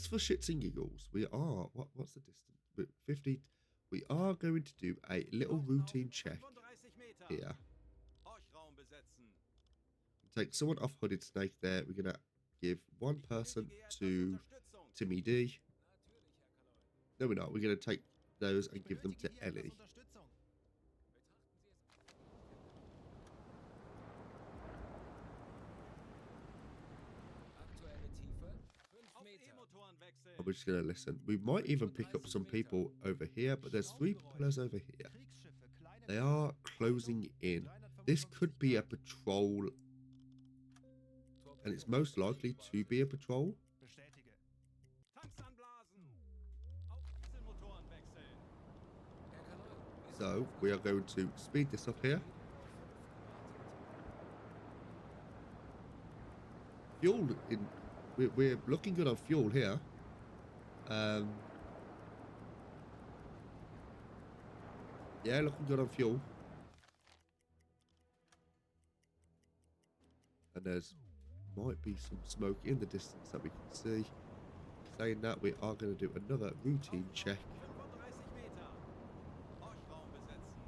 [SPEAKER 1] for shits and giggles, we are, what's the distance? 50. We are going to do a little routine check
[SPEAKER 4] 35 Meter.
[SPEAKER 1] here.
[SPEAKER 4] Horchraum besetzen.
[SPEAKER 1] Take someone off Hooded Snake there. We're gonna give one person
[SPEAKER 4] Benötige
[SPEAKER 1] to
[SPEAKER 4] etwas Unterstützung.
[SPEAKER 1] Timmy D.
[SPEAKER 3] Natürlich, Herr Kaloin.
[SPEAKER 1] No, we're not. We're gonna take those and give them to
[SPEAKER 2] Benötige hier etwas
[SPEAKER 1] Ellie.
[SPEAKER 2] Unterstützung.
[SPEAKER 3] Aktuelle Tiefe 5
[SPEAKER 4] Auf
[SPEAKER 3] Meter.
[SPEAKER 4] E-Motoren wechseln.
[SPEAKER 1] And we're just gonna listen. We might even pick up some people over here, but there's 3 propellers over here.
[SPEAKER 2] Kriegsschiffe, kleine
[SPEAKER 1] They are closing in. This could be a patrol, and it's most likely to be a patrol.
[SPEAKER 2] Bestätige.
[SPEAKER 4] Tanks anblasen. Auf Dieselmotoren wechseln.
[SPEAKER 3] Herr Kaloin, wir
[SPEAKER 1] So
[SPEAKER 3] sind
[SPEAKER 1] we are going to speed this up here. Fuel in, we're looking good on fuel here. Yeah, looking good on fuel. And there's might be some smoke in the distance that we can see. Saying that, we are going to do another routine check.
[SPEAKER 4] 35 Meter. Horchraum besetzen.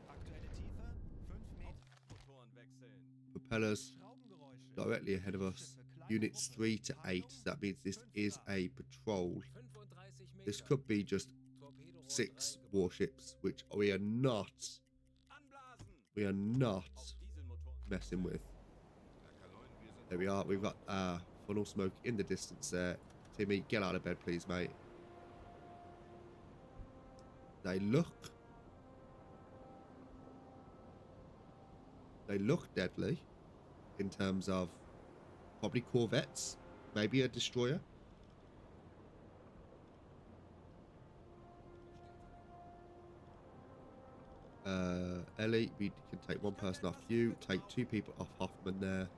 [SPEAKER 2] Aktuelle Tiefe 5 Meter.
[SPEAKER 4] Motoren wechseln.
[SPEAKER 1] Propellers
[SPEAKER 2] Schraubengeräusche.
[SPEAKER 1] directly ahead of us. Units 3 to 8. So that means this is a patrol.
[SPEAKER 3] 35 Meter.
[SPEAKER 1] This could be just
[SPEAKER 3] Torpedo
[SPEAKER 1] 6 warships, which we are not
[SPEAKER 4] Anblasen. Auf Dieselmotoren.
[SPEAKER 1] messing with.
[SPEAKER 5] Herr Kaloin, wir sind
[SPEAKER 1] There we are. We've got funnel smoke in the distance there. Timmy, get out of bed, please, mate. They look deadly in terms of probably corvettes, maybe a destroyer. Ellie, we can take one person off you, take 2 people off Hoffman there,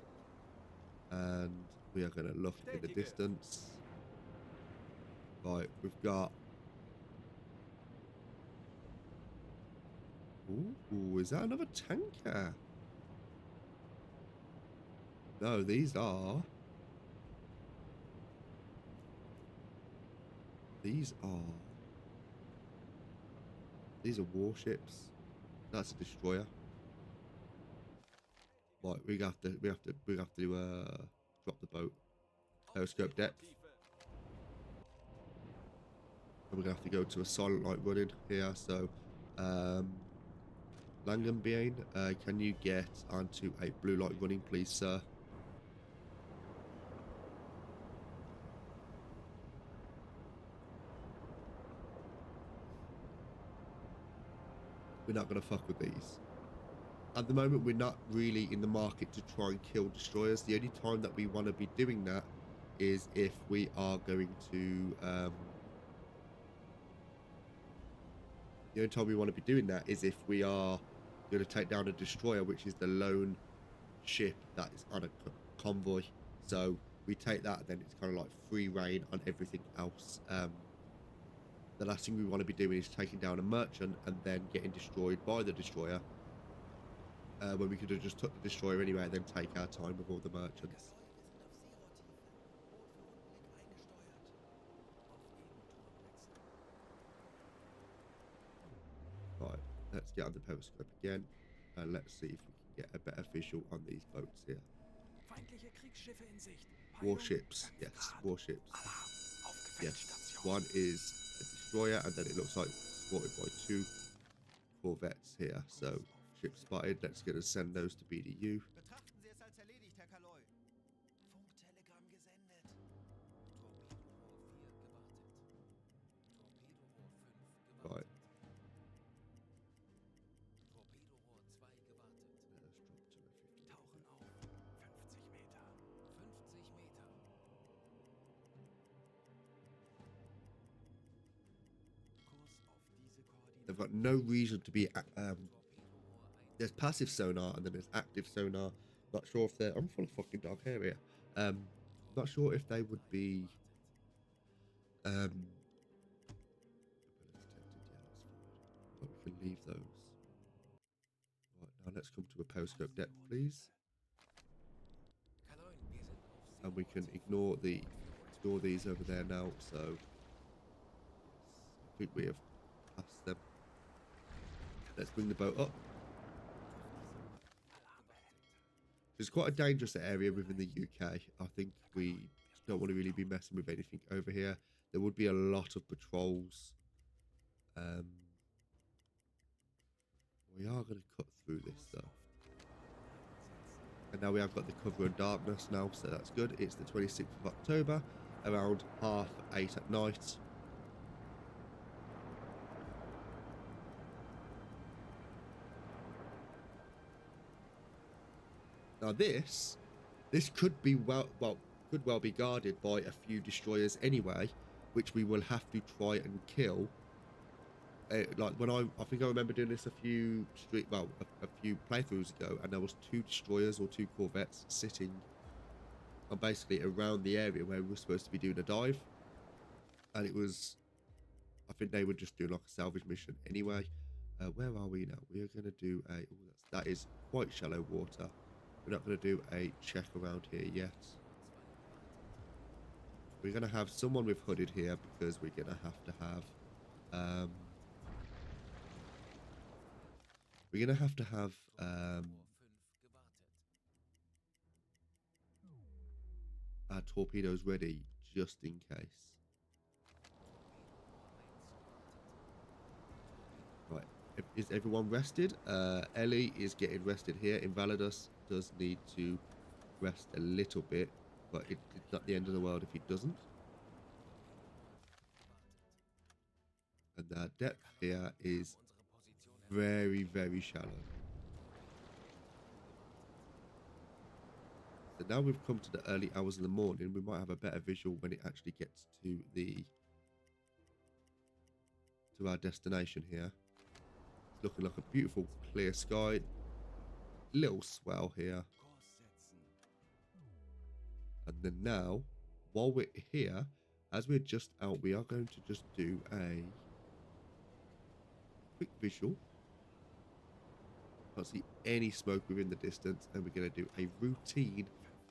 [SPEAKER 1] and we are going to look in the distance. Right, we've got. Ooh, is that another tanker? No, these are. These are warships. That's a destroyer. Right, we have to drop the boat. Periscope depth. And we're gonna have to go to a silent light running here. So, Langenbein, can you get onto a blue light running, please, sir? We're not going to fuck with these. At the moment, we're not really in the market to try and kill destroyers. The only time that we want to be doing that is if we are going to... the only time we want to be doing that is if we are going to take down a destroyer, which is the lone ship that is on a convoy. So we take that, and then it's kind of like free reign on everything else. The last thing we want to be doing is taking down a merchant and then getting destroyed by the destroyer, when we could have just took the destroyer anyway and then take our time with all the merchants. Right, let's get on the periscope again and let's see if we can get a better visual on these boats here.
[SPEAKER 3] Feindliche Kriegsschiffe in Sicht.
[SPEAKER 1] Warships, yes, warships. Yes, one is a destroyer and then it looks like supported by 2 corvettes here. So, ship spotted, let's get and send those to BDU.
[SPEAKER 2] Betrachten Sie es als erledigt, Herr Kaloy.
[SPEAKER 3] Funktelegramm gesendet. Torpedorohr 4 gewartet. Torpedorohr 5 gewartet.
[SPEAKER 1] Right.
[SPEAKER 3] Torpedorohr 2 gewartet. Tauchen auf. 50 Meter. 50 Meter.
[SPEAKER 2] Kurs auf diese Koordinaten.
[SPEAKER 1] They've got no reason to be. There's passive sonar and then there's active sonar. Not sure if they're. I'm full of fucking dog hair here. Not sure if they would be. But we can leave those. Right, now let's come to a periscope depth, please.
[SPEAKER 3] Kaloin, wir sind auf
[SPEAKER 1] And we can ignore these over there now. So I think we have passed them. Let's bring the boat up. It's quite a dangerous area within the UK. I think we don't want to really be messing with anything over here. There would be a lot of patrols. We are going to cut through this though. And now we have got the cover of darkness now, so that's good. It's the 26th of October, around 8:30 at night. Now this could be could well be guarded by a few destroyers anyway, which we will have to try and kill. Like when I think I remember doing this a few playthroughs ago, and there was 2 destroyers or 2 corvettes sitting on basically around the area where we were supposed to be doing a dive, and it was, I think they were just doing like a salvage mission anyway. Where are we now? We are going to do a. That is quite shallow water. We're not going to do a check around here yet. We're going to have someone with hooded here because we're going to have our torpedoes ready just in case. Right, is everyone rested? Ellie is getting rested here. Invalidus does need to rest a little bit, but it's not the end of the world if he doesn't. And the depth here is very, very shallow. So now we've come to the early hours of the morning, we might have a better visual when it actually gets to our destination here. It's looking like a beautiful clear sky. Little swell here. And then now, while we're here, as we're just out, we are going to just do a quick visual. Can't see any smoke within the distance, and we're going to do a routine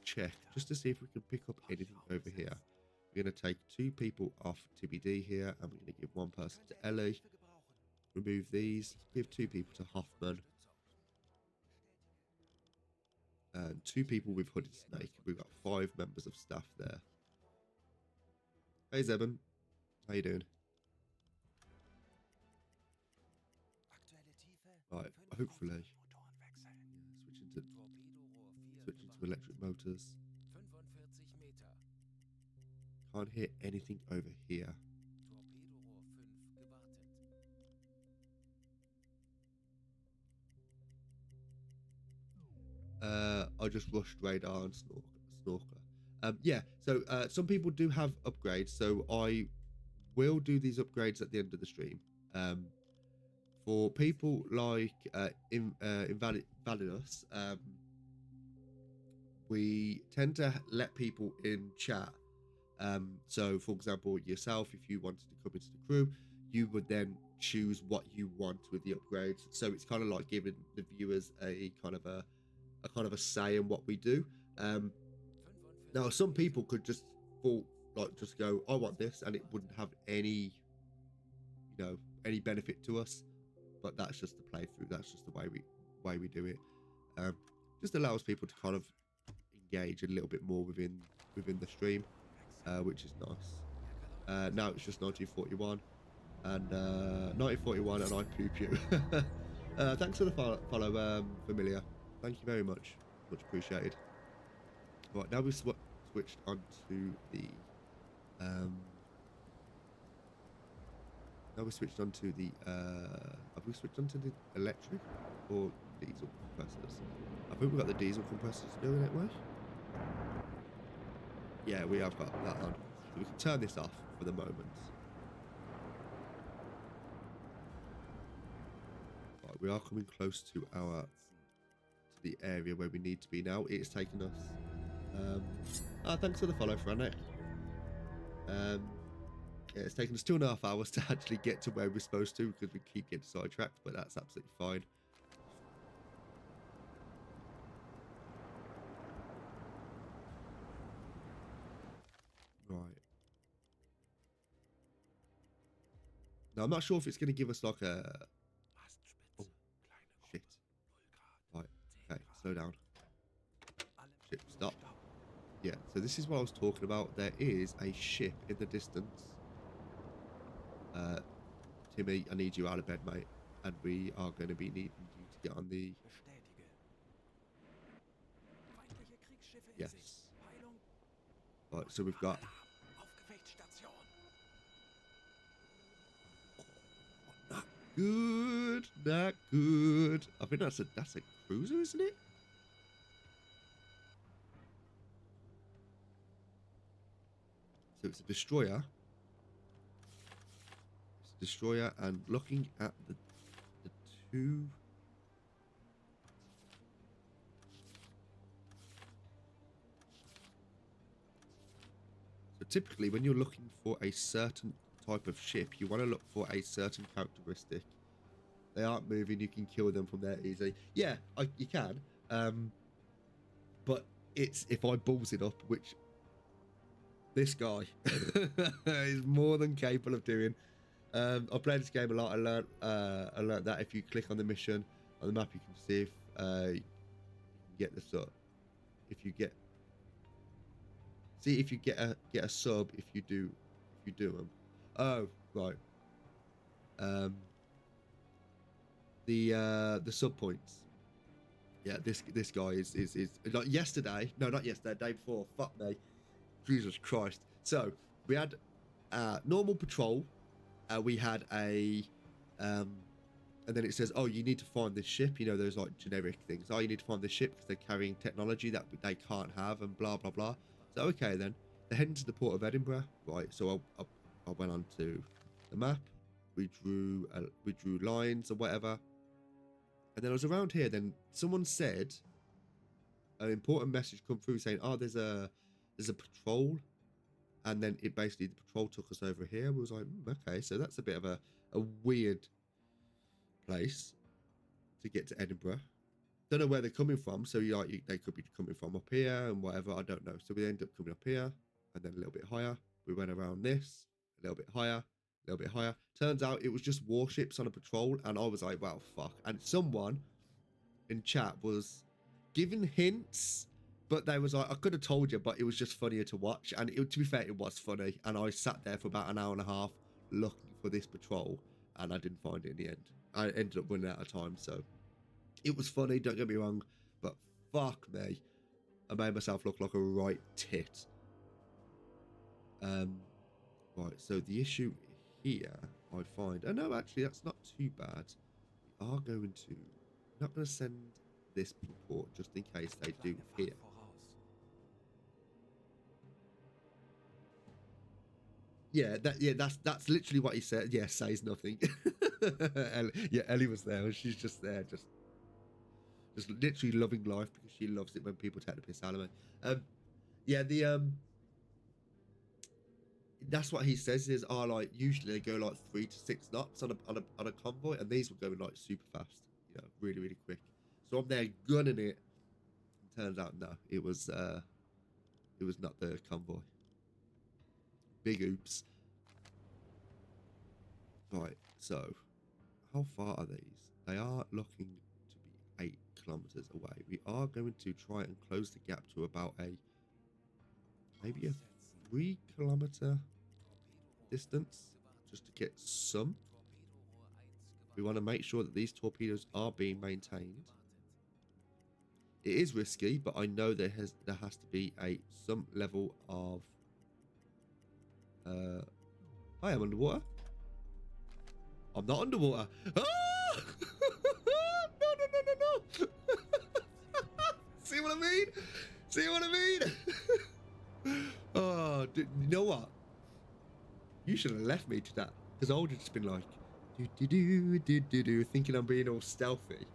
[SPEAKER 1] check just to see if we can pick up anything over here. We're going to take 2 people off TBD here, and we're going to give 1 person to Ellie. Remove these, give 2 people to Hoffman. And 2 people with Hooded Snake. We've got 5 members of staff there. Hey Zeben, how you doing? Right, hopefully. Switching to electric motors.
[SPEAKER 3] 45 Meter.
[SPEAKER 1] Can't hear anything over here.
[SPEAKER 3] Torpedorohr 5 gewartet.
[SPEAKER 1] I just rushed radar and snorker. Yeah, so some people do have upgrades, so I will do these upgrades at the end of the stream. For people like Invalidus, we tend to let people in chat. So, for example, yourself, if you wanted to come into the crew, you would then choose what you want with the upgrades. So it's kind of like giving the viewers a kind of a say in what we do. Now some people could just just go, I want this, and it wouldn't have any, any benefit to us. But that's just the playthrough. That's just the way we do it. Just allows people to kind of engage a little bit more within the stream, which is nice. Now it's just 1941 and 1941, and I poo poo. Thanks for the follow, Familiar. Thank you very much. Much appreciated. Right, now we've switched onto the now we switched onto the have we switched onto the electric or diesel compressors? I think we've got the diesel compressors going that way. Yeah, we have got that on. So we can turn this off for the moment. Right, we are coming close to the area where we need to be now. It's taken us thanks for the follow, Franek. Yeah, it's taken us 2.5 hours to actually get to where we're supposed to because we keep getting sidetracked, but that's absolutely fine. Right. Now, I'm not sure if it's going to give us like a... Oh, shit. Right, okay, slow down. Shit, stop. Yeah, so this is what I was talking about. There is a ship in the distance. Timmy, I need you out of bed, mate. And we are going to be needing you to get on the... Yes. Right, so we've got... Not good, not good. I think that's a cruiser, isn't it? So it's a destroyer. It's a destroyer, and looking at the two... So typically when you're looking for a certain type of ship, you want to look for a certain characteristic. They aren't moving, you can kill them from there easily. Yeah, you can. But it's if I balls it up, which this guy is more than capable of doing. I played this game a lot. I learned that if you click on the mission on the map, you can see if you can get the sub. If you get a sub if you do them. Oh, right. The sub points. Yeah, this guy is like yesterday. No, not yesterday. Day before. Fuck me. Jesus Christ. So we had normal patrol. We had a and then it says, oh, you need to find this ship. You know, there's like generic things. Oh, you need to find this ship because they're carrying technology that they can't have and blah blah blah. So okay then, they're heading to the port of Edinburgh, right? So I went on to the map. We drew lines or whatever, and then I was around here. Then someone said an important message come through saying, oh, there's a patrol, and then it basically the patrol took us over here. We was like, okay, so that's a bit of a weird place to get to Edinburgh. Don't know where they're coming from, so they could be coming from up here and whatever, I don't know. So we ended up coming up here and then a little bit higher. We went around this, a little bit higher, a little bit higher. Turns out it was just warships on a patrol, and I was like, well, fuck. And someone in chat was giving hints, but they was like, I could have told you, but it was just funnier to watch. And to be fair, it was funny. And I sat there for about an hour and a half looking for this patrol, and I didn't find it in the end. I ended up running out of time, so it was funny, don't get me wrong, but fuck me, I made myself look like a right tit. Right, so the issue here, I find, oh no, actually, that's not too bad. We are going to, not going to send this report just in case they do here. Yeah, that's literally what he said. Yeah, says nothing. Ellie was there. She's just there, just literally loving life because she loves it when people take the piss out of her. that's what he says is like usually they go like 3 to 6 knots on a convoy, and these were going like super fast, you know, really really quick. So I'm there gunning it, and turns out no, it was not the convoy. Big oops. Right, so how far are these? They are looking to be 8 kilometers away. We are going to try and close the gap to about maybe a 3 kilometer distance, just to get some. We want to make sure that these torpedoes are being maintained. It is risky, but I know there has to be some level of I am underwater. I'm not underwater. Ah! No. See what I mean? See what I mean? Oh, you know what? You should have left me to that, because I would have just been like, do, thinking I'm being all stealthy.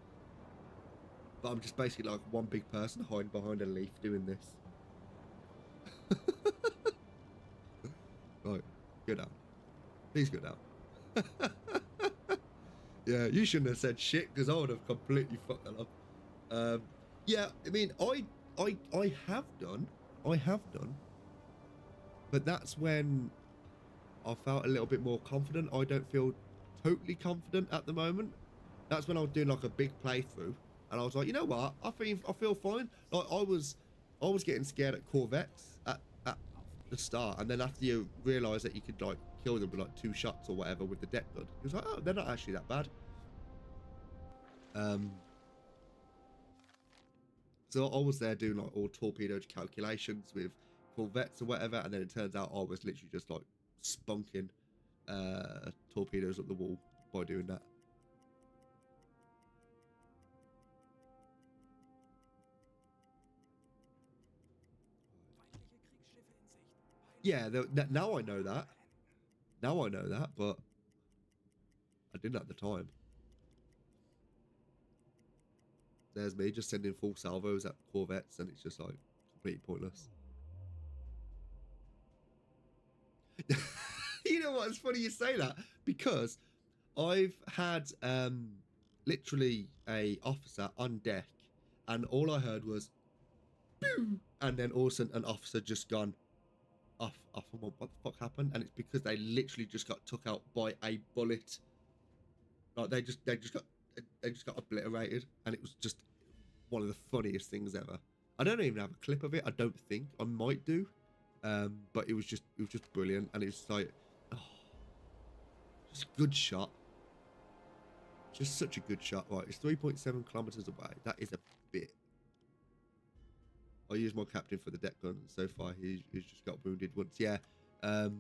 [SPEAKER 1] But I'm just basically like one big person hiding behind a leaf doing this. Right, go down. Please go down. Yeah, you shouldn't have said shit, because I would have completely fucked that up. Yeah, I mean, I have done, but that's when I felt a little bit more confident. I don't feel totally confident at the moment. That's when I was doing like a big playthrough, and I was like, you know what? I feel fine. Like I was getting scared at corvettes at the start, and then after you realise that you could like kill them with like 2 shots or whatever with the deck gun, it was like, oh, they're not actually that bad. So I was there doing like all torpedo calculations with corvettes or whatever, and then it turns out I was literally just like spunking torpedoes up the wall by doing that. Yeah, now I know that. Now I know that, but I didn't at the time. There's me just sending full salvos at corvettes, and it's just like completely pointless. You know what? It's funny you say that, because I've had literally a officer on deck, and all I heard was boom, and then all of a sudden an officer just gone off. And what the fuck happened? And it's because they literally just got took out by a bullet. Like they just got obliterated, and it was just one of the funniest things ever. I don't even have a clip of it. I don't think I might do, but it was just brilliant, and it's like, oh, just a good shot, just such a good shot. Right, it's 3.7 kilometers away. That is a bit. I used my captain for the deck gun. So far, he's just got wounded once. Yeah, for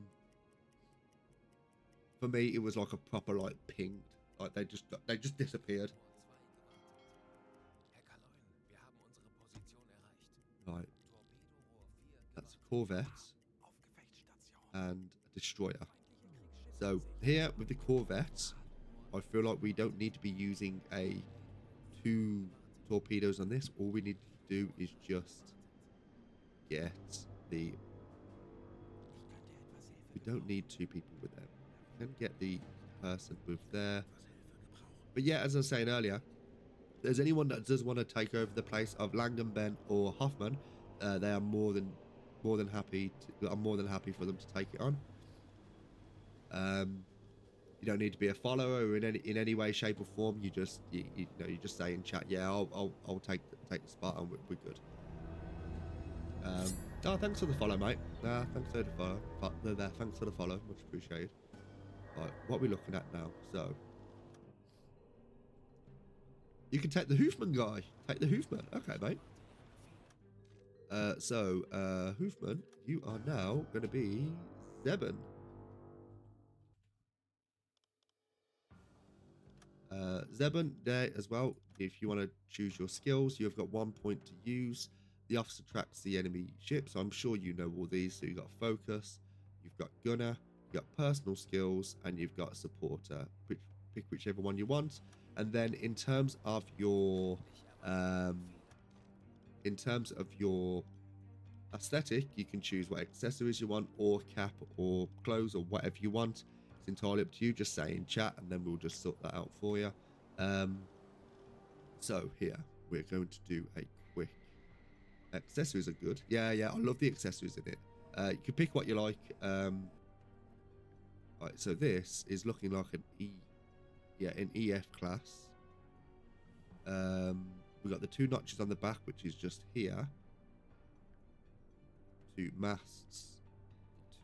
[SPEAKER 1] me, it was like a proper like pinged. Like they just disappeared. Right. That's a corvette and a destroyer. So here with the corvettes, I feel like we don't need to be using 2 torpedoes on this. All we need to do is just get the. We don't need 2 people with them. We can get the person with there. But yeah, as I was saying earlier, if there's anyone that does want to take over the place of Langenben or Hoffman, they are more than happy to. I'm more than happy for them to take it on. You don't need to be a follower in any way, shape, or form. You just you just say in chat, yeah, I'll take the spot, and we're good. Oh, thanks for the follow, mate. Thanks for the follow. Thanks for the follow, much appreciated. Right, what are we looking at now? So. You can take the Hoofman guy. Take the Hoofman. Okay, mate. So, Hoofman, you are now going to be Zeben. Zeben there as well. If you want to choose your skills, you've got 1 point to use. The officer tracks the enemy ship, so I'm sure you know all these. So you've got focus, you've got gunner, you've got personal skills, and you've got supporter. Pick whichever one you want. And then in terms of your aesthetic, you can choose what accessories you want, or cap, or clothes, or whatever you want. It's entirely up to you. Just say in chat, and then we'll just sort that out for you. So here we're going to do a quick. Accessories are good. Yeah, I love the accessories in it. You can pick what you like. Right, so this is looking like an an EF class. We've got the 2 notches on the back, which is just here. 2 masts.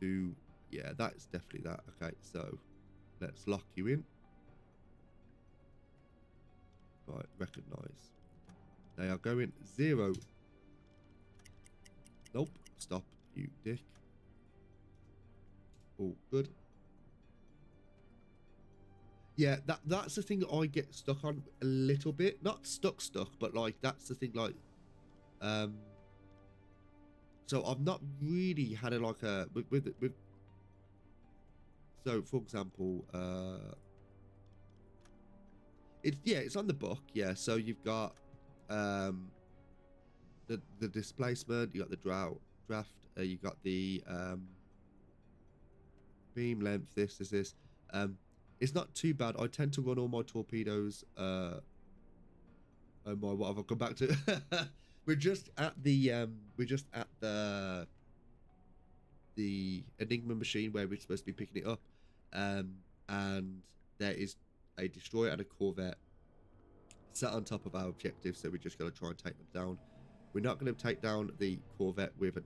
[SPEAKER 1] 2, yeah, that's definitely that. Okay, so let's lock you in. Right, recognize. They are going 0. Nope, stop, you dick. All good. Yeah, that's the thing that I get stuck on a little bit. Not stuck, but like that's the thing. Like, so I've not really had a like a with. So for example, it's on the book. Yeah, so you've got the displacement. You got the draft. You got the beam length. This. It's not too bad. I tend to run all my torpedoes. Oh my, what have I come back to? we're just at the Enigma machine where we're supposed to be picking it up, and there is a destroyer and a corvette sat on top of our objective. So we just got to try and take them down. We're not going to take down the corvette with a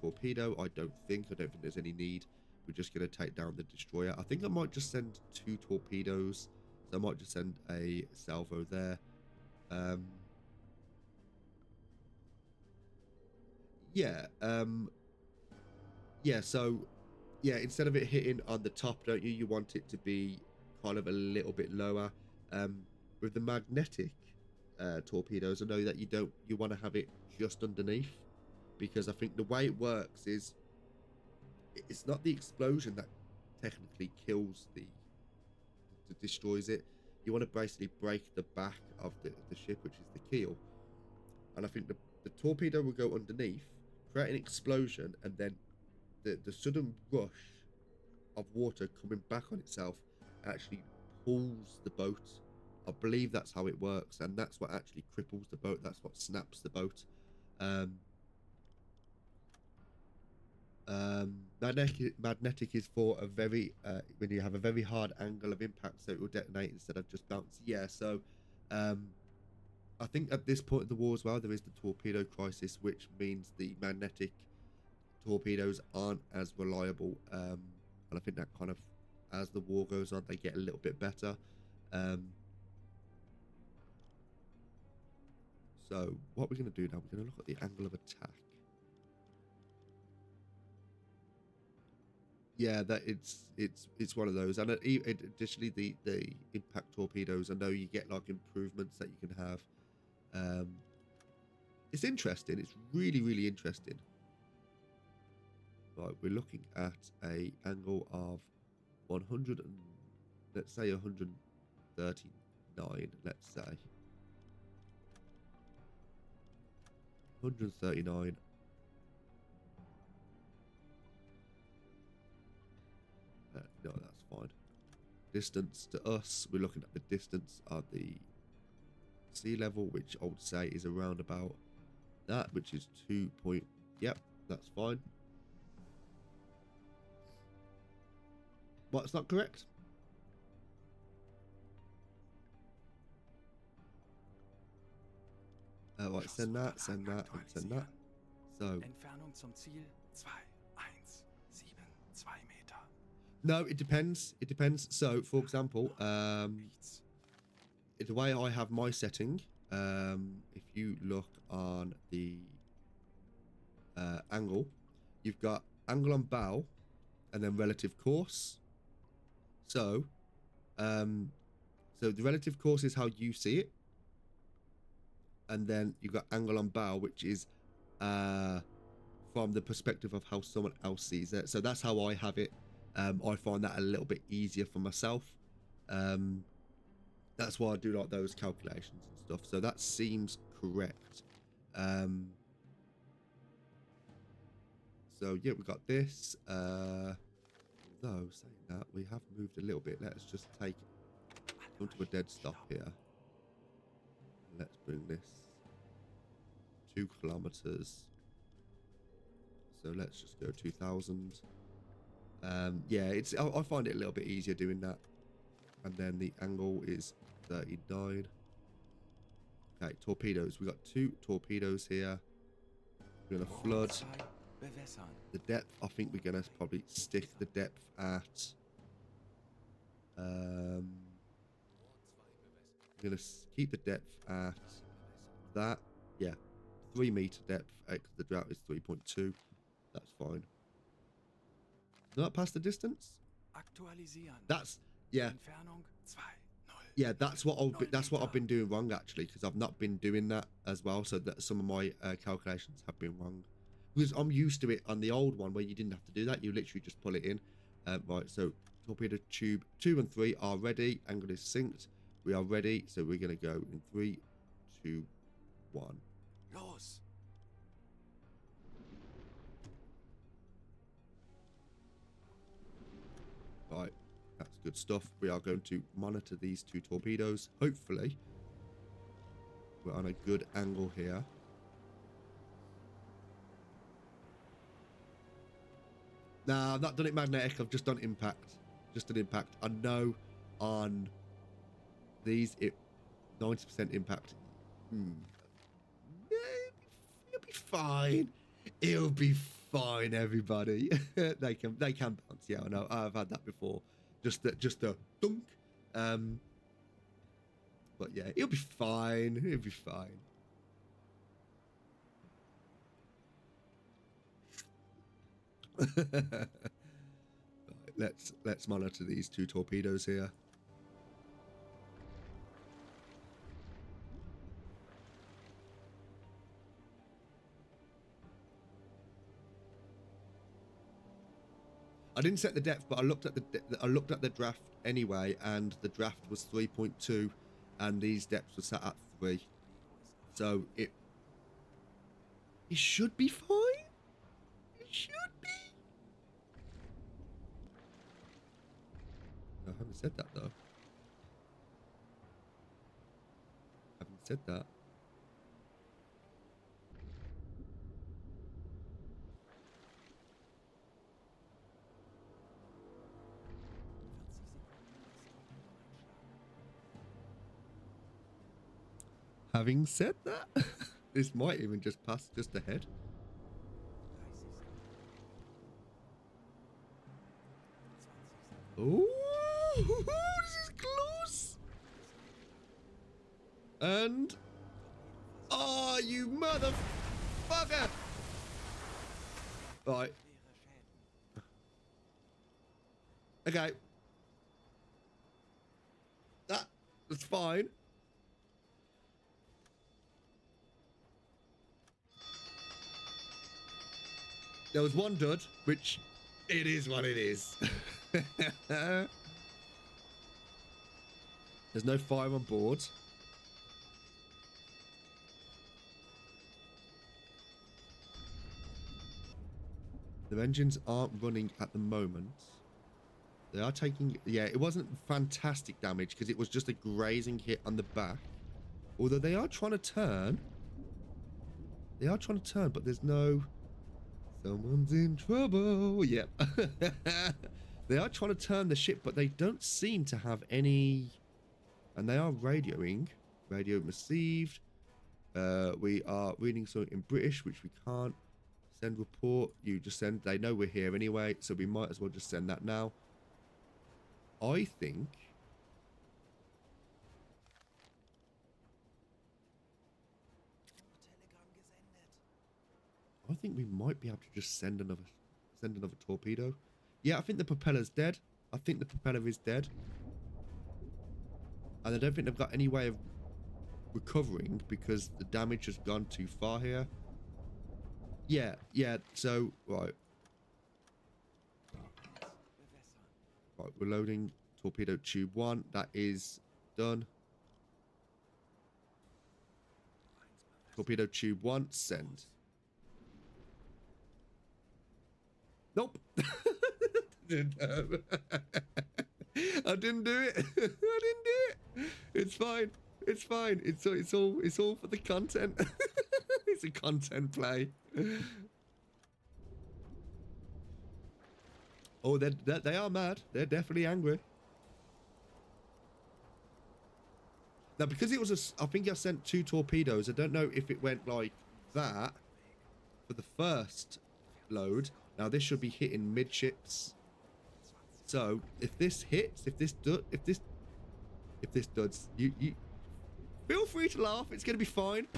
[SPEAKER 1] torpedo. I don't think there's any need. We're just going to take down the destroyer. I think I might just send 2 torpedoes. So I might just send a salvo there. So instead of it hitting on the top, don't you? You want it to be kind of a little bit lower. With the magnetic torpedoes, I know that you want to have it just underneath, because I think the way it works is it's not the explosion that technically kills destroys it. You want to basically break the back of the ship, which is the keel. And I think the torpedo will go underneath, create an explosion, and then the sudden rush of water coming back on itself actually pulls the boat. I believe that's how it works, and that's what actually cripples the boat. That's what snaps the boat. Magnetic is for a very when you have a very hard angle of impact, so it will detonate instead of just bounce. Yeah, so I think at this point in the war as well, there is the torpedo crisis, which means the magnetic torpedoes aren't as reliable, and I think that kind of, as the war goes on, they get a little bit better. So what we're going to do now, we're going to look at the angle of attack. Yeah, that it's one of those, and additionally the impact torpedoes, I know you get like improvements that you can have. It's interesting. It's really interesting. Right, we're looking at a angle of 100 and let's say 139. Let's say 139. No, that's fine. Distance to us, we're looking at the distance of the sea level, which I would say is around about that, which is 2 point. Yep, that's fine. What's not correct? Right, send that, and send that. So
[SPEAKER 4] Entfernung zum Ziel 2172 Meter.
[SPEAKER 1] no, it depends. It depends. So, for example, the way I have my setting, if you look on the angle, you've got angle on bow, and then relative course. So, so the relative course is how you see it, and then you've got angle on bow, which is from the perspective of how someone else sees it. So that's how I have it. I find that a little bit easier for myself. That's why I do like those calculations and stuff. So that seems correct. So yeah, we got this. Though saying that, we have moved a little bit. Let's just take onto a dead stop here. Let's bring this 2 kilometers. So let's just go 2,000. Yeah, I find it a little bit easier doing that. And then the angle is 39. Okay, torpedoes. We got 2 torpedoes here. We're gonna flood. The depth, I think we're gonna probably stick the depth at. We're gonna keep the depth at that. Yeah, 3 meter depth. Because the drought is 3.2. That's fine. Not past the distance. That's yeah. Yeah, that's what I've been doing wrong actually, because I've not been doing that as well. So that some of my calculations have been wrong. Because I'm used to it on the old one where you didn't have to do that. You literally just pull it in. Right, so torpedo tube 2 and 3 are ready. Angle is synced. We are ready. So we're going to go in 3, 2, 1.
[SPEAKER 4] Los.
[SPEAKER 1] Right, that's good stuff. We are going to monitor these 2 torpedoes. Hopefully, we're on a good angle here. Nah, I've not done it magnetic. I've just done impact. Just an impact. I know on these, 90% impact. It'll be fine. It'll be fine, everybody. they can bounce. Yeah, I know. I've had that before. Just a dunk. But yeah, it'll be fine. It'll be fine. Right, let's monitor these 2 torpedoes here. I didn't set the depth, but I looked at the draft anyway, and the draft was 3.2, and these depths were set at 3. So it should be fine. It should be. No, I haven't said that though. I haven't said that. Having said that, this might even just pass just ahead. Oh, this is close. And oh, you motherfucker! Right. Okay. That's fine. There was one dud, which it is what it is. There's no fire on board. The engines aren't running at the moment. They are taking... Yeah, it wasn't fantastic damage because it was just a grazing hit on the back. Although they are trying to turn. They are trying to turn, but there's no... Someone's in trouble. Yep. They are trying to turn the ship, but they don't seem to have any... And they are radioing. Radio received. We are reading something in British, which we can't. Send report. You just send. They know we're here anyway, so we might as well just send that now. I think... I think we might be able to just send another torpedo. Yeah, I think the propeller's dead. I think the propeller is dead. And I don't think they've got any way of recovering because the damage has gone too far here. Yeah, so, right. Right, we're loading torpedo tube 1. That is done. Torpedo tube 1, send. Nope. I didn't do it. I didn't do it. It's fine. It's fine. It's all for the content. It's a content play. Oh, they are mad. They're definitely angry. Now, because it was I think I sent 2 torpedoes. I don't know if it went like that for the first load. Now, this should be hitting midships. So, if this hits, if this does, you feel free to laugh. It's gonna be fine.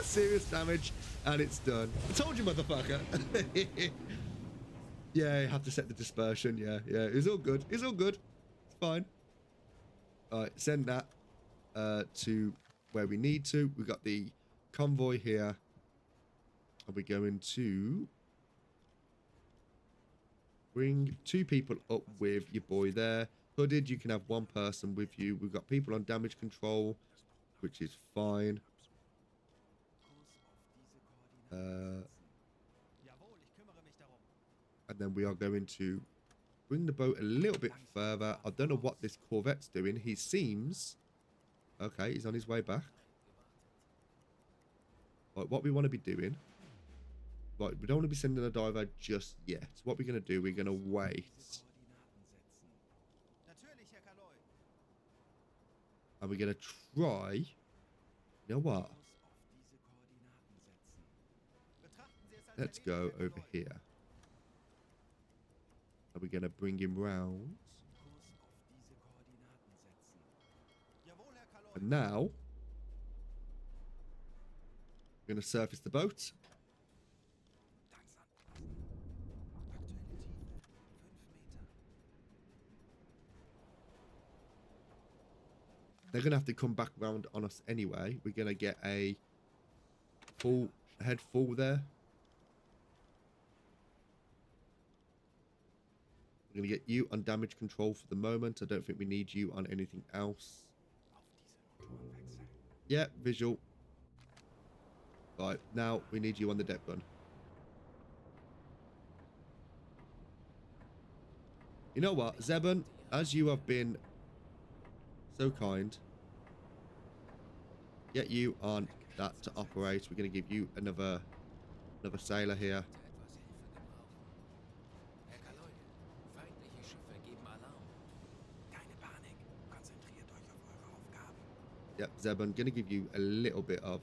[SPEAKER 1] Serious damage, and it's done. I told you, motherfucker. Yeah, you have to set the dispersion. Yeah, it's all good. It's all good. It's fine. All right, send that to where we need to. We've got the convoy here. Are we going to bring 2 people up with your boy there? Hooded, you can have 1 person with you. We've got people on damage control, which is fine. And then we are going to bring the boat a little bit further. I don't know what this Corvette's doing. He seems... Okay, he's on his way back. Right, what we want to be doing... Right, we don't want to be sending a diver just yet. What we're going to do, we're going to wait. And we're going to try... You know what? Let's go over here. And we're going to bring him round. And now, we're going to surface the boat. They're going to have to come back round on us anyway. We're going to get a head full there. We're going to get you on damage control for the moment. I don't think we need you on anything else. Yeah, visual. Right, now we need you on the deck gun. You know what, Zebun, as you have been so kind, get you on that to operate. We're going to give you another sailor here. Yep, Zebun, going to give you a little bit of...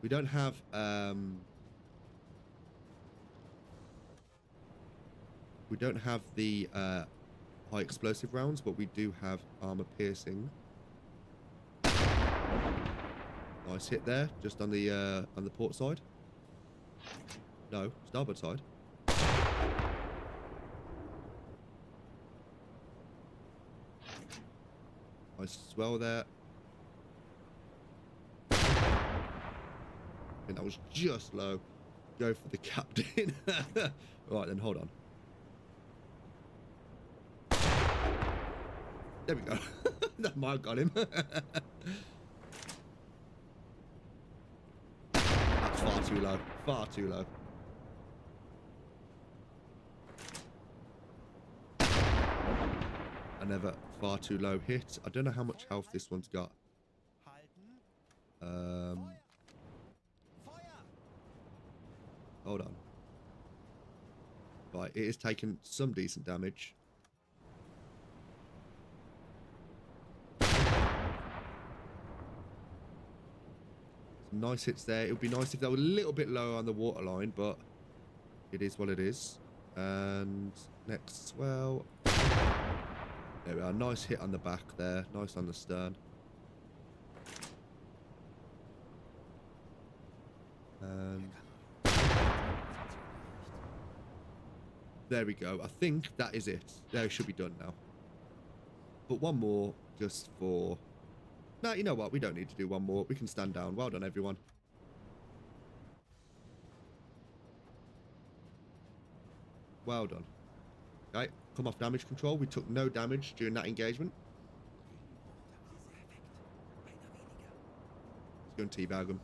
[SPEAKER 1] We don't have... We don't have the high explosive rounds, but we do have armor piercing. Nice hit there, just on the port side. No, starboard side. Nice swell there. And that was just low. Go for the captain. Right then, hold on. There we go. That might have got him. That's far too low. Far too low. Another far too low hit. I don't know how much health this one's got. Hold on. Right, it is taking some decent damage. Some nice hits there. It would be nice if they were a little bit lower on the waterline, but it is what it is. And next swell. There we are. Nice hit on the back there. Nice on the stern. And there we go. I think that is it. There, it should be done now. But one more just for... No, you know what? We don't need to do one more. We can stand down. Well done, everyone. Well done. Okay, come off damage control. We took no damage during that engagement. Go and teabag them.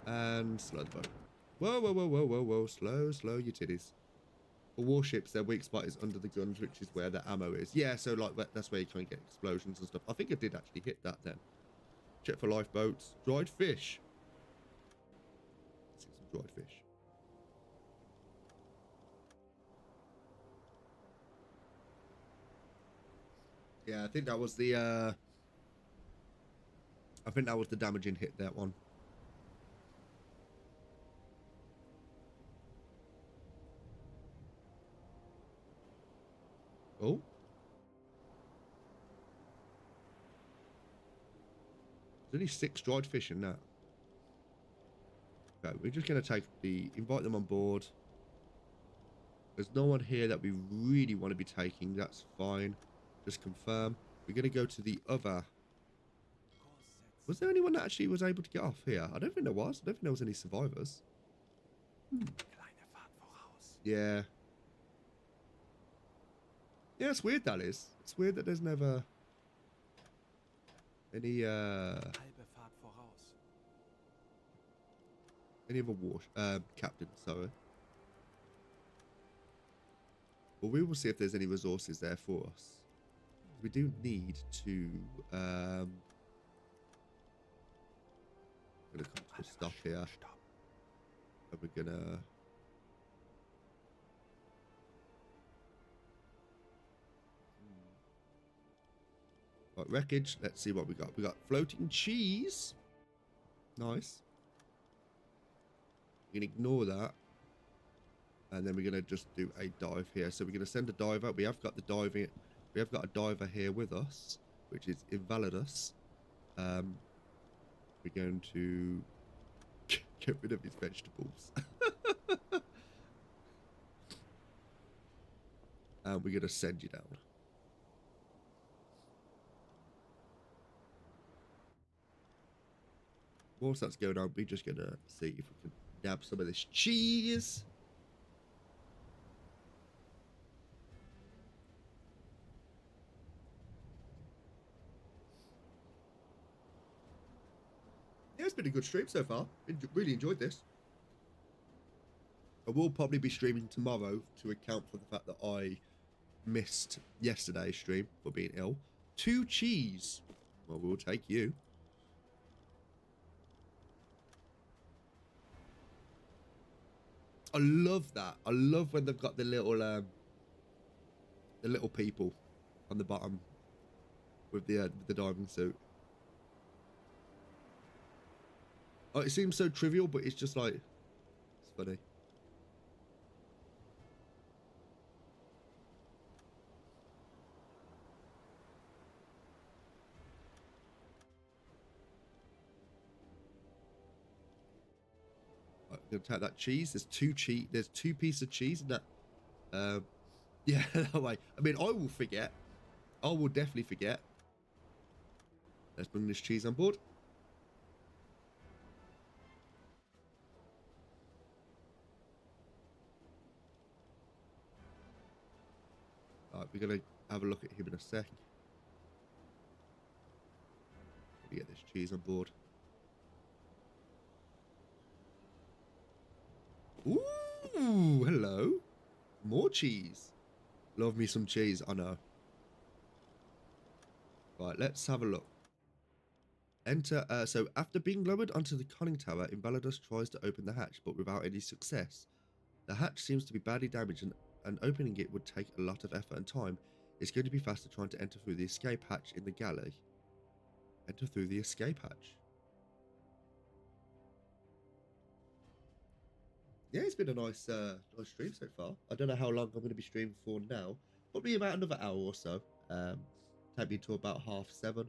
[SPEAKER 1] And slow the boat. Whoa, whoa, whoa, whoa, whoa, whoa. Slow, slow your titties. For warships, their weak spot is under the guns, which is where the ammo is. Yeah, so like that's where you can get explosions and stuff. I think I did actually hit that then. Check for lifeboats. Dried fish. Let's see some dried fish. Yeah, I think that was the damaging hit, that one. Oh. There's only 6 dried fish in that. Okay, we're just going to invite them on board. There's no one here that we really want to be taking. That's fine. Just confirm. We're going to go to the other. Was there anyone that actually was able to get off here? I don't think there was. I don't think there was any survivors. Yeah. Yeah, it's weird, that is. It's weird that there's never any other captain, sorry. Well, we will see if there's any resources there for us. We do need to gonna come to a stop here. And we're gonna right, wreckage. Let's see what we got. We got floating cheese. Nice. We can ignore that. And then we're gonna just do a dive here. So we're gonna send a diver. We have got the diving. We have got a diver here with us, which is Invalidus. We're going to get rid of his vegetables. And we're gonna send you down. Whilst that's going on, we're just gonna see if we can nab some of this cheese. Yeah, it's been a good stream so far. Really enjoyed this. I will probably be streaming tomorrow to account for the fact that I missed yesterday's stream for being ill. 2 cheese. Well, we'll take you. I love that. I love when they've got the little people on the bottom with the diving suit. Oh, it seems so trivial, but it's just like, it's funny. I'm gonna take that cheese. There's 2 pieces of cheese in that. Yeah, that way. I mean, I will forget. I will definitely forget. Let's bring this cheese on board. Alright, we're gonna have a look at him in a sec. Let me get this cheese on board. Ooh, hello. More cheese. Love me some cheese, I know. Right, let's have a look. Enter, so after being lowered onto the conning tower, Invalidus tries to open the hatch, but without any success. The hatch seems to be badly damaged, and opening it would take a lot of effort and time. It's going to be faster trying to enter through the escape hatch in the galley. Enter through the escape hatch. Yeah, it's been a nice nice stream so far. I don't know how long I'm going to be streaming for now. Probably about another hour or so. Take me to about 7:30.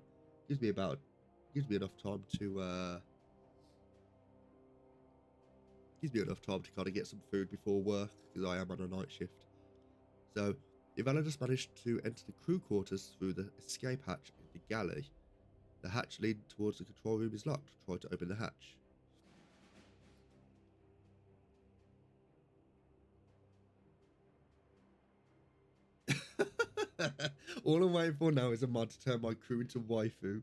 [SPEAKER 1] Gives me enough time to kind of get some food before work, because I am on a night shift. So Invalidus managed to enter the crew quarters through the escape hatch in the galley. The hatch leading towards the control room is locked. Try to open the hatch. All I'm waiting for now is a mod to turn my crew into waifu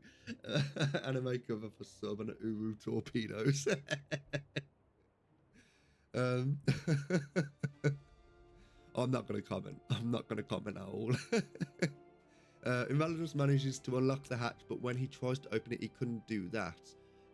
[SPEAKER 1] and a makeover for sub and Uru torpedoes. um, I'm not going to comment. I'm not going to comment at all. Invalidus manages to unlock the hatch, but when he tries to open it, he couldn't do that,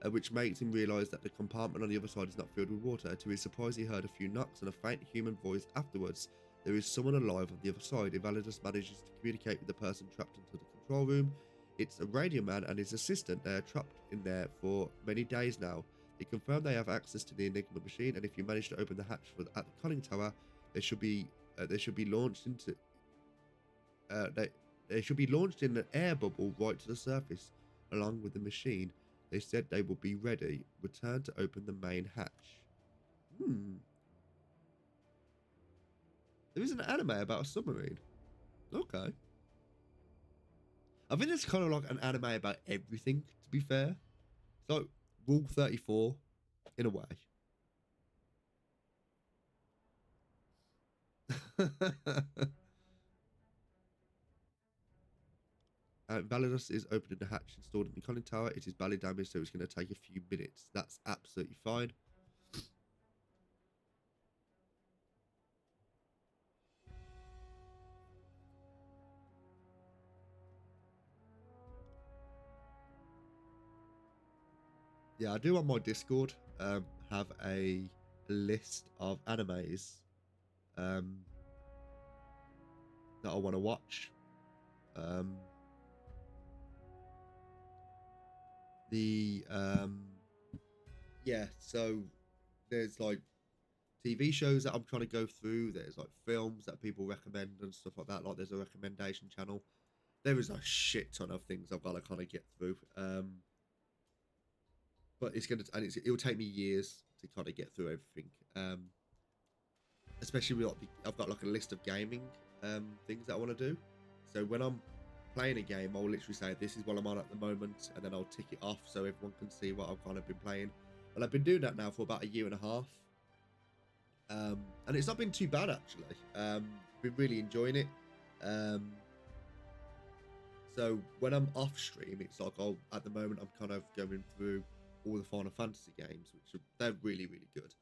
[SPEAKER 1] which makes him realise that the compartment on the other side is not filled with water. To his surprise, he heard a few knocks and a faint human voice afterwards. There is someone alive on the other side. Invalidus manages to communicate with the person trapped into the control room. It's a radio man and his assistant. They are trapped in there for many days now. They confirm they have access to the Enigma machine, and if you manage to open the hatch at the conning tower, they should be launched into. They should be launched in an air bubble right to the surface, along with the machine. They said they will be ready. Return to open the main hatch. There is an anime about a submarine. Okay. I think it's kind of like an anime about everything, to be fair. It's like Rule 34, in a way. Validus is opening the hatch installed in the conning tower. It is badly damaged, so it's going to take a few minutes. That's absolutely fine. Yeah, I do on my Discord have a list of animes that I want to watch. Yeah, so there's like TV shows that I'm trying to go through. There's like films that people recommend and stuff like that. Like there's a recommendation channel. There is a shit ton of things I've got to kind of get through. But it'll take me years to kind of get through everything. Especially with I've got like a list of gaming things that I want to do. So when I'm playing a game, I'll literally say this is what I'm on at the moment, and then I'll tick it off so everyone can see what I've kind of been playing. And I've been doing that now for about 1.5 years. And it's not been too bad actually. Been really enjoying it. So when I'm off stream, it's like at the moment I'm kind of going through all the Final Fantasy games, which they're really, really good.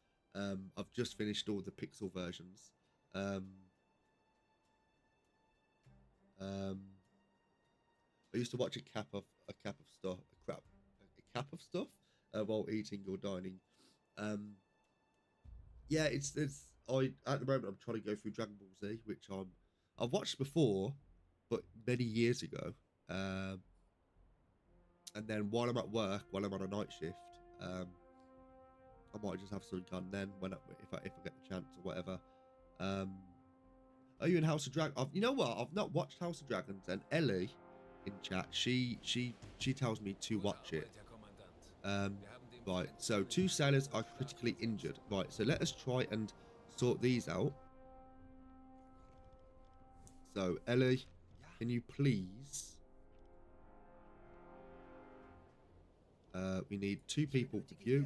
[SPEAKER 1] I've just finished all the Pixel versions. I used to watch a cap of stuff while eating or dining. Yeah, at the moment I'm trying to go through Dragon Ball Z, which I've watched before, but many years ago. And then while I'm at work, while I'm on a night shift, I might just have something on then if I get the chance or whatever. Are you in House of Dragons? You know what? I've not watched House of Dragons, and Ellie in chat, she tells me to watch it. Right, so 2 sailors are critically injured. Right, so let us try and sort these out. So Ellie, can you please? We need 2 people with you.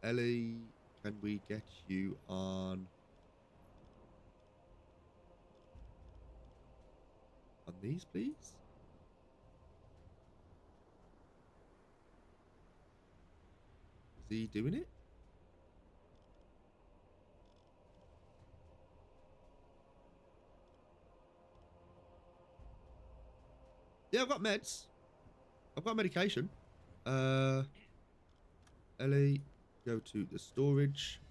[SPEAKER 1] Ellie, can we get you on these, please? Is he doing it? Yeah, I've got meds. I've got medication. Ellie, go to the storage.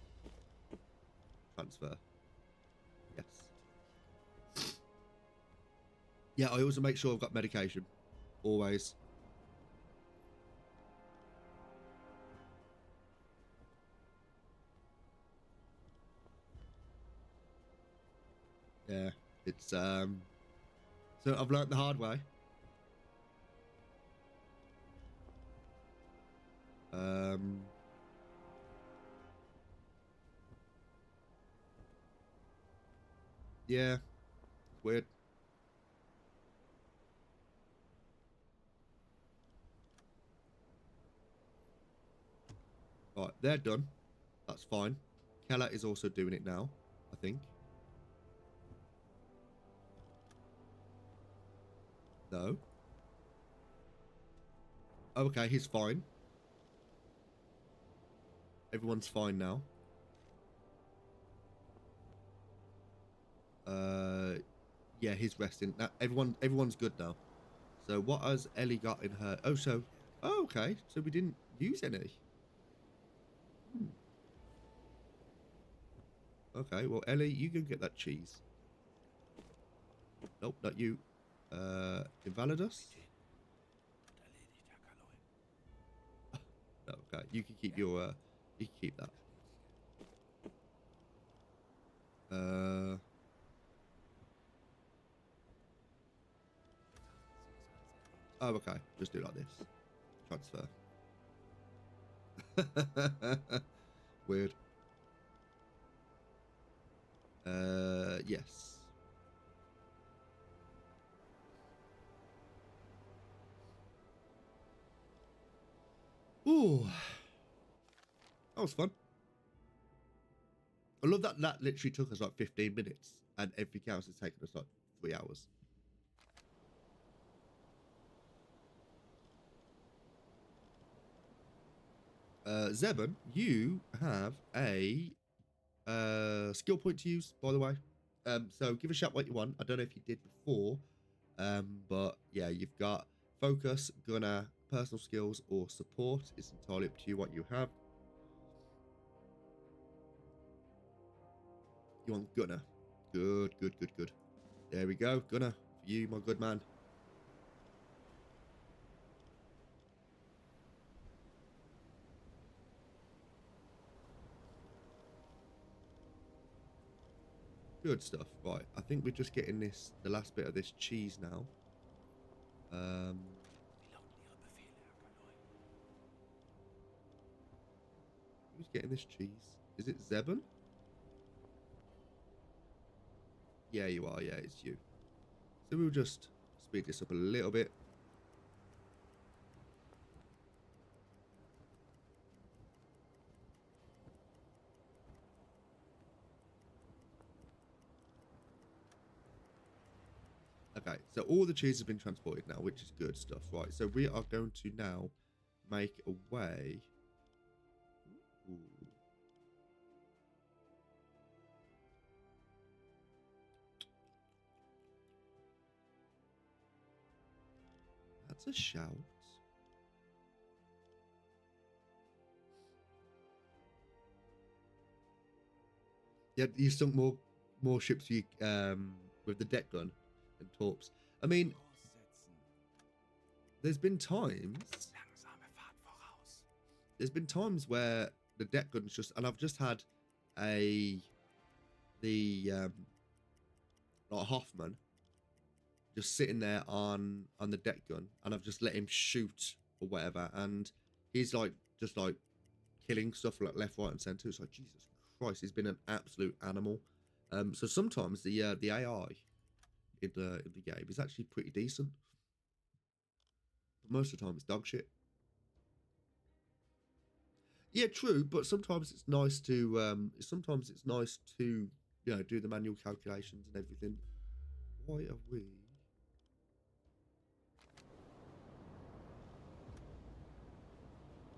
[SPEAKER 1] Transfer. Yes. Yeah, I also make sure I've got medication. Always. Yeah, it's so I've learnt the hard way. Yeah, it's weird. Right, they're done. That's fine. Keller is also doing it now, I think. No. Okay, he's fine. Everyone's fine now. Yeah, he's resting. Now, everyone's good now. So what has Ellie got in her? Oh, so, oh, okay. So we didn't use any. Hmm. Okay, well, Ellie, you go get that cheese. Nope, not you. Invalidus? Okay, you can keep your, you can keep that. Oh, okay. Just do it like this. Transfer. Weird. Yes. Ooh. That was fun. I love that that literally took us like 15 minutes and everything else has taken us like 3 hours. Zebon, you have a skill point to use, by the way. So give a shout what you want. I don't know if you did before, but yeah, you've got focus, gunner, personal skills, or support. It's entirely up to you what you have. You want gunner? Good, good, good, good. There we go, gunner for you, my good man. Good stuff. Right, I think we're just getting this, the last bit of this cheese now. Who's getting this cheese? Is it Zebon? Yeah, you are. Yeah, it's you. So we'll just speed this up a little bit. Okay, so all the cheese has been transported now, which is good stuff. Right, so we are going to now make a way. Ooh. That's a shout. Yeah, you sunk more ships you with the deck gun and torps. I mean, there's been times where the deck gun's just, and I've just had like Hoffman just sitting there on the deck gun, and I've just let him shoot or whatever, and he's like just like killing stuff like left, right, and center. It's like, Jesus Christ, he's been an absolute animal. So sometimes the AI in the game is actually pretty decent, but most of the time it's dog shit. Yeah, true, but sometimes it's nice to do the manual calculations and everything. Why are we?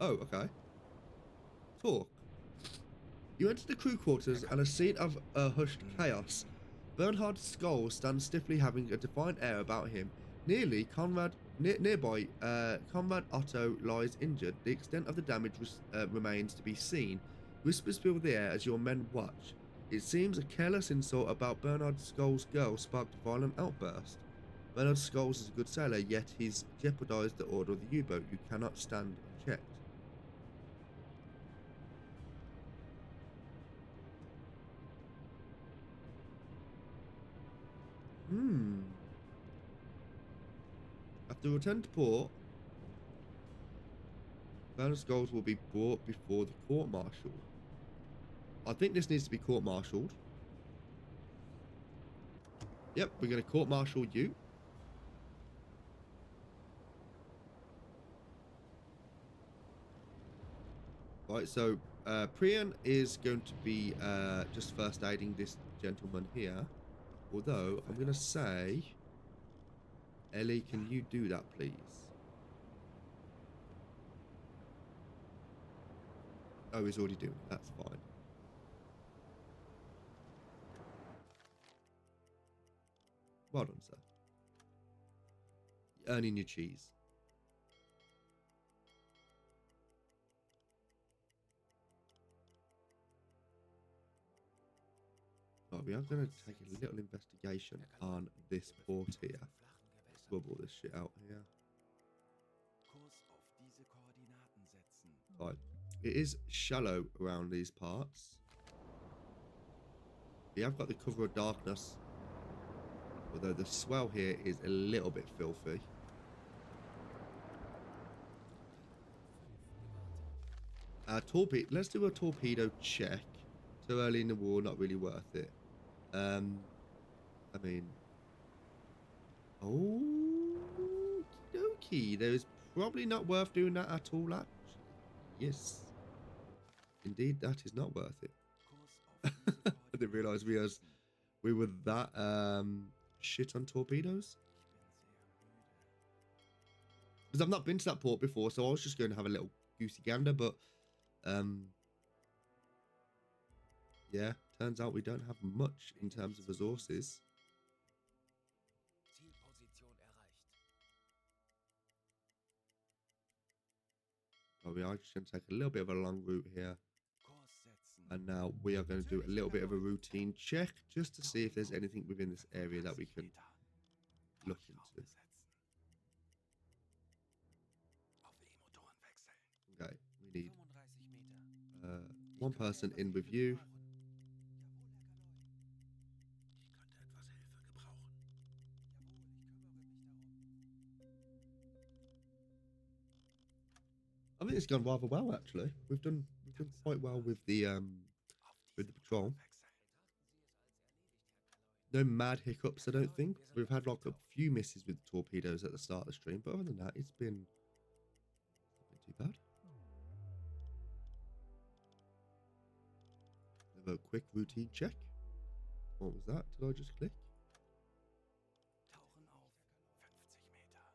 [SPEAKER 1] Oh, okay. Talk. You enter the crew quarters and a scene of hushed chaos. Bernhard Skoll stands stiffly, having a defiant air about him. Nearby, Conrad Otto lies injured. The extent of the damage remains to be seen. Whispers fill the air as your men watch. It seems a careless insult about Bernhard Skoll's girl sparked a violent outburst. Bernhard Skolls is a good sailor, yet he's jeopardized the order of the U-boat. You cannot stand unchecked. After return to port, Bernhard Skolls will be brought before the court-martial. I think this needs to be court-martialed. Yep, we're going to court-martial you. Right, so Priyan is going to be just first aiding this gentleman here. Although, I'm going to say Ellie, can you do that, please? Oh, he's already doing it. That's fine. Well done, sir. You're earning your cheese. Right, we are going to take a little investigation on this port here. Swab all this shit out here.
[SPEAKER 4] Kurs auf diese Koordinaten setzen.
[SPEAKER 1] Right. It is shallow around these parts. We have got the cover of darkness. Although the swell here is a little bit filthy. Let's do a torpedo check. Too early in the war, not really worth it. I mean... Okie dokie. There is probably not worth doing that at all, actually. Yes. Indeed, that is not worth it.
[SPEAKER 4] Kurs auf diese
[SPEAKER 1] I didn't realise we were that shit on torpedoes. Because I've not been to that port before, so I was just going to have a little goosey gander, but yeah, turns out we don't have much in terms of resources.
[SPEAKER 3] Zielposition erreicht.
[SPEAKER 1] But we are just going to take a little bit of a long route here.
[SPEAKER 4] Kurs setzen.
[SPEAKER 1] And now we are going to do a little bit of a routine check just to see if there's anything within this area that we can look into.
[SPEAKER 4] Besetzen. Auf E-Motoren wechseln.
[SPEAKER 1] Okay, we need
[SPEAKER 2] 35 Meter.
[SPEAKER 1] one person in with you. I think it's gone rather well, actually. We've done quite well with the patrol. No mad hiccups, I don't think. We've had like a few misses with torpedoes at the start of the stream, but other than that, it's been not too bad. Have a quick routine check. What was that? Did I just click?
[SPEAKER 4] Tauchen auf. 50 Meter.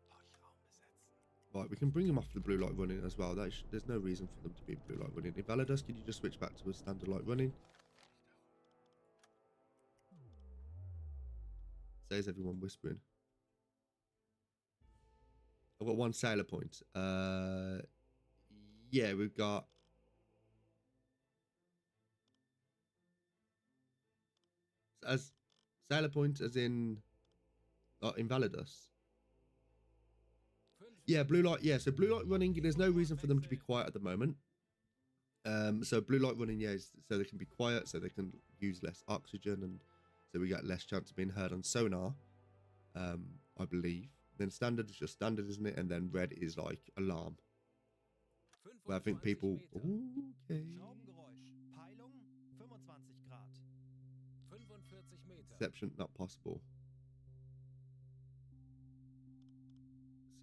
[SPEAKER 4] Leuchtraum besetzen.
[SPEAKER 1] Right, we can bring them off the blue light running as well. There's no reason for them to be blue light running. Invalidos, can you just switch back to a standard light running? Says everyone whispering. I've got one sailor point. Yeah, we've got... As sailor point as in... Invalidos. Yeah, blue light. Yeah, so blue light running, there's no reason for them to be quiet at the moment. So blue light running, yeah, is so they can be quiet, so they can use less oxygen, and so we get less chance of being heard on sonar, I believe. Then standard is just standard, isn't it? And then red is like alarm. Where I think people... Okay.
[SPEAKER 2] Schraubengeräusch. Peilung 25 Grad.
[SPEAKER 3] 45 Meter.
[SPEAKER 1] Exception not possible.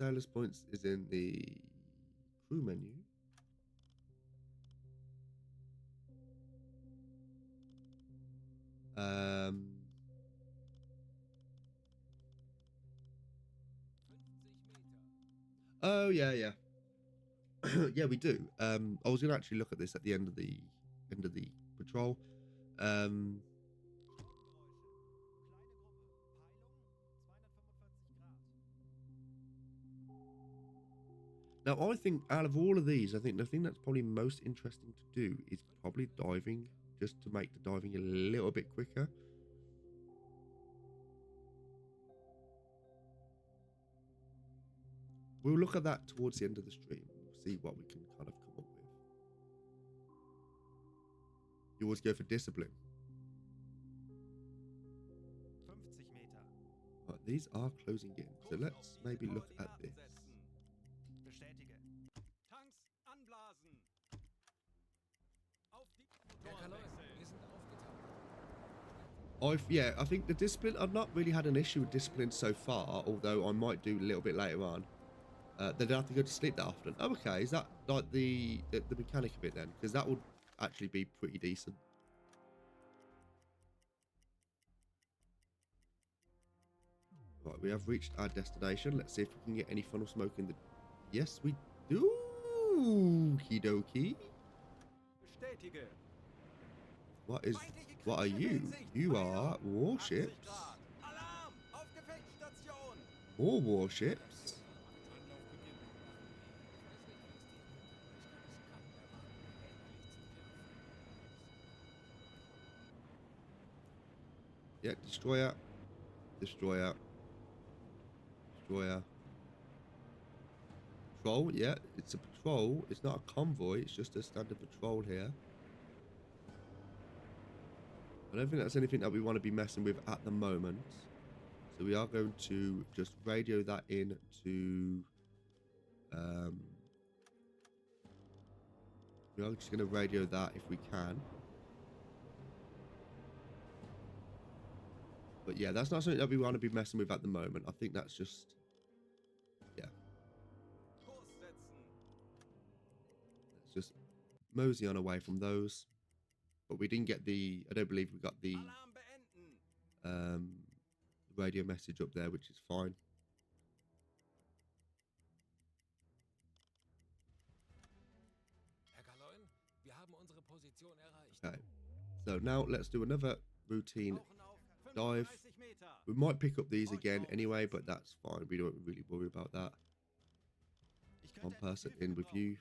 [SPEAKER 1] Sailor's points is in the crew menu. Oh yeah, yeah. Yeah, we do. I was gonna actually look at this at the end of the patrol. Now, I think out of all of these, I think the thing that's probably most interesting to do is probably diving, just to make the diving a little bit quicker. We'll look at that towards the end of the stream. We'll see what we can kind of come up with. You always go for discipline.
[SPEAKER 2] 50 Meter.
[SPEAKER 1] Right, these are closing in, so let's maybe look at this.
[SPEAKER 2] Bestätige.
[SPEAKER 4] Tanks anblasen. Auf die
[SPEAKER 3] Herr
[SPEAKER 4] Motoren
[SPEAKER 3] Kaloin,
[SPEAKER 4] wechseln.
[SPEAKER 3] wir sind aufgetaucht.
[SPEAKER 1] I think the discipline, I've not really had an issue with discipline so far, although I might do a little bit later on. They don't have to go to sleep that often. Oh, okay, is that like the mechanic of it then? Because that would actually be pretty decent. Right, we have reached our destination. Let's see if we can get any funnel smoke in the... Yes, we do. Okie dokie.
[SPEAKER 4] Bestätige.
[SPEAKER 1] What is...
[SPEAKER 4] Feindliche
[SPEAKER 1] What are
[SPEAKER 4] Kriegsschiffe
[SPEAKER 1] you?
[SPEAKER 4] in Sicht.
[SPEAKER 1] You
[SPEAKER 4] Feuer.
[SPEAKER 1] are
[SPEAKER 4] 80
[SPEAKER 1] warships.
[SPEAKER 4] Grad. Alarm! Auf Gefechtsstation!
[SPEAKER 1] More warships. Yeah, destroyer. Destroyer. Destroyer. Patrol, yeah, it's a patrol. It's not a convoy, it's just a standard patrol here. I don't think that's anything that we want to be messing with at the moment. So we are going to just radio that in to... we are just going to radio that if we can. But yeah, that's not something that we want to be messing with at the moment. I think that's just... Yeah.
[SPEAKER 4] Kurs setzen.
[SPEAKER 1] Let's just mosey on away from those. But we didn't get the... I don't believe we got the
[SPEAKER 4] Alarm beenden.
[SPEAKER 1] radio message up there, which is fine.
[SPEAKER 3] Herr Kaloin, wir haben unsere Position erreicht.
[SPEAKER 1] Okay. So now let's do another routine
[SPEAKER 4] Tauchen auf
[SPEAKER 1] dive.
[SPEAKER 4] 35 Meter.
[SPEAKER 1] We might pick up these again anyway, but that's fine. We don't really worry about that.
[SPEAKER 2] Ich
[SPEAKER 1] One
[SPEAKER 2] könnte etwas
[SPEAKER 1] person
[SPEAKER 2] Hilfe
[SPEAKER 1] in with
[SPEAKER 2] gebrauchen.
[SPEAKER 1] you.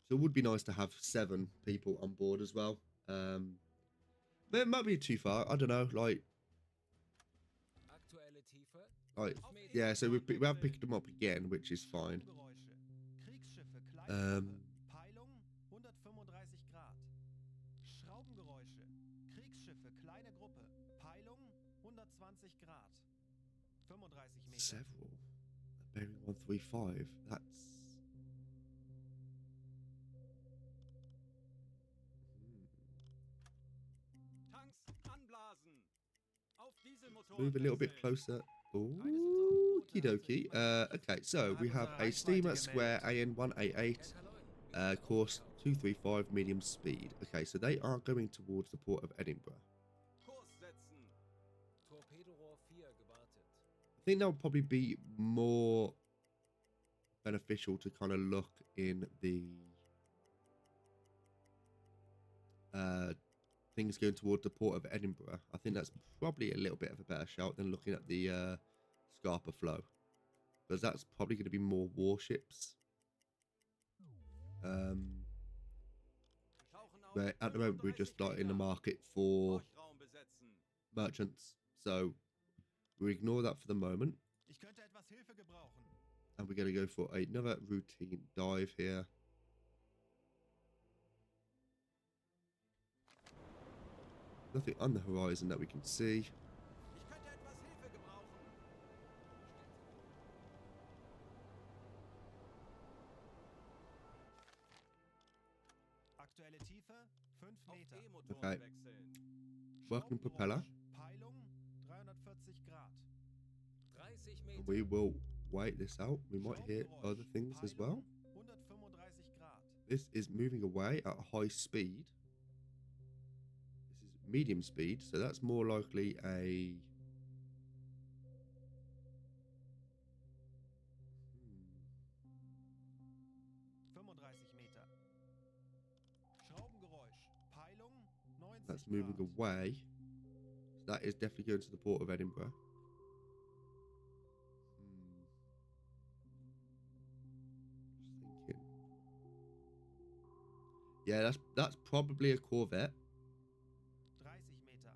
[SPEAKER 1] So it would be nice to have 7 people on board as well. But it might be too far. I don't know. Like,
[SPEAKER 3] Aktuelle Tiefe.
[SPEAKER 1] yeah. So we have picked them up again, which is fine.
[SPEAKER 2] Schraubengeräusche. Kriegsschiffe, kleine
[SPEAKER 1] Ähm.
[SPEAKER 2] Gruppe. Peilung 135 Grad. Schraubengeräusche. Kriegsschiffe, kleine Gruppe. Peilung 120 Grad. 35 Meter.
[SPEAKER 1] Several. Bearing 135. That's.
[SPEAKER 4] Tanks anblasen. Auf Dieselmotoren
[SPEAKER 1] Move a little bit
[SPEAKER 4] wechseln.
[SPEAKER 1] closer. Okie dokie. Okay, so we have a steamer square AN188,
[SPEAKER 3] Herr Kaloin,
[SPEAKER 1] course 235, medium speed. Okay, so they are going towards the port of Edinburgh.
[SPEAKER 4] Kurs setzen.
[SPEAKER 3] Torpedorohr 4 gewartet.
[SPEAKER 1] I think that would probably be more beneficial to kind of look in the things going toward the port of Edinburgh. I think that's probably a little bit of a better shout than looking at the Scarpa flow, because that's probably going to be more warships.
[SPEAKER 4] Tauchen auf
[SPEAKER 1] Where at the moment we're just like in the market for
[SPEAKER 4] Leuchtraum besetzen.
[SPEAKER 1] merchants, so we ignore that for the moment,
[SPEAKER 2] Ich könnte etwas Hilfe gebrauchen.
[SPEAKER 1] and we're going to go for another routine dive here. Nothing on the horizon that we can see.
[SPEAKER 4] Ich könnte etwas Hilfe gebrauchen.
[SPEAKER 2] Aktuelle Tiefe 5
[SPEAKER 4] Auf
[SPEAKER 2] Meter.
[SPEAKER 4] E-Motoren
[SPEAKER 1] Okay.
[SPEAKER 4] wechseln.
[SPEAKER 1] Working propeller.
[SPEAKER 2] Peilung 340 Grad.
[SPEAKER 3] 30
[SPEAKER 1] And
[SPEAKER 3] Meter.
[SPEAKER 1] we will wait this out. We might hear other things as well.
[SPEAKER 2] Peilung 135 Grad.
[SPEAKER 1] This is moving away at high speed. This is medium speed, so that's more likely a... Hmm,
[SPEAKER 2] 35 Meter. Schraubengeräusch. Peilung 90
[SPEAKER 1] that's moving
[SPEAKER 2] Grad.
[SPEAKER 1] away. So that is definitely going to the port of Edinburgh. Just thinking. Yeah, that's probably a Corvette.
[SPEAKER 2] 30 Meter.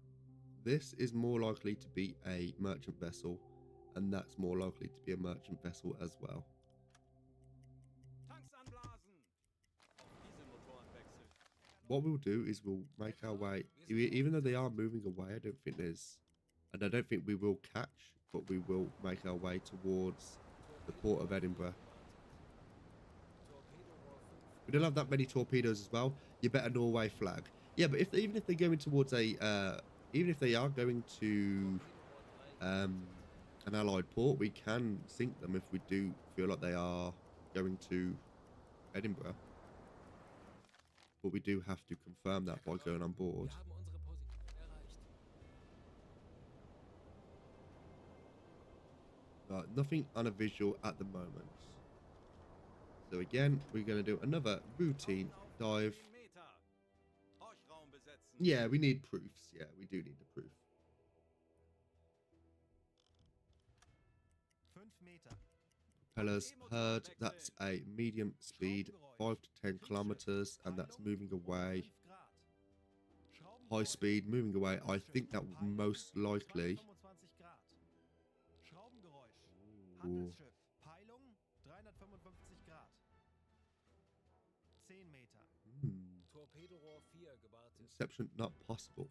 [SPEAKER 1] This is more likely to be a merchant vessel, and that's more likely to be a merchant vessel as well.
[SPEAKER 4] Tanks anblasen. Auf Dieselmotoren wechseln.
[SPEAKER 1] What we'll do is we'll make our way, even though they are moving away, I don't think there's, and I don't think we will catch, but we will make our way towards the port of Edinburgh.
[SPEAKER 3] Torpedorohr 5.
[SPEAKER 1] We don't have that many torpedoes as well. You better Norway flag. Yeah, but even if they're going towards a, even if they are going to an allied port, we can sink them if we do feel like they are going to Edinburgh. But we do have to confirm that by going on board.
[SPEAKER 3] Wir haben unsere Position erreicht.
[SPEAKER 1] Right, nothing on a visual at the moment. So again, we're going to do another routine dive.
[SPEAKER 4] 10 Meter. Horchraum besetzen.
[SPEAKER 1] Yeah, we need proofs. Yeah, we do need the proof.
[SPEAKER 2] 5 Meter.
[SPEAKER 1] Propellers heard. That's a medium speed, 5 to 10 kilometers, and that's moving away.
[SPEAKER 2] 5 Grad.
[SPEAKER 1] High speed, moving away. I think that would most likely.
[SPEAKER 2] 25 Grad. Schraubengeräusch.
[SPEAKER 1] Ooh.
[SPEAKER 2] Handelsschiff. Peilung 355 Grad. 10 Meter.
[SPEAKER 3] Torpedorohr 4 gewartet.
[SPEAKER 1] Inception not possible.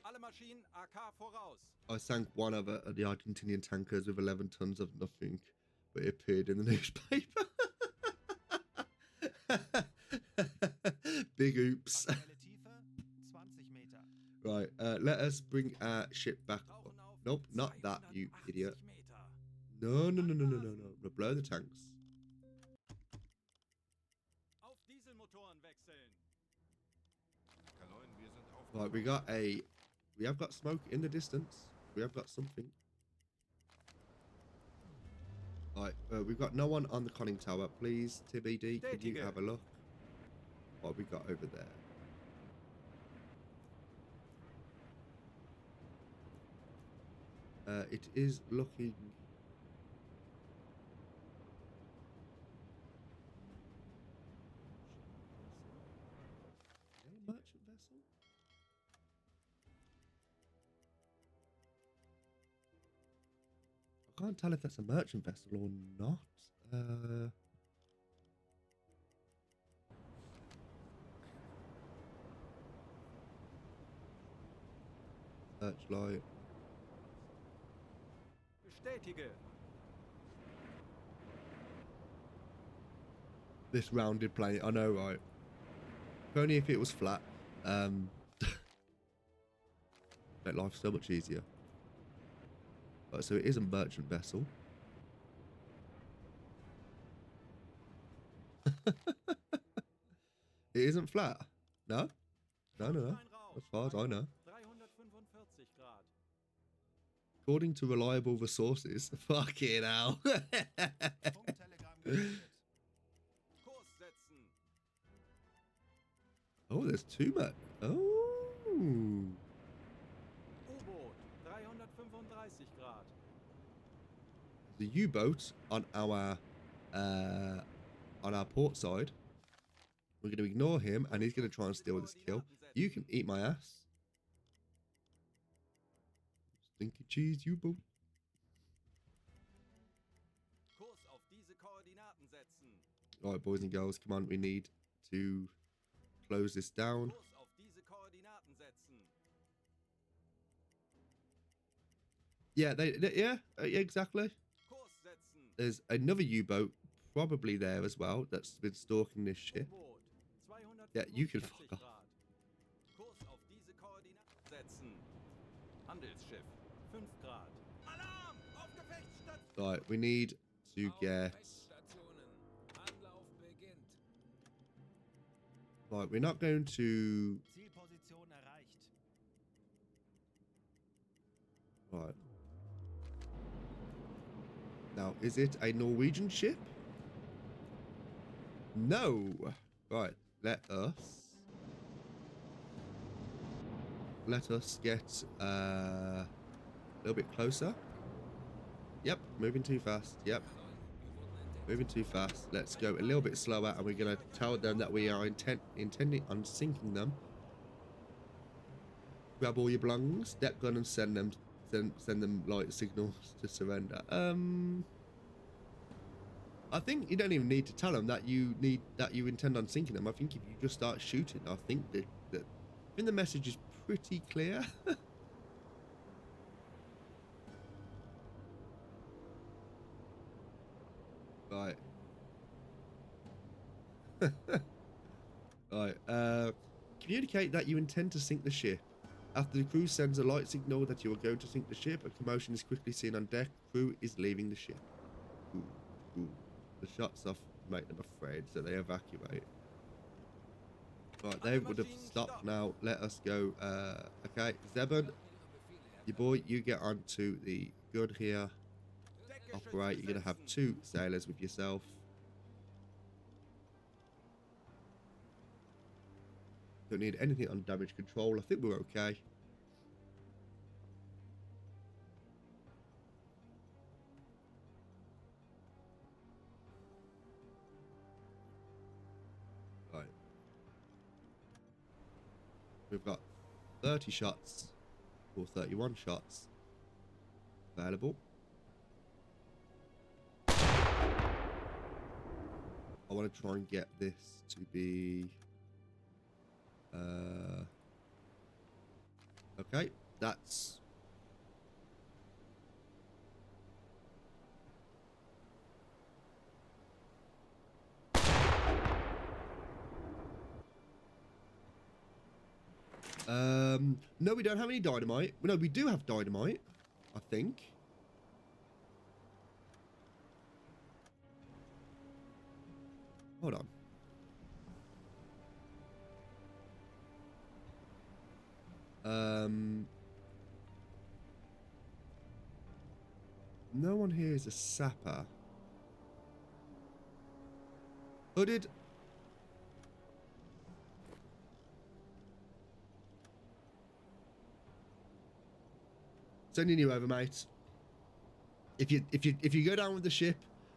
[SPEAKER 4] Alle Maschinen AK voraus.
[SPEAKER 1] I sank one of the Argentinian tankers with 11 tons of nothing, but it appeared in the newspaper. Big oops.
[SPEAKER 2] Aktuelle Tiefe 20 Meter.
[SPEAKER 1] Right, let us bring our ship back up.
[SPEAKER 4] Tauchen auf
[SPEAKER 1] Nope, not that, you
[SPEAKER 4] 280
[SPEAKER 1] idiot.
[SPEAKER 4] Meter.
[SPEAKER 1] No. We'll blow the tanks.
[SPEAKER 4] Auf Dieselmotoren wechseln.
[SPEAKER 5] Kaloin, wir sind auf.
[SPEAKER 1] Right, we have got smoke in the distance. We have got something. Right, we've got no one on the conning tower. Please, TBD, could you have a look? What we got over there? It is looking. Merchant vessel. I can't tell if that's a merchant vessel or not. Searchlight.
[SPEAKER 4] Bestätige.
[SPEAKER 1] This rounded planet, I know, right? If only if it was flat. Make life so much easier. Right, so it is a merchant vessel. It isn't flat. No? No.
[SPEAKER 4] Rein,
[SPEAKER 1] As far as I know.
[SPEAKER 4] 345 Grad.
[SPEAKER 1] According to reliable resources. Fucking hell.
[SPEAKER 2] Funktelegramm gesendet.
[SPEAKER 4] Kurs setzen.
[SPEAKER 1] Oh, there's two mer. Oh.
[SPEAKER 4] U-Boot 335 Grad.
[SPEAKER 1] The U-boat on our port side. We're going to ignore him, and he's going to try and steal this kill. You can eat my ass. Stinky cheese, U-boat.
[SPEAKER 4] Kurs auf diese Koordinaten setzen.
[SPEAKER 1] All right, boys and girls, come on. We need to close this down.
[SPEAKER 4] Kurs auf diese Koordinaten setzen.
[SPEAKER 1] Yeah, yeah, exactly.
[SPEAKER 4] Kurs setzen.
[SPEAKER 1] There's another U-boat probably there as well that's been stalking this ship.
[SPEAKER 4] U-Boot
[SPEAKER 1] Yeah, you can
[SPEAKER 4] 245
[SPEAKER 1] fuck off.
[SPEAKER 4] Grad. Kurs auf diese Koordinaten setzen. Handelsschiff 5 Grad. Alarm! Auf Gefechtsstation!
[SPEAKER 1] Right, we need to get.
[SPEAKER 3] Aufwärtsstationen. Anlauf beginnt.
[SPEAKER 1] Right, we're not going to.
[SPEAKER 2] Zielposition erreicht.
[SPEAKER 1] Right. Now, is it a Norwegian ship? No. Right, let us get a little bit closer. Yep, moving too fast. Yep, moving too fast. Let's go a little bit slower, and we're gonna tell them that we are intending on sinking them. Grab all your belongings, deck gun, and send them light signals to surrender. I think you don't even need to tell them that you intend on sinking them. I think if you just start shooting, I think the message is pretty clear. Right. Right. Communicate that you intend to sink the ship. After the crew sends a light signal that you are going to sink the ship, a commotion is quickly seen on deck. Crew is leaving the ship. Ooh. The shots off make them afraid, so they evacuate. Right, they would have stopped now. Let us go. Okay, Zebun, Your boy, you get onto the gun here. Operate. You're gonna have 2 sailors with yourself. Don't need anything on damage control. I think we're okay. Right. We've got 30 shots or 31 shots available. I want to try and get this to be okay, that's no, we don't have any dynamite. No, we do have dynamite, I think. Hold on. No one here is a sapper. Hooded. Sending you over, mate. If you go down with the ship,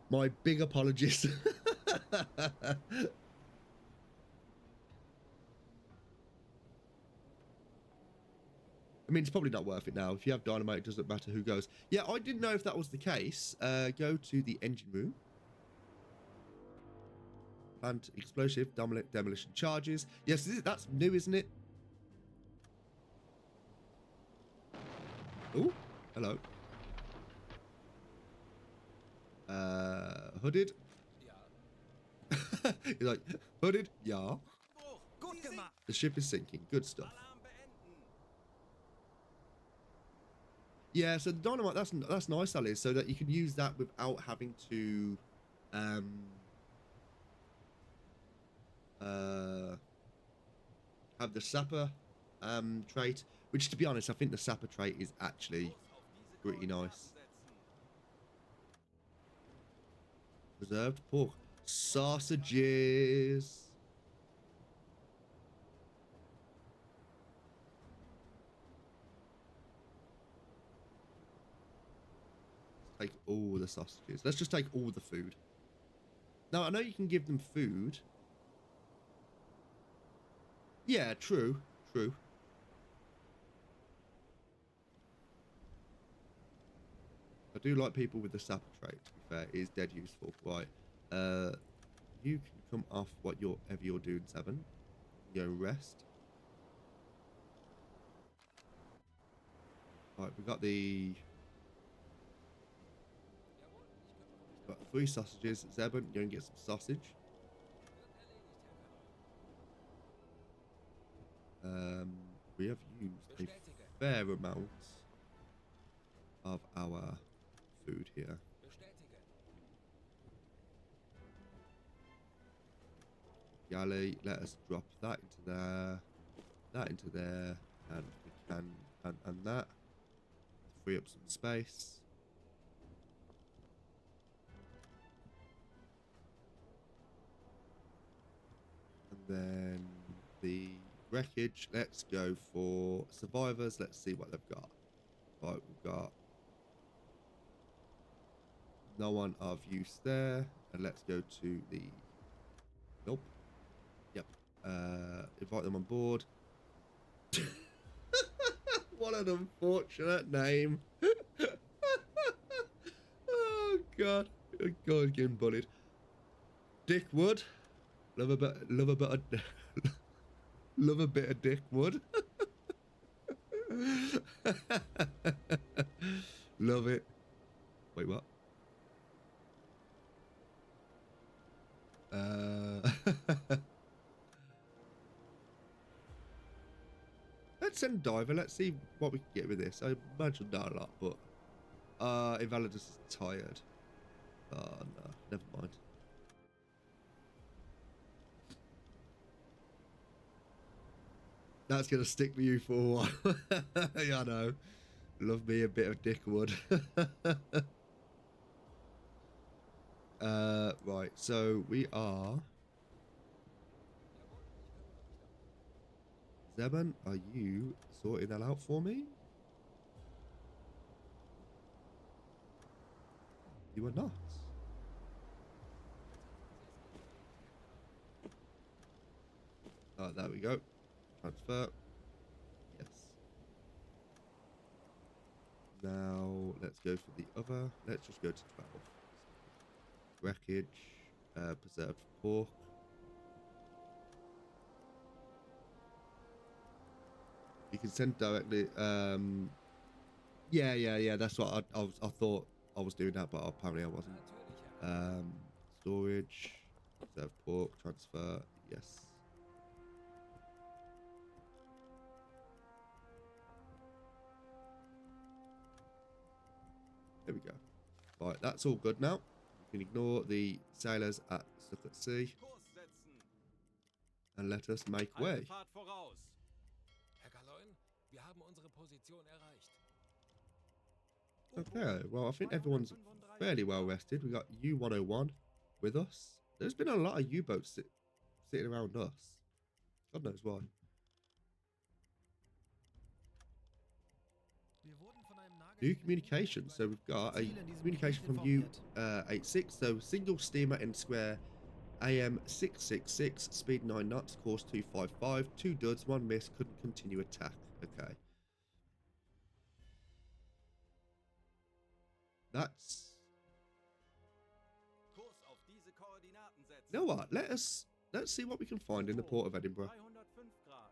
[SPEAKER 1] my big apologies. I mean, it's probably not worth it now. If you have dynamite, it doesn't matter who goes. Yeah, I didn't know if that was the case. Go to the engine room. Plant explosive demolition charges. Yes, that's new, isn't it? Oh, hello. Hooded.
[SPEAKER 3] Ja.
[SPEAKER 1] He's like, hooded? Yeah.
[SPEAKER 2] Gut gemacht.
[SPEAKER 1] The ship is sinking. Good stuff.
[SPEAKER 4] Alarm beenden.
[SPEAKER 1] Yeah, so the dynamite, that's nice, that is, so that you can use that without having to have the sapper trait, which, to be honest, I think the sapper trait is actually pretty nice. Preserved pork. Sausages. Take all the sausages. Let's just take all the food. Now, I know you can give them food. Yeah, true. True. I do like people with the sapper trait, to be fair. It is dead useful. Right. You can come off whatever you're doing, 7. Go rest. Right, we got the... Got 3 sausages. Zebun, go and get some sausage. We have used a fair amount of our food here. Galley, let us drop that into there, that into there, and we can, and that. Free up some space. And then the wreckage, let's go for survivors. Let's see what they've got. Right, we've got no one of use there. And let's go to the... Nope. Yep. Invite them on board. What an unfortunate name. Oh, God. Oh, God, getting bullied. Dick Wood. Love a bit of... Love a bit of Dick Wood. Love it. Wait, what? Let's send Diver. Let's see what we can get with this. I imagine not a lot, but Invalidus is tired. Oh no, never mind. That's gonna stick with you for a while. Yeah, I know. Love me a bit of Dickwood. Right, so we are... Zebon, are you sorting that out for me? You are not. Oh, there we go. Transfer. Yes. Now, let's go for the other. Let's just go to 12. Wreckage. Preserved pork. You can send directly. Yeah. That's what I thought I was doing that, but apparently I wasn't.
[SPEAKER 3] Natürlich, Herr Kalleun.
[SPEAKER 1] Storage. Preserved pork. Transfer. Yes. There we go. Right, that's all good now. You can ignore the sailors at stuck at sea
[SPEAKER 4] Kurs setzen.
[SPEAKER 1] and let us make
[SPEAKER 4] Eine
[SPEAKER 1] way.
[SPEAKER 4] Fahrt voraus.
[SPEAKER 3] Herr Kalleun, wir haben unsere Position erreicht.
[SPEAKER 1] Okay, well, I think everyone's fairly well rested. We got U-101 with us. There's been a lot of U-boats sitting around us. God knows why.
[SPEAKER 2] Wir wurden von einem
[SPEAKER 1] New
[SPEAKER 2] nagelneuen
[SPEAKER 1] communication. So we've got a communication from U-86. So single steamer in square AM 666, speed 9 knots, course 255, 2 duds, 1 miss, couldn't continue attack. Okay. That's...
[SPEAKER 4] Kurs auf diese Koordinaten setzen.
[SPEAKER 1] You know what? Let's see what we can find in the port of Edinburgh.
[SPEAKER 4] 305 Grad.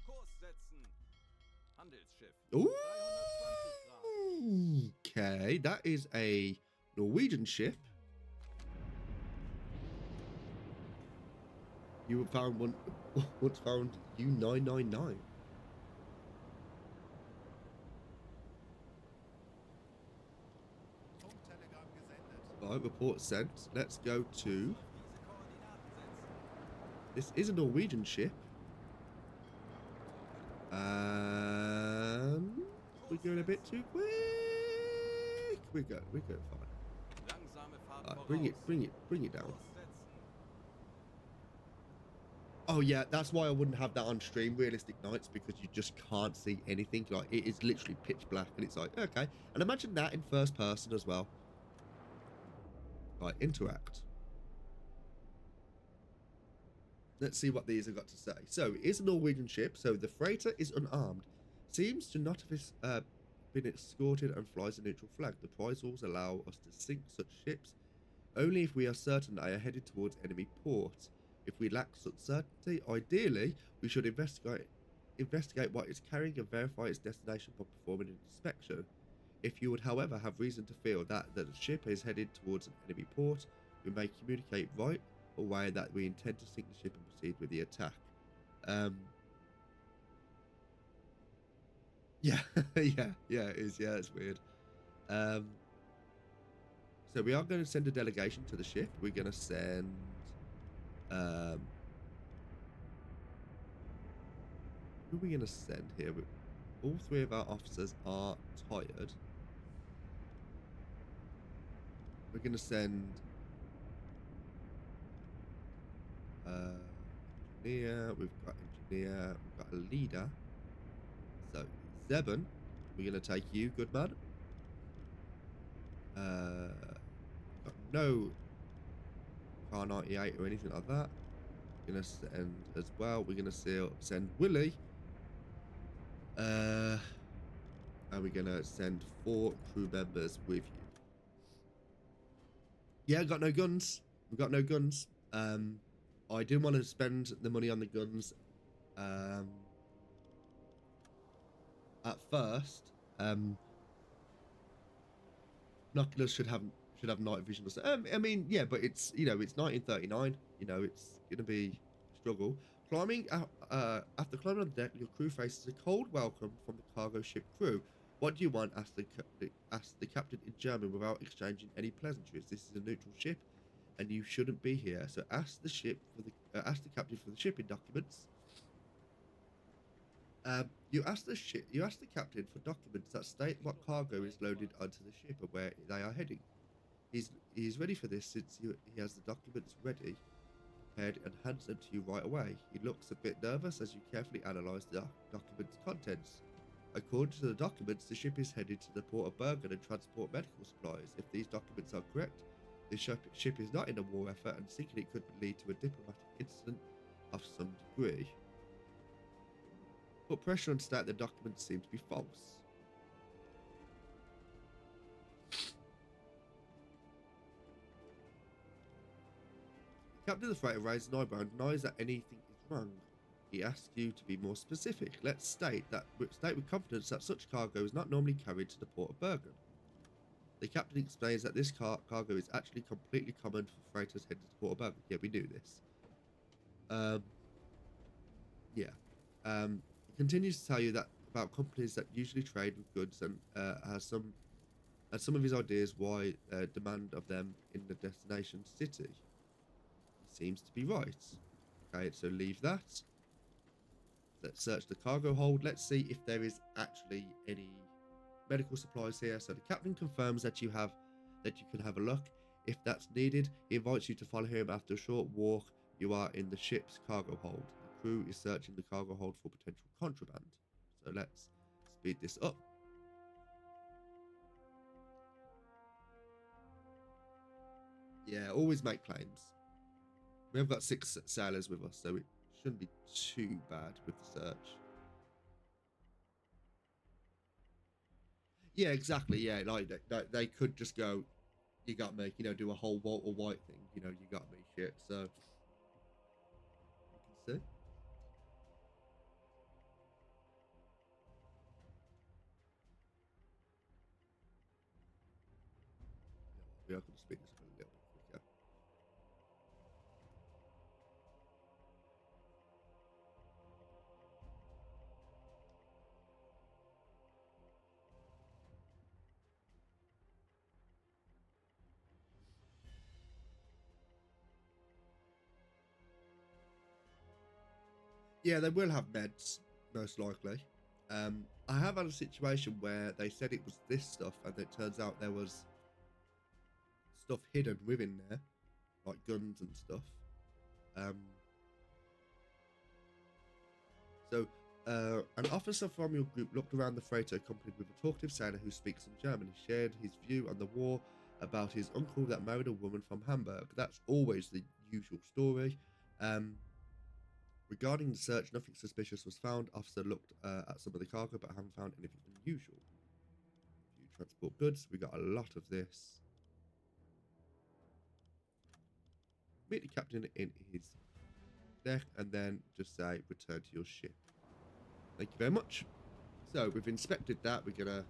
[SPEAKER 4] Kurs setzen. Handelsschiff.
[SPEAKER 1] Ooh,
[SPEAKER 4] 320 Grad.
[SPEAKER 1] okay, that is a Norwegian ship. You found one. Once found U-999.
[SPEAKER 2] Funktelegramm gesendet.
[SPEAKER 1] Right, report sent. Let's go to.
[SPEAKER 4] Auf diese Koordinaten setzen.
[SPEAKER 1] This is a Norwegian ship. And we're going a bit too quick. We're good fine.
[SPEAKER 4] Langsame Fahrt
[SPEAKER 1] Right,
[SPEAKER 4] voraus.
[SPEAKER 1] bring it down.
[SPEAKER 4] Kurs setzen.
[SPEAKER 1] Oh yeah, that's why I wouldn't have that on stream, realistic nights, because you just can't see anything. Like, it is literally pitch black, and it's like, okay. And imagine that in first person as well. Right, interact. Let's see what these have got to say. So, it is a Norwegian ship, so the freighter is unarmed. Seems to not have been escorted and flies a neutral flag. The prize rules allow us to sink such ships only if we are certain they are headed towards enemy port. If we lack such certainty, ideally, we should investigate what it's carrying and verify its destination by performing an inspection. If you would, however, have reason to feel that the ship is headed towards an enemy port, we may communicate right away that we intend to sink the ship and proceed with the attack. Yeah, yeah, it is. Yeah, it's weird. So we are going to send a delegation to the ship. We're going to send... who are we going to send here? All three of our officers are tired. We're going to send... engineer, we've got engineer, we've got a leader. So, Zebon, we're going to take you, good man. Got no car 98 or anything like that. We're going to send as well. We're going to send Willie. And we're going to send 4 crew members with you. Yeah, got no guns. We've got no guns. I didn't want to spend the money on the guns. At first, binoculars should have night vision or so. I mean, yeah, but it's, you know, it's 1939. You know, it's gonna be a struggle. Climbing after climbing on the deck, your crew faces a cold welcome from the cargo ship crew. What do you want? Asked the captain in German without exchanging any pleasantries. This is a neutral ship, and you shouldn't be here. So ask the captain for the shipping documents. You ask the captain for documents that state what cargo is loaded onto the ship and where they are heading. He's ready for this since he has the documents ready, prepared, and hands them to you right away. He looks a bit nervous as you carefully analyze the document's contents. According to the documents, the ship is headed to the port of Bergen and transport medical supplies. If these documents are correct, the ship is not in a war effort, and sinking it could lead to a diplomatic incident of some degree. Put pressure on state the documents seem to be false. The captain of the freighter raises an eyebrow and denies that anything is wrong. He asks you to be more specific. Let's state with confidence that such cargo is not normally carried to the port of Bergen. The captain explains that this cargo is actually completely common for freighters headed to the port of Bergen. Yeah, we knew this. He continues to tell you that about companies that usually trade with goods and has some of his ideas why demand of them in the destination city. He seems to be right. Okay, so leave that. Let's search the cargo hold. Let's see if there is actually any medical supplies here. So the captain confirms that you can have a look if that's needed. He invites you to follow him. After a short walk, you are in the ship's cargo hold. The crew is searching the cargo hold for potential contraband. So let's speed this up. Yeah, always make claims. We have got 6 sailors with us, so it shouldn't be too bad with the search. Yeah, exactly. Yeah, like they could just go, "You got me," do a whole Walter White thing. You got me, shit. So you can see. We are going to speed this up a little bit quicker. Yeah, they will have meds, most likely. I have had a situation where they said it was this stuff, and it turns out there was stuff hidden within there, like guns and stuff. An officer from your group looked around the freighter accompanied with a talkative sailor who speaks some German. He shared his view on the war about his uncle that married a woman from Hamburg. That's always the usual story. Regarding the search, nothing suspicious was found. Officer looked at some of the cargo, but haven't found anything unusual. You transport goods. We got a lot of this. Meet the captain in his deck, and then just say, return to your ship. Thank you very much. So, we've inspected that. We're gonna...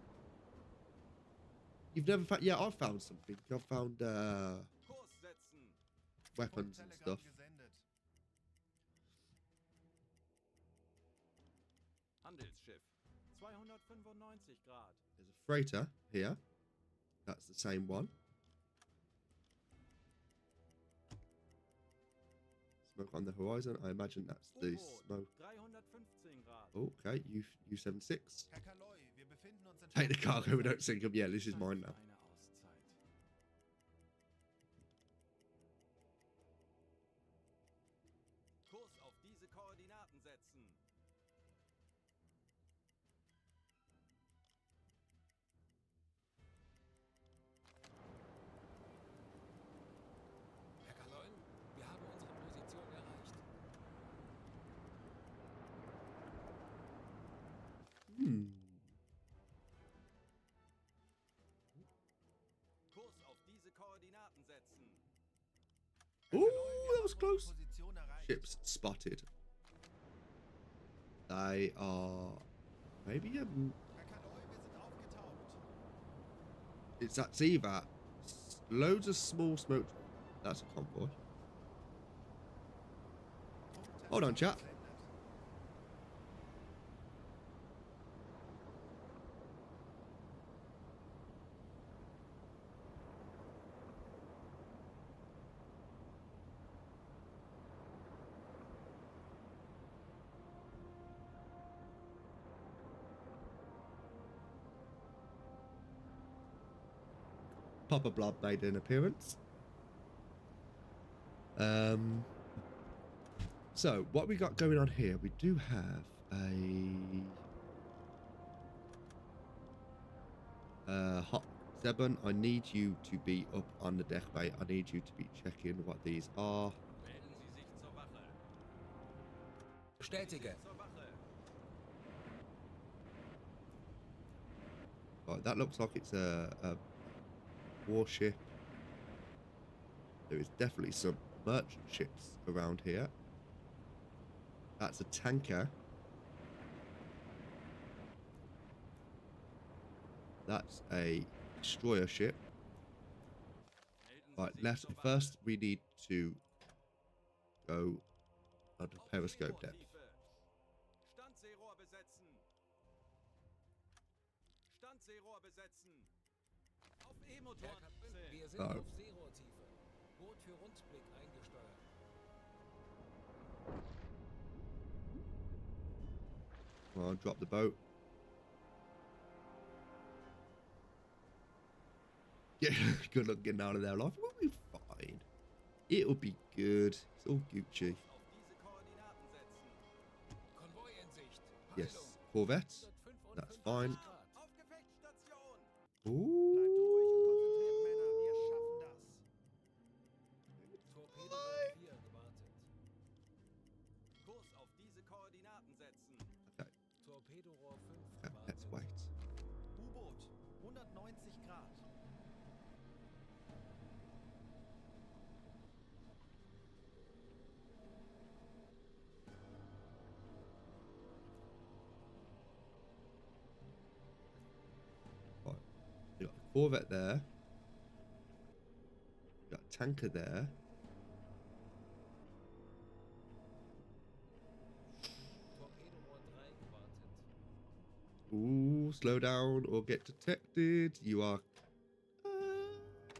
[SPEAKER 1] You've never found... Yeah, I've found something. I've found, weapons and stuff.
[SPEAKER 4] Handelsschiff. 295 Grad.
[SPEAKER 1] There's a freighter here. That's the same one. Smoke on the horizon. I imagine that's the smoke.
[SPEAKER 4] 315 Grad.
[SPEAKER 1] Oh, okay, U-76.
[SPEAKER 2] Herr Kaloi, wir befinden uns in
[SPEAKER 1] Take the cargo, we don't sink them. Yeah, this is mine now.
[SPEAKER 3] Eine Auszeit.
[SPEAKER 4] Kurs auf diese Koordinaten setzen.
[SPEAKER 3] Herr Kaloin, wir haben unsere Position erreicht.
[SPEAKER 4] Kurs auf diese Koordinaten setzen.
[SPEAKER 1] Ooh, that was close.
[SPEAKER 2] Position erreicht.
[SPEAKER 1] Ships spotted. They are maybe
[SPEAKER 2] Herr Kaloi, wir sind aufgetaucht.
[SPEAKER 1] that's either loads of small smoke. That's a convoy. Hold on, chat. Papa Blob made an appearance. So what we got going on here? We do have a hot Zebun. I need you to be up on the deck bay. I need you to be checking what these are.
[SPEAKER 4] Melden Sie sich zur Wache.
[SPEAKER 3] Bestätige.
[SPEAKER 4] Zur Wache.
[SPEAKER 1] Right, that looks like it's a warship. There is definitely some merchant ships around here. That's a tanker. That's a destroyer ship.
[SPEAKER 4] Melden
[SPEAKER 1] Right,
[SPEAKER 4] Sie sich zur Wache.
[SPEAKER 1] first we need to go under periscope depth.
[SPEAKER 4] Seerohrtiefe. Standseerohr besetzen. Standseerohr besetzen. Auf
[SPEAKER 3] Herr
[SPEAKER 4] E-Motor.
[SPEAKER 3] Kapitän, wir sind
[SPEAKER 1] Oh.
[SPEAKER 3] auf Seerohrtiefe. Boot für Rundblick eingesteuert.
[SPEAKER 1] Come on, drop the boat. Yeah, good luck getting out of there alive. We'll be fine. It'll be good. It's all Gucci.
[SPEAKER 4] Auf diese Koordinaten setzen.
[SPEAKER 3] Konvoi in Sicht.
[SPEAKER 1] Yes,
[SPEAKER 3] Peilung.
[SPEAKER 1] Corvette.
[SPEAKER 3] 155
[SPEAKER 1] That's fine.
[SPEAKER 3] Grad.
[SPEAKER 4] Auf Gefechtsstation.
[SPEAKER 1] Ooh.
[SPEAKER 2] Bleibt ruhig und konzentriert, Männer. Wir schaffen das.
[SPEAKER 3] Torpedo 4 gewartet.
[SPEAKER 4] Kurs auf diese Koordinaten setzen.
[SPEAKER 1] Okay,
[SPEAKER 3] Torpedorohr 5
[SPEAKER 1] let's
[SPEAKER 3] gewartet.
[SPEAKER 1] wait.
[SPEAKER 2] U-Boot, 190 Grad.
[SPEAKER 1] Right. You got a Corvette there. You got a tanker there.
[SPEAKER 3] Torpedorohr 3 gewartet.
[SPEAKER 1] Ooh, slow down or get detected. You are.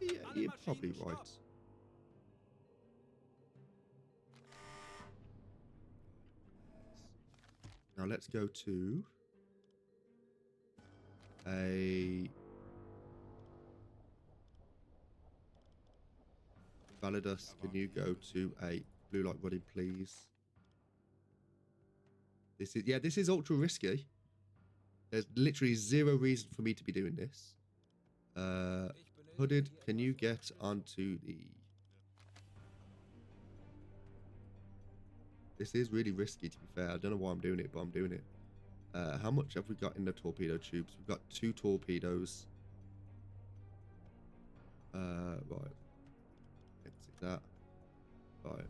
[SPEAKER 1] Yeah, you're probably right. Now let's go to a Validus. Can you go to a blue light running, please? This is ultra risky. There's literally zero reason for me to be doing this.
[SPEAKER 3] Ich benötige
[SPEAKER 1] Hooded,
[SPEAKER 3] hier
[SPEAKER 1] can you
[SPEAKER 3] etwas
[SPEAKER 1] get
[SPEAKER 3] Unterstützung.
[SPEAKER 1] onto the... This is really risky, to be fair. I don't know why I'm doing it, but I'm doing it. How much have we got in the torpedo tubes? We've got 2 torpedoes. Right. Let's see that. Right.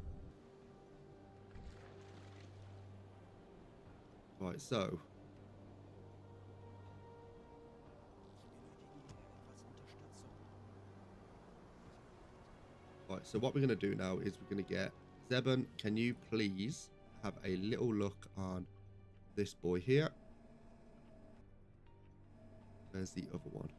[SPEAKER 1] Right, so... Right, so what we're going to do now is we're going to get... Zebun, can you please have a little look on this boy here? Where's the other one?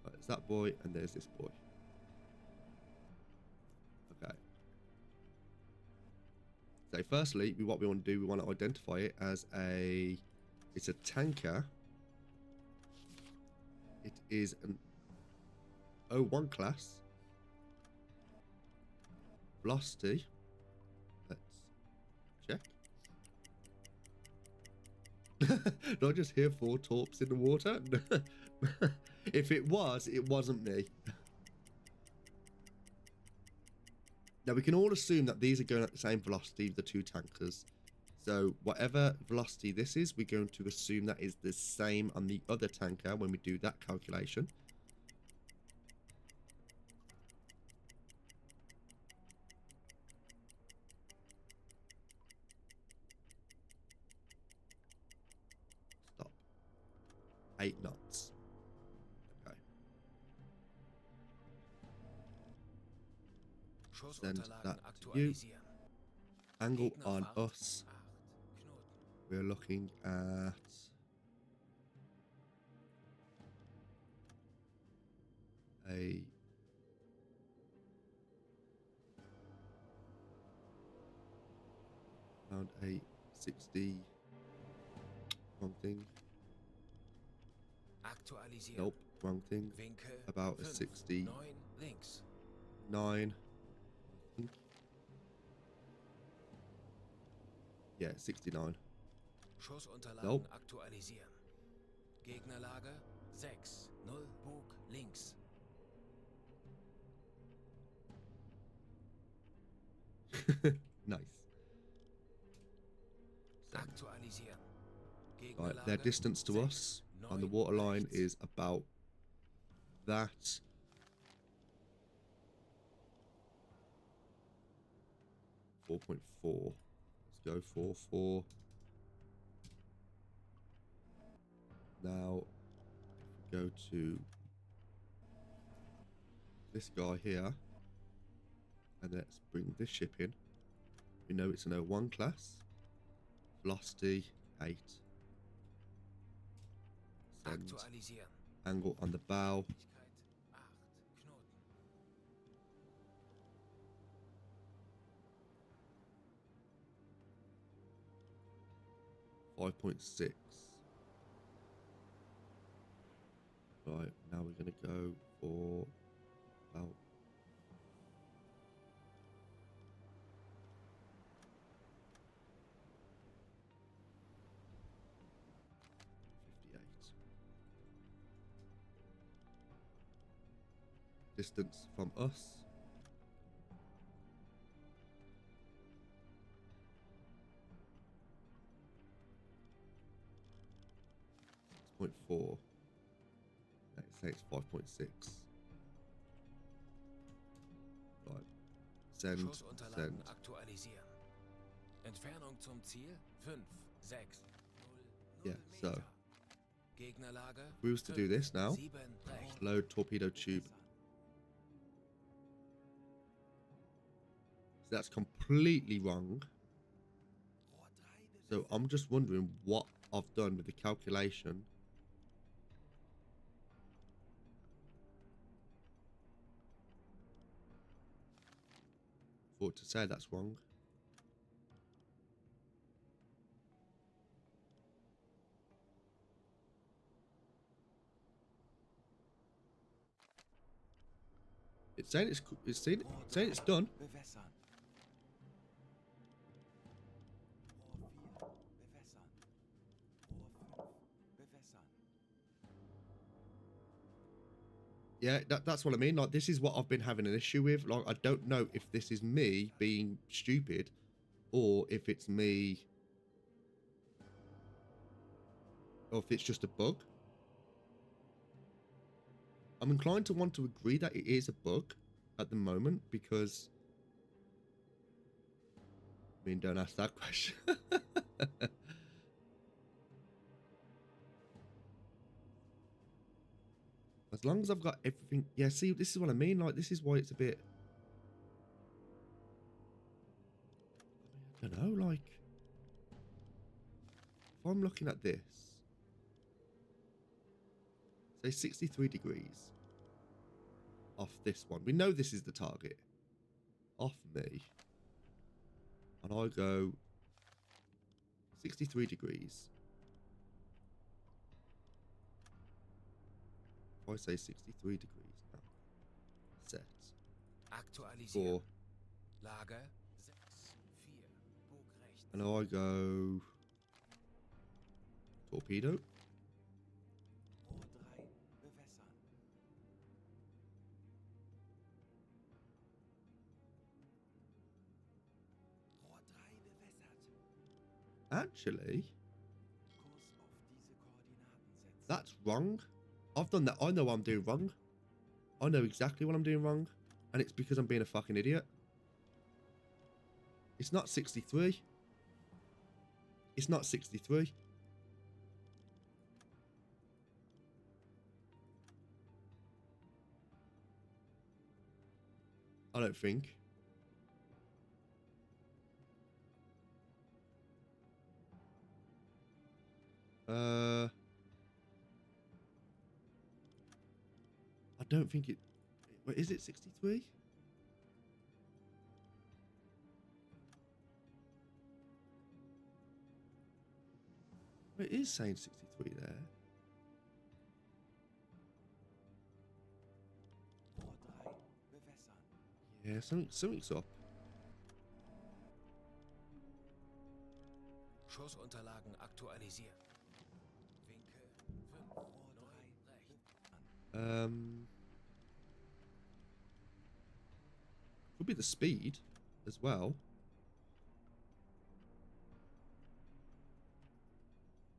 [SPEAKER 1] Right, it's that boy, and there's this boy. Okay. So firstly, what we want to do, we want to identify it as a... It's a tanker. It is an O1 class. Velocity. Let's check. Did I just hear 4 torps in the water? If it was, it wasn't me. Now we can all assume that these are going at the same velocity, the 2 tankers. So whatever velocity this is, we're going to assume that is the same on the other tanker when we do that calculation. Stop. 8 knots. Okay.
[SPEAKER 3] Schussunterlagen
[SPEAKER 1] that to you.
[SPEAKER 3] aktualisieren.
[SPEAKER 1] Angle
[SPEAKER 3] Gegner
[SPEAKER 1] on
[SPEAKER 3] Fahrt
[SPEAKER 1] us.
[SPEAKER 3] 8 Knoten.
[SPEAKER 1] We're looking at a Found a 60. Wrong thing.
[SPEAKER 3] Aktualisieren.
[SPEAKER 1] Nope, wrong thing.
[SPEAKER 3] Winkel.
[SPEAKER 1] About a
[SPEAKER 3] 5,
[SPEAKER 1] 69.
[SPEAKER 3] 9 links.
[SPEAKER 1] I think. Yeah, 69.
[SPEAKER 3] Schussunterlagen
[SPEAKER 1] Nope.
[SPEAKER 3] aktualisieren. Gegnerlage 6, 0 Bug links.
[SPEAKER 1] Nice.
[SPEAKER 3] Aktualisieren.
[SPEAKER 1] Right, their
[SPEAKER 3] Gegnerlage
[SPEAKER 1] distance to
[SPEAKER 3] 6,
[SPEAKER 1] us on the
[SPEAKER 3] 9
[SPEAKER 1] water line
[SPEAKER 3] rechts.
[SPEAKER 1] is about that. 4.4. Let's go 4.4. Now, if we go to this guy here, and let's bring this ship in. We know it's an O1 class. Velocity 8. Send.
[SPEAKER 3] Aktualisieren.
[SPEAKER 1] Angle on the bow.
[SPEAKER 3] Geschwindigkeit 8 Knoten.
[SPEAKER 1] 5.6. Right, now we're going to go for about distance from us. Point 4. Let's say it's 5.6. Right. Send.
[SPEAKER 3] Schussunterlagen
[SPEAKER 1] Send.
[SPEAKER 3] aktualisieren. Entfernung zum Ziel 5, 6, 0,
[SPEAKER 1] Yeah, so
[SPEAKER 3] Meter. Gegnerlage
[SPEAKER 1] if we was to do
[SPEAKER 3] 5,
[SPEAKER 1] this now.
[SPEAKER 3] 7 rechts.
[SPEAKER 1] Load torpedo tube. So that's completely wrong. So I'm just wondering what I've done with the calculation. For it to say that's wrong. It's saying it's done.
[SPEAKER 4] Bewässern. Rohr 4. Bewässern. Rohr 5. Bewässern.
[SPEAKER 1] Yeah, that's what I mean. Like, this is what I've been having an issue with. Like, I don't know if this is me being stupid or if it's me, or if it's just a bug. I'm inclined to want to agree that it is a bug at the moment because, I mean, don't ask that question. As long as I've got everything. Yeah, see, this is what I mean. Like, this is why it's a bit. I don't know, like. If I'm looking at this. Say 63 degrees. Off this one. We know this is the target. Off me. And I go 63 degrees. If I say 63 degrees now. Set.
[SPEAKER 3] Aktualisieren.
[SPEAKER 1] 4.
[SPEAKER 3] Lage 6, 4, Bug rechts.
[SPEAKER 1] And I go torpedo.
[SPEAKER 4] Rohr 3. Bewässern. Rohr 3 bewässert.
[SPEAKER 1] Actually,
[SPEAKER 4] Kurs auf diese Koordinaten setzen.
[SPEAKER 1] that's wrong. I've done that. I know what I'm doing wrong. I know exactly what I'm doing wrong. And it's because I'm being a fucking idiot. It's not 63. It's not 63. I don't think. I don't think it. Wait, is it 63? It is saying 63 there. Yeah, something's up.
[SPEAKER 3] Schussunterlagen aktualisiert. Winkel 5, 9, rechts.
[SPEAKER 1] Could be the speed as well.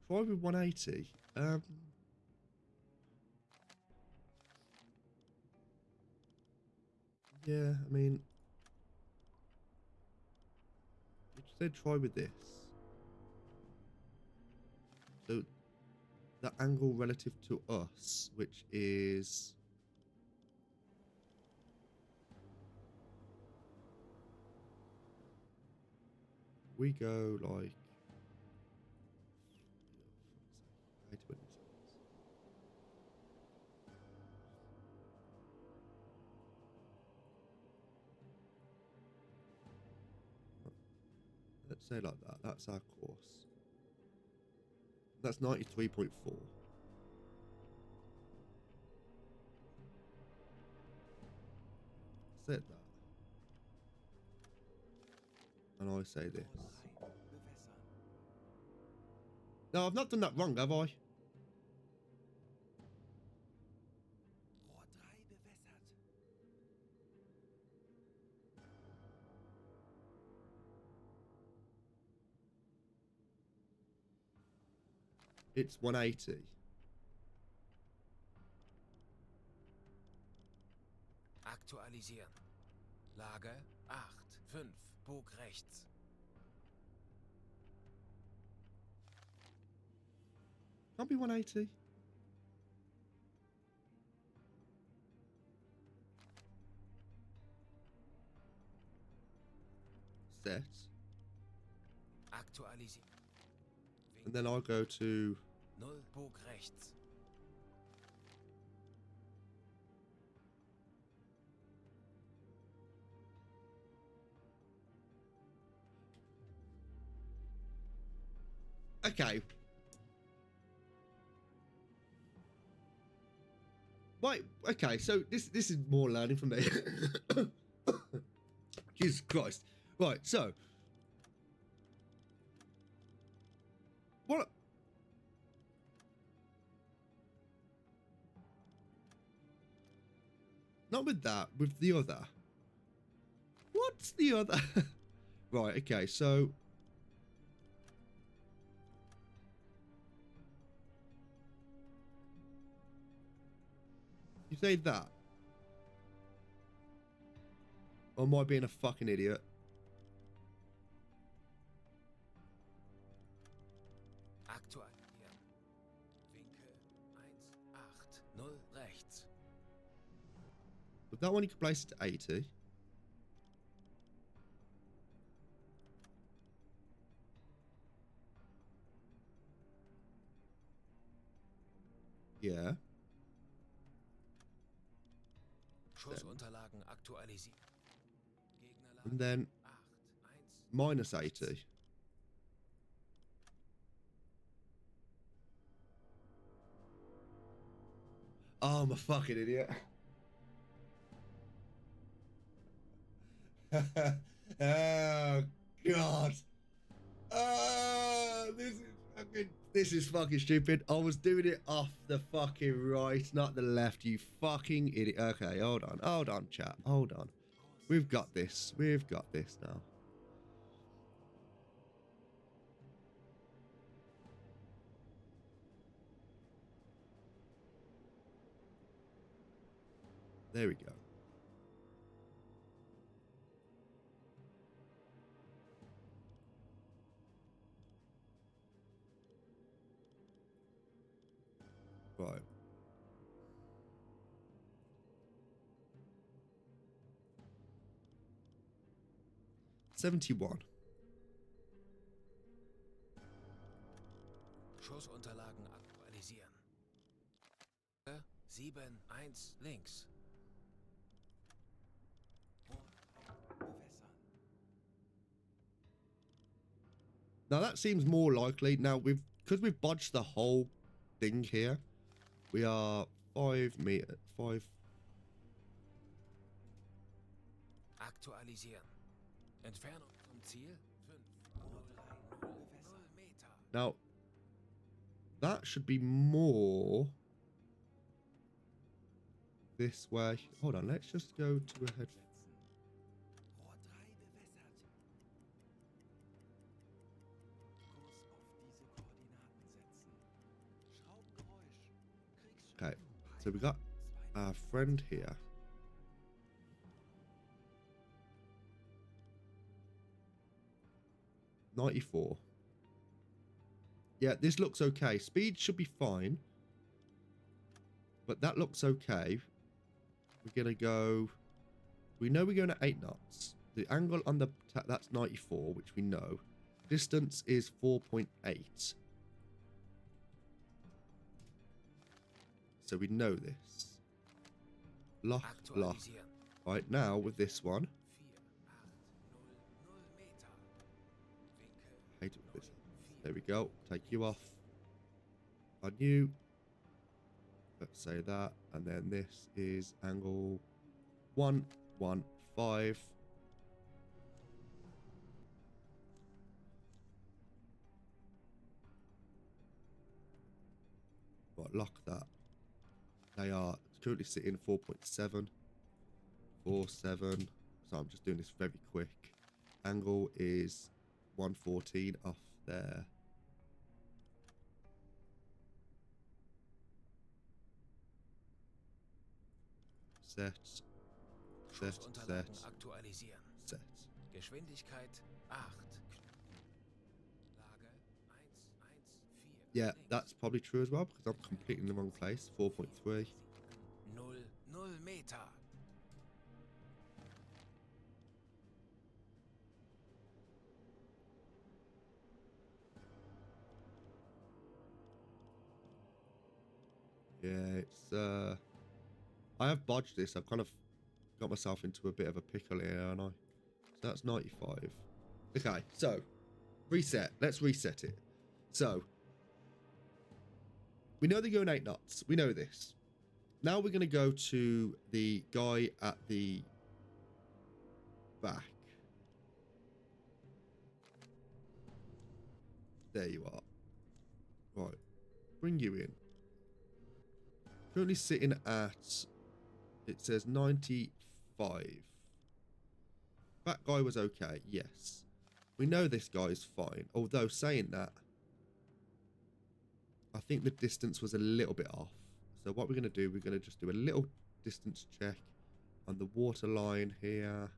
[SPEAKER 1] Try with 180. Yeah, I mean, instead try with this. So the angle relative to us, which is we go like let's say like that. That's our course. That's 93.4. Set that. And I say this. No, I've not done that wrong, have I? It's 180.
[SPEAKER 3] Aktualisieren. Lage 8, 5, Bug rechts.
[SPEAKER 1] Can't be 180. Set.
[SPEAKER 3] Aktualisieren.
[SPEAKER 1] And then I'll go to
[SPEAKER 3] 0, Bug rechts.
[SPEAKER 1] okay. Right, okay, so this is more learning for me. Jesus Christ. Right, so what? Not with that, with the other. What's the other? Right, okay, so you say that? Or am I being a fucking idiot?
[SPEAKER 3] Aktualisieren. Winkel 1, 8, 0, rechts.
[SPEAKER 1] With that one, you can place it to 80. Yeah.
[SPEAKER 3] Schussunterlagen aktualisieren. Gegnerlage
[SPEAKER 1] And then
[SPEAKER 3] 8, 1.
[SPEAKER 1] minus 80. Oh, I'm a fucking idiot. Oh, God. This is fucking stupid. I was doing it off the fucking right, not the left, you fucking idiot. Okay, hold on, chat. Hold on. We've got this. We've got this now. There we go. Right. $71.
[SPEAKER 3] Schussunterlagen aktualisieren. 7, 1, links.
[SPEAKER 1] Now that seems more likely. Now with because we've bodged the whole thing here, we are 5 meter, 5.
[SPEAKER 3] Aktualisieren. Entfernung zum Ziel 5,030 Meter.
[SPEAKER 1] Now, that should be more this way. Hold on, let's just go to ahead.
[SPEAKER 4] Rohr 3 bewässert. Kurs auf diese Koordinaten setzen. Schraubengeräusch. Kriegsschiff.
[SPEAKER 1] Okay, so we got our friend here. $94. Yeah, this looks okay. Speed should be fine. But that looks okay. We're going to go... We know we're going at 8 knots. The angle on the... That's 94, which we know. Distance is 4.8. So we know this. Lock.
[SPEAKER 3] Aktualisieren.
[SPEAKER 1] Right, now with this one.
[SPEAKER 3] 4800 Meter. Winkel.
[SPEAKER 1] Hate it with this. There we go. Take you off. On you. Let's say that. And then this is angle 115. Right, lock that. They are currently sitting 4.7. 47. So I'm just doing this very quick. Angle is 114 off there. Set. Set.
[SPEAKER 3] Kursunterlagen
[SPEAKER 1] Set.
[SPEAKER 3] aktualisieren.
[SPEAKER 1] Set.
[SPEAKER 3] Geschwindigkeit 8. Lage 114.
[SPEAKER 1] Yeah,
[SPEAKER 3] links.
[SPEAKER 1] that's probably true as well because I'm completely in the wrong place. 4.3.
[SPEAKER 3] 0 Meter.
[SPEAKER 1] Yeah, it's I have bodged this. I've kind of got myself into a bit of a pickle here, haven't I? So that's 95. Okay, so reset. Let's reset it. So we know they're going 8 knots. We know this. Now we're going to go to the guy at the back. There you are. Right. Bring you in. Currently sitting at, it says 95. That guy was okay, yes. We know this guy's fine. Although saying that, I think the distance was a little bit off. So what we're going to do, we're going to just do a little distance check on the water line here.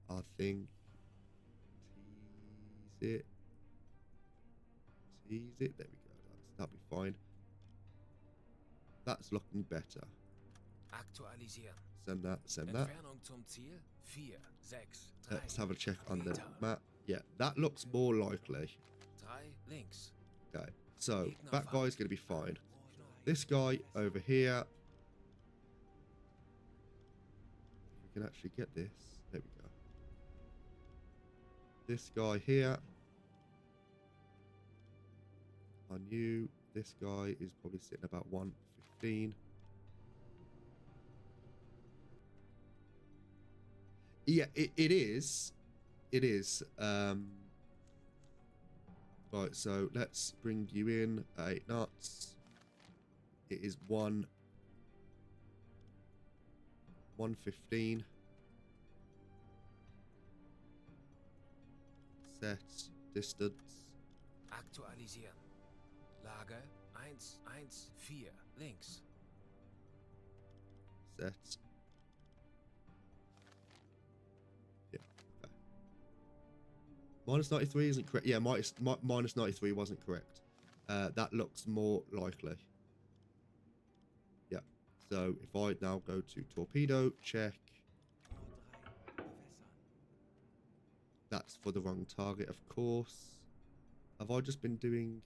[SPEAKER 1] I think tease it. Tease it. There we go. That'll be fine. That's looking better.
[SPEAKER 3] Aktualisieren.
[SPEAKER 1] Send that. Send that.
[SPEAKER 3] Entfernung zum Ziel 4, 6, 3.
[SPEAKER 1] Let's have a check on the
[SPEAKER 3] Meter.
[SPEAKER 1] map. Yeah, that looks more likely.
[SPEAKER 3] 3 links.
[SPEAKER 1] Okay, so that guy's going to be fine. This guy over here. We can actually get this. There we go. This guy here. On you. This guy is probably sitting about 115. Yeah, it is. It is. Right, so let's bring you in at 8 knots. It is 115. Set distance.
[SPEAKER 3] Aktualisieren. Lage 114 links.
[SPEAKER 1] Set. Yeah. Okay. Minus 93 isn't correct. Yeah, minus 93 wasn't correct. That looks more likely. Yeah. So if I now go to torpedo, check. That's for the wrong target, of course. Have I just been doing...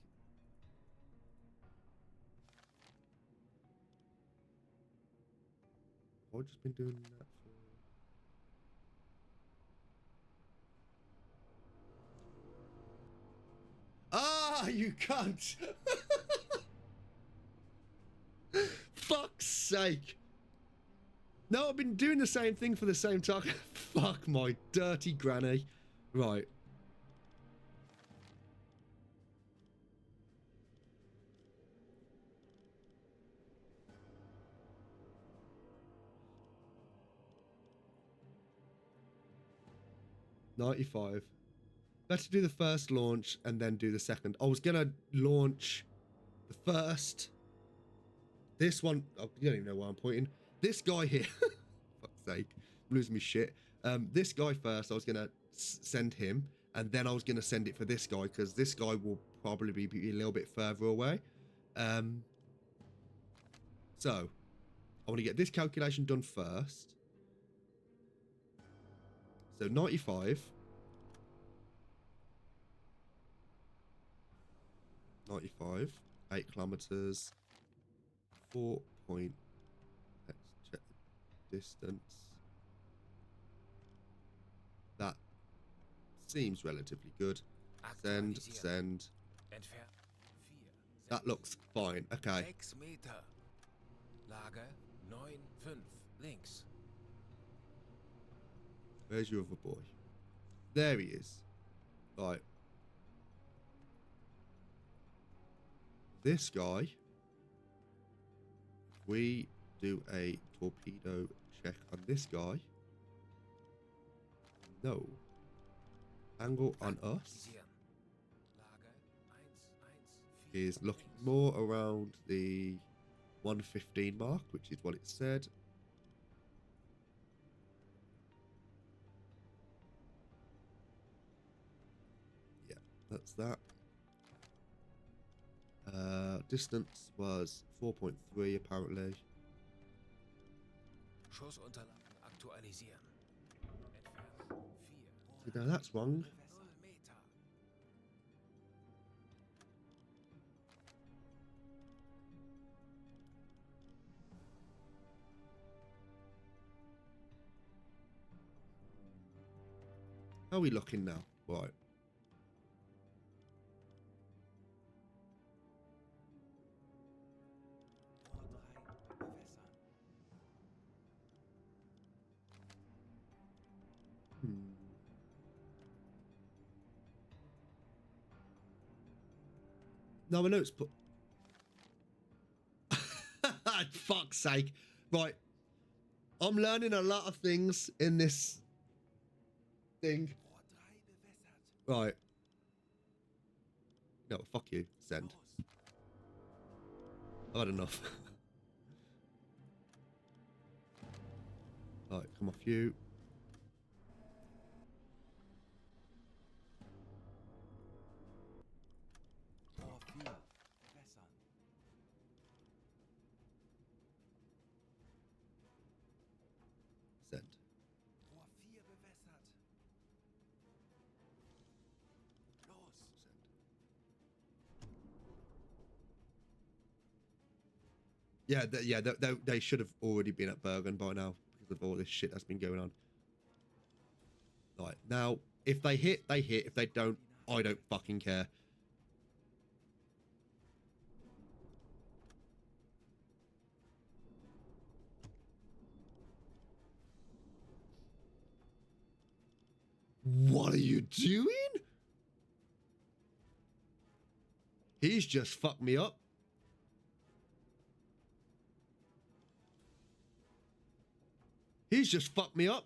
[SPEAKER 1] Have I just been doing that for... Ah! Ah, you cunt! Fuck's sake! No, I've been doing the same thing for the same time. Fuck my dirty granny. Right. $95. Better do the first launch and then do the second. I was gonna launch the first. This one, oh, you don't even know why I'm pointing. This guy here, fuck's sake, I'm losing my shit. This guy first, I was gonna send him, and then I was gonna send it for this guy because this guy will probably be a little bit further away. So I want to get this calculation done first. So 95. 95, 8 kilometers, 4 point, let's check the distance. That seems relatively good. Send, send. That looks fine. Okay.
[SPEAKER 3] 6 Meter. Lage 9,5 links.
[SPEAKER 1] Where's your other boy? There he is. Right. This guy, if we do a torpedo check on this guy, no. Angle on us is looking more around the 115 mark, which is what it said. Yeah, that's that. Distance was 4.3 apparently.
[SPEAKER 3] Schussunterlagen aktualisieren. Entfernt 4.
[SPEAKER 1] So now that's wrong.
[SPEAKER 3] 0 Meter.
[SPEAKER 1] How are we looking now? Right. No, I know it's put. Fuck's sake. Right. I'm learning a lot of things in this thing. Right. No, fuck you. Send. I've had enough. Right, come off you. Send. Yeah, they should have already been at Bergen by now because of all this shit that's been going on. Right, now, if they hit, they hit. If they don't, I don't fucking care. What are you doing? He's just fucked me up. He's just fucked me up.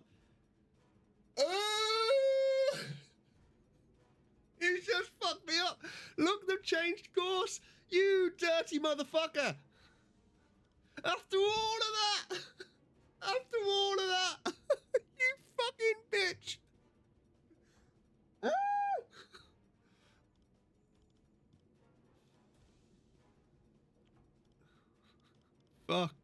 [SPEAKER 1] He's just fucked me up. Look, they've changed course. You dirty motherfucker. After all of that. After all of that. You fucking bitch. Fuck.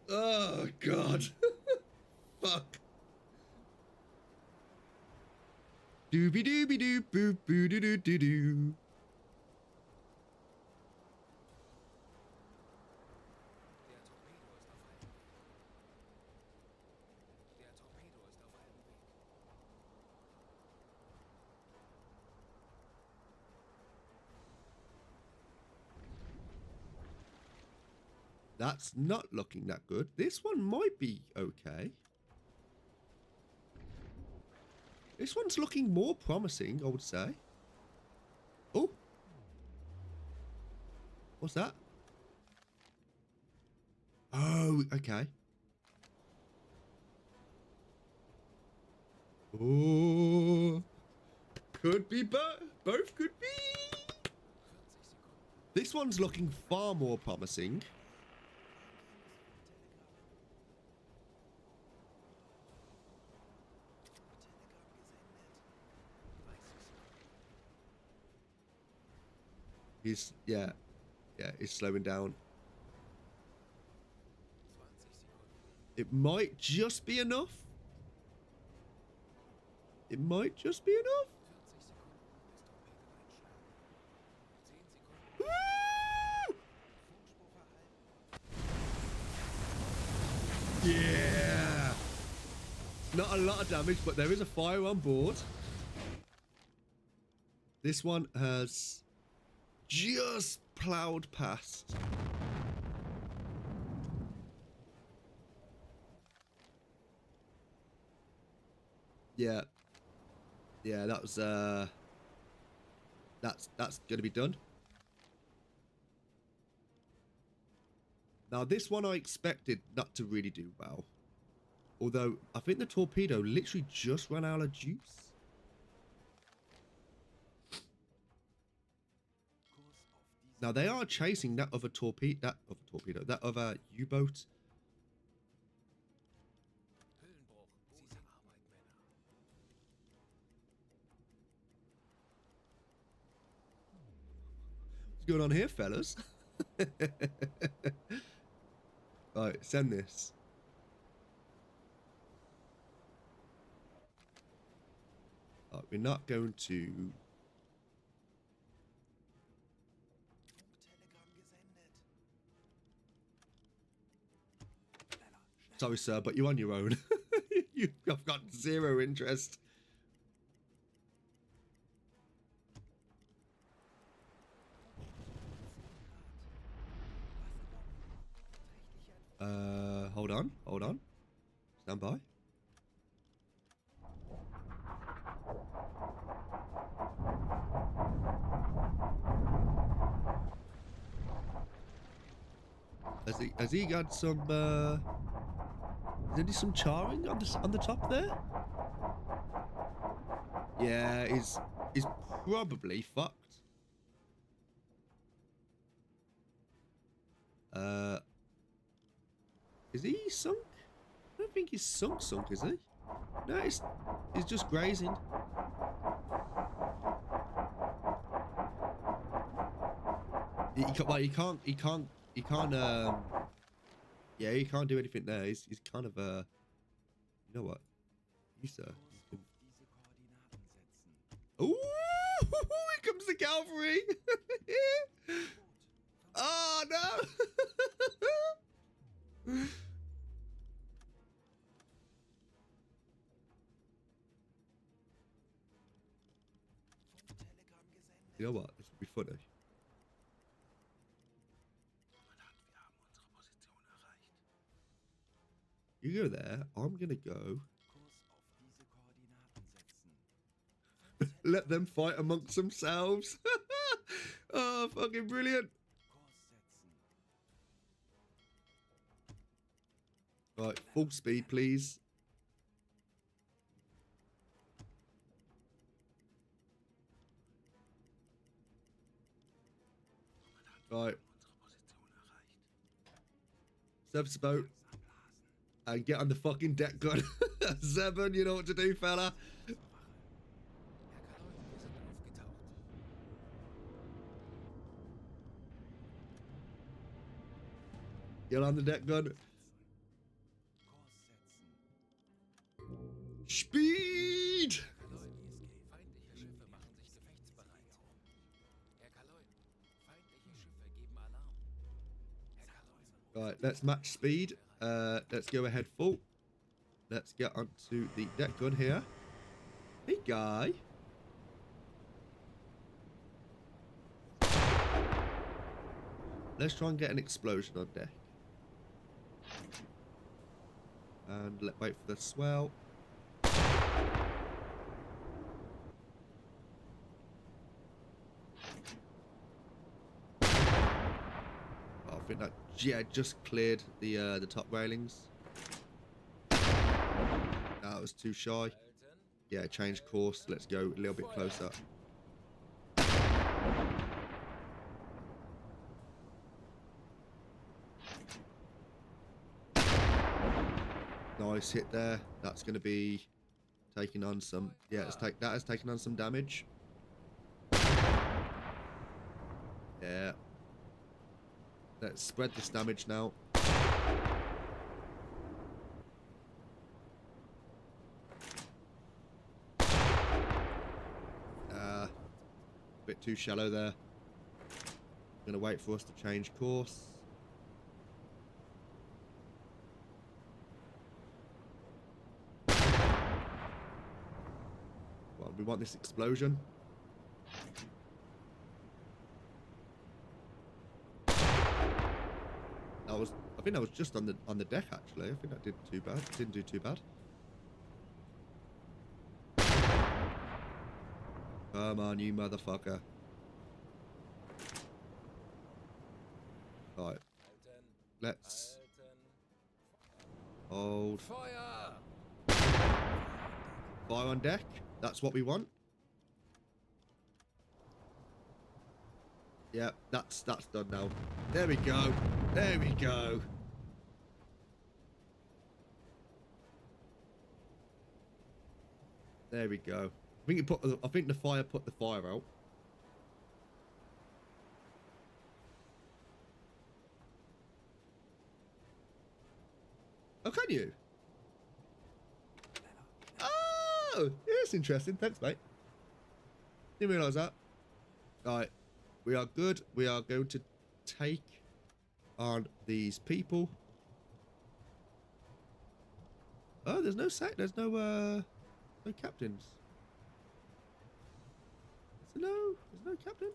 [SPEAKER 1] Oh, God. Fuck. Doobie doobie doo boo boo doo doo doo doo.
[SPEAKER 3] Der Torpedo ist auf
[SPEAKER 1] That's not looking that good. This one might be okay. This one's looking more promising, I would say. Oh. What's that? Oh, okay. Oh. Could be both. Both could be. This one's looking far more promising. He's, yeah, he's slowing down. It might just be enough. It might just be enough. Woo! Yeah. Not a lot of damage, but there is a fire on board. This one has just plowed past. Yeah. Yeah, that was that's gonna be done. Now this one I expected not to really do well. Although I think the torpedo literally just ran out of juice. Now they are chasing that other torpedo, that other U-boat. What's going on here, fellas? Right, send this. Right, we're not going to. Sorry, sir, but you're on your own. I've got zero interest. Hold on. Stand by. Has he got some is there some charring on the top there? Yeah, he's probably fucked. Is he sunk? I don't think he's sunk, is he? No, he's just grazing. He can't. Yeah, he can't do anything there. He's kind of you know what? You sir. Ooh, here comes the cavalry. Oh no. You know what? This would be funny. You go there. I'm gonna go. Let them fight amongst themselves. Oh, fucking brilliant. Right, full speed, please. Right. Service the boat. And get on the fucking deck gun. Zebun, you know what to do, fella. Get on the deck gun. Speed! Right, let's match speed. Let's go ahead full. Let's get onto the deck gun here. Hey, guy. Let's try and get an explosion on deck. And wait for the swell. I think that, yeah, just cleared the top railings. That was too shy.
[SPEAKER 3] Alton,
[SPEAKER 1] Yeah, change course. Let's go a little bit closer. Nice hit there. That's going to be taking on some. Yeah, that has taken on some damage. Yeah. Let's spread this damage now. A bit too shallow there. Gonna wait for us to change course. Well, we want this explosion. I think that was just on the deck actually. I think that didn't do too bad. Come on, you motherfucker. Right.
[SPEAKER 3] Alton,
[SPEAKER 1] Let's
[SPEAKER 3] Alton.
[SPEAKER 1] hold
[SPEAKER 3] Feuer!
[SPEAKER 1] fire on deck. That's what we want. Yeah, that's done now. There we go. There we go. There we go. I think the fire put the fire out. Oh, can you? Oh, yeah, that's interesting. Thanks, mate. Didn't realise that. All right, we are good. We are going to take on these people. Oh, there's no captains. There's no captain.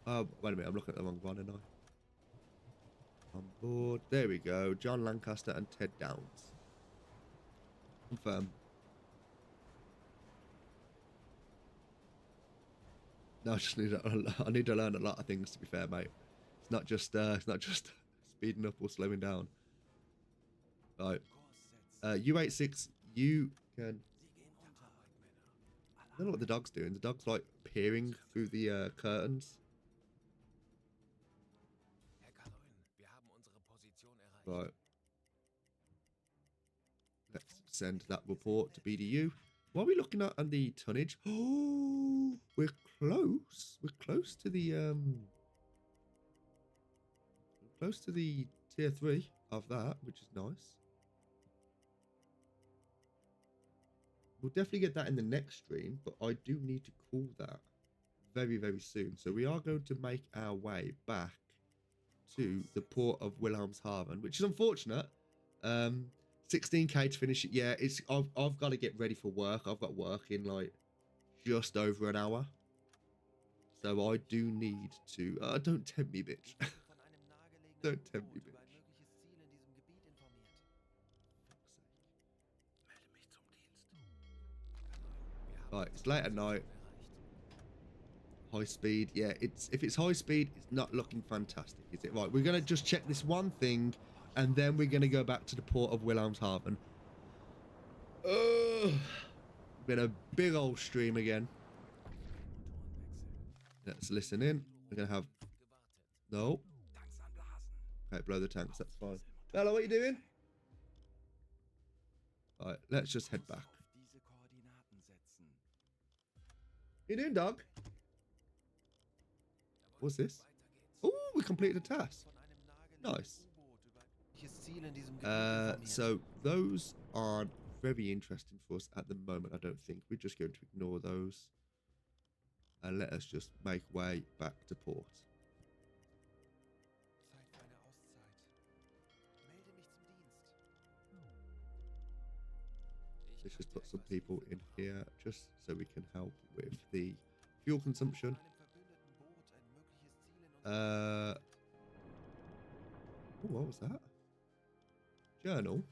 [SPEAKER 1] Oh, wait a minute, I'm looking at the wrong one, am I? On board. There we go. John Lancaster and Ted Downs. Confirm. No, I need to learn a lot of things, to be fair, mate. It's not just speeding up or slowing down. Right. U86, you can. I don't know what the dog's doing. The dog's like peering through the curtains.
[SPEAKER 3] Herr Kaloin, wir haben unsere Position erreicht.
[SPEAKER 1] Right. Let's send that report to BDU. What are we looking at on the tonnage? Oh, we're close. We're close to the tier 3 of that, which is nice. We'll definitely get that in the next stream, but I do need to call that very, very soon. So we are going to make our way back to the port of Wilhelmshaven, which is unfortunate. 16k to finish it. Yeah, I've got to get ready for work. I've got work in like just over an hour. So I do need to... don't tempt me, bitch. Don't tempt me, bitch. Right, it's late at night. High speed, yeah. If it's high speed, it's not looking fantastic, is it? Right, we're gonna just check this one thing, and then we're gonna go back to the port of Wilhelmshaven. Been a big old stream again. Let's listen in. We're gonna have no. Okay, blow the tanks. That's fine. Hello, what are you doing? All right, let's just head back. What are you doing, dog? What's this? Oh, we completed a task. Nice. So those aren't very interesting for us at the moment, I don't think. We're just going to ignore those and let us just make way back to port. Let's just put some people in here just so we can help with the fuel consumption. Oh, what was that? Journal.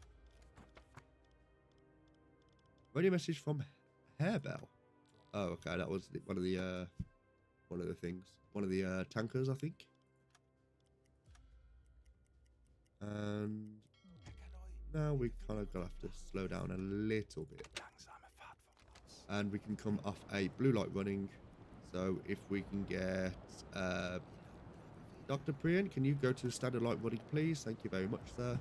[SPEAKER 1] Radio message from Hairbell. Oh, okay, that was one of the things. One of the tankers, I think. And now we kind of gonna have to slow down a little bit. And we can come off a blue light running. So if we can get Dr. Priyan, can you go to standard light running, please? Thank you very much, sir.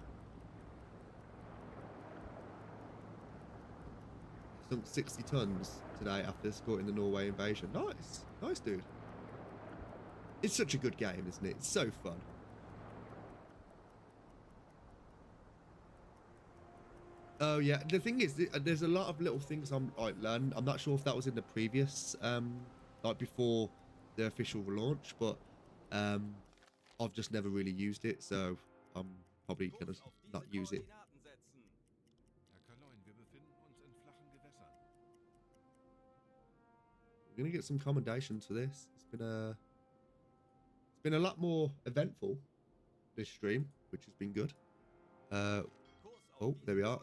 [SPEAKER 1] Sunk 60 tons today after escorting the Norway invasion. Nice. Nice, dude. It's such a good game, isn't it? It's so fun. Oh, yeah. The thing is, there's a lot of little things I'm like learning. I'm not sure if that was in the previous, like before the official launch, but I've just never really used it, so I'm probably going to not use it.
[SPEAKER 5] Herr Kaloin, wir befinden uns in flachen Gewässern.
[SPEAKER 1] We're going to get some commendations for this. It's been a lot more eventful, this stream, which has been good. Oh, there we are.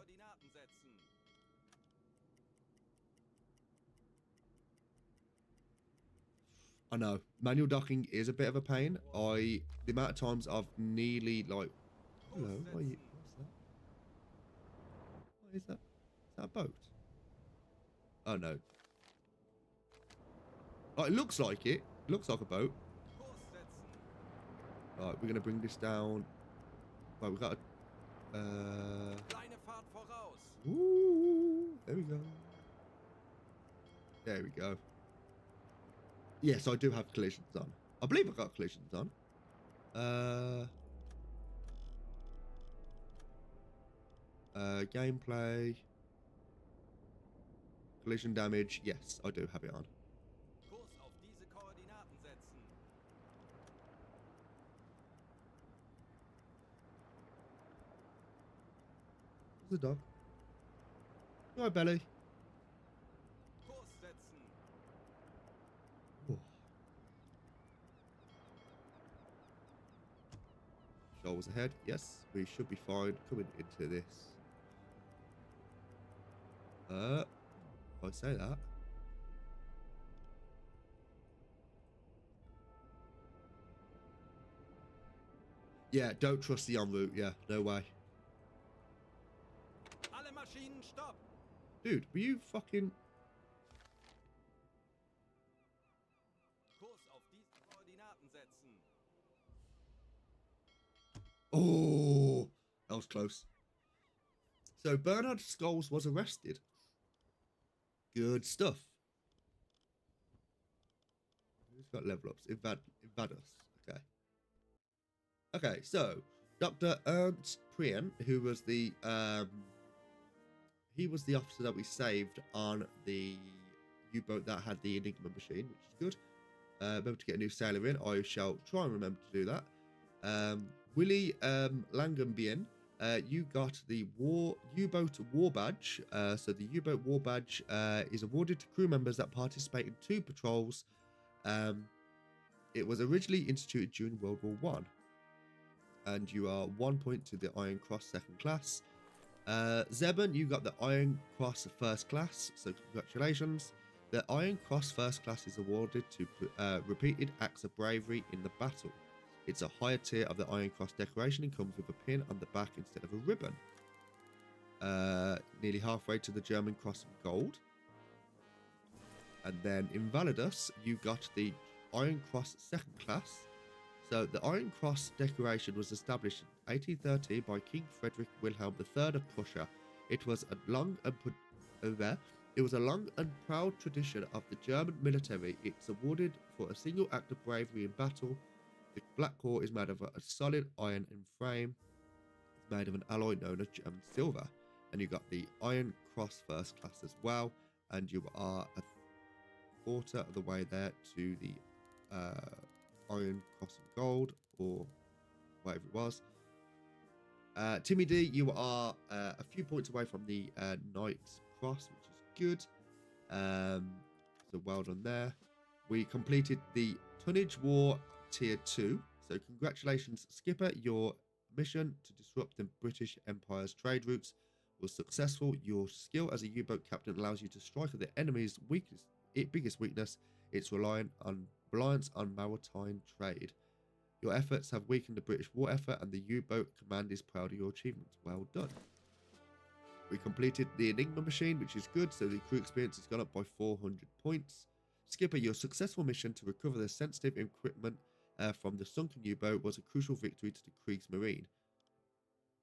[SPEAKER 1] I know manual docking is a bit of a pain. The amount of times I've nearly like, hello, what's that? What is that? Is that a boat? Oh no. Oh, it looks like it. It looks like a boat. Right, we're gonna bring this down. Right, we've got a. Ooh, there we go. There we go. Yes, I do have collisions on. I believe I've got collisions on. Gameplay. Collision damage. Yes, I do have it on. There's a dog. All right, Belly. Oh. Shoals ahead. Yes, we should be fine coming into this. If I say that. Yeah, don't trust the en route. Yeah, no way. Dude, were you fucking... Oh, that was close. So Bernard Scholes was arrested. Good stuff. Who's got level ups? Invados. Okay. Okay, so Dr. Ernst Priyan, who was the he was the officer that we saved on the U-boat that had the Enigma machine, which is good. Remember to get a new sailor in. I shall try and remember to do that. Willie Langenbien, you got the U-boat war badge. So the U-boat war badge is awarded to crew members that participate in 2 patrols. It was originally instituted during World War One, and you are 1 point to the Iron Cross second class. Zeben, you got the Iron Cross first class, so congratulations. The Iron Cross first class is awarded to repeated acts of bravery in the battle. It's a higher tier of the Iron Cross decoration and comes with a pin on the back instead of a ribbon. Nearly halfway to the German Cross of Gold. And then Invalidus, you got the Iron Cross second class. So the Iron Cross decoration was established in 1830 by King Frederick Wilhelm III of Prussia. It was a long and proud tradition of the German military. It's awarded for a single act of bravery in battle. The black core is made of a solid iron and frame. It's made of an alloy known as German silver. And you got the Iron Cross first class as well. And you are a quarter of the way there to the Iron Cross of Gold, or whatever it was. Timmy D, you are a few points away from the Knight's Cross, which is good. So well done there. We completed the Tonnage War Tier 2. So congratulations, Skipper. You're mission to disrupt the British Empire's trade routes was successful. Your skill as a U-boat captain allows you to strike at the enemy's biggest weakness, its reliance on maritime trade. Your efforts have weakened the British war effort, and the U-boat command is proud of your achievements. Well done. We completed the Enigma machine, which is good, so the crew experience has gone up by 400 points. Skipper, your successful mission to recover the sensitive equipment from the sunken U-boat was a crucial victory to the Kriegsmarine.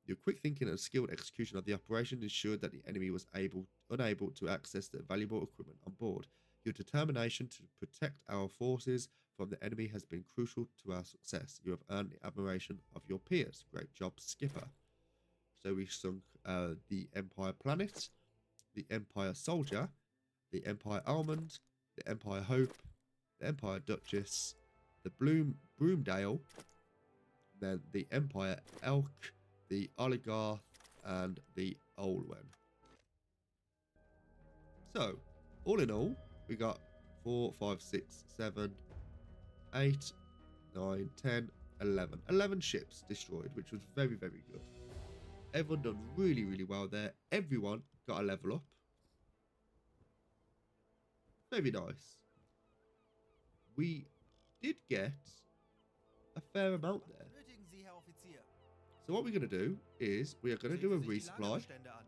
[SPEAKER 1] Your quick thinking and skilled execution of the operation ensured that the enemy was unable to access the valuable equipment on board. Your determination to protect our forces from the enemy has been crucial to our success. You have earned the admiration of your peers. Great job, Skipper. So we sunk the Empire Planet, the Empire Soldier, the Empire Almond, the Empire Hope, the Empire Duchess, the Broomdale, then the Empire Elk, the Oligarch, and the Olwen. So, all in all, we got 4, 5, 6, 7, 8, 9, 10, 11. 11 ships destroyed, which was very, very good. Everyone done really, really well there. Everyone got a level up. Very nice. We did get a fair amount there.
[SPEAKER 2] Benötigen Sie, Herr Offizier.
[SPEAKER 1] So what we're going to do is we are going to do a resupply.
[SPEAKER 2] Lagerbestände an.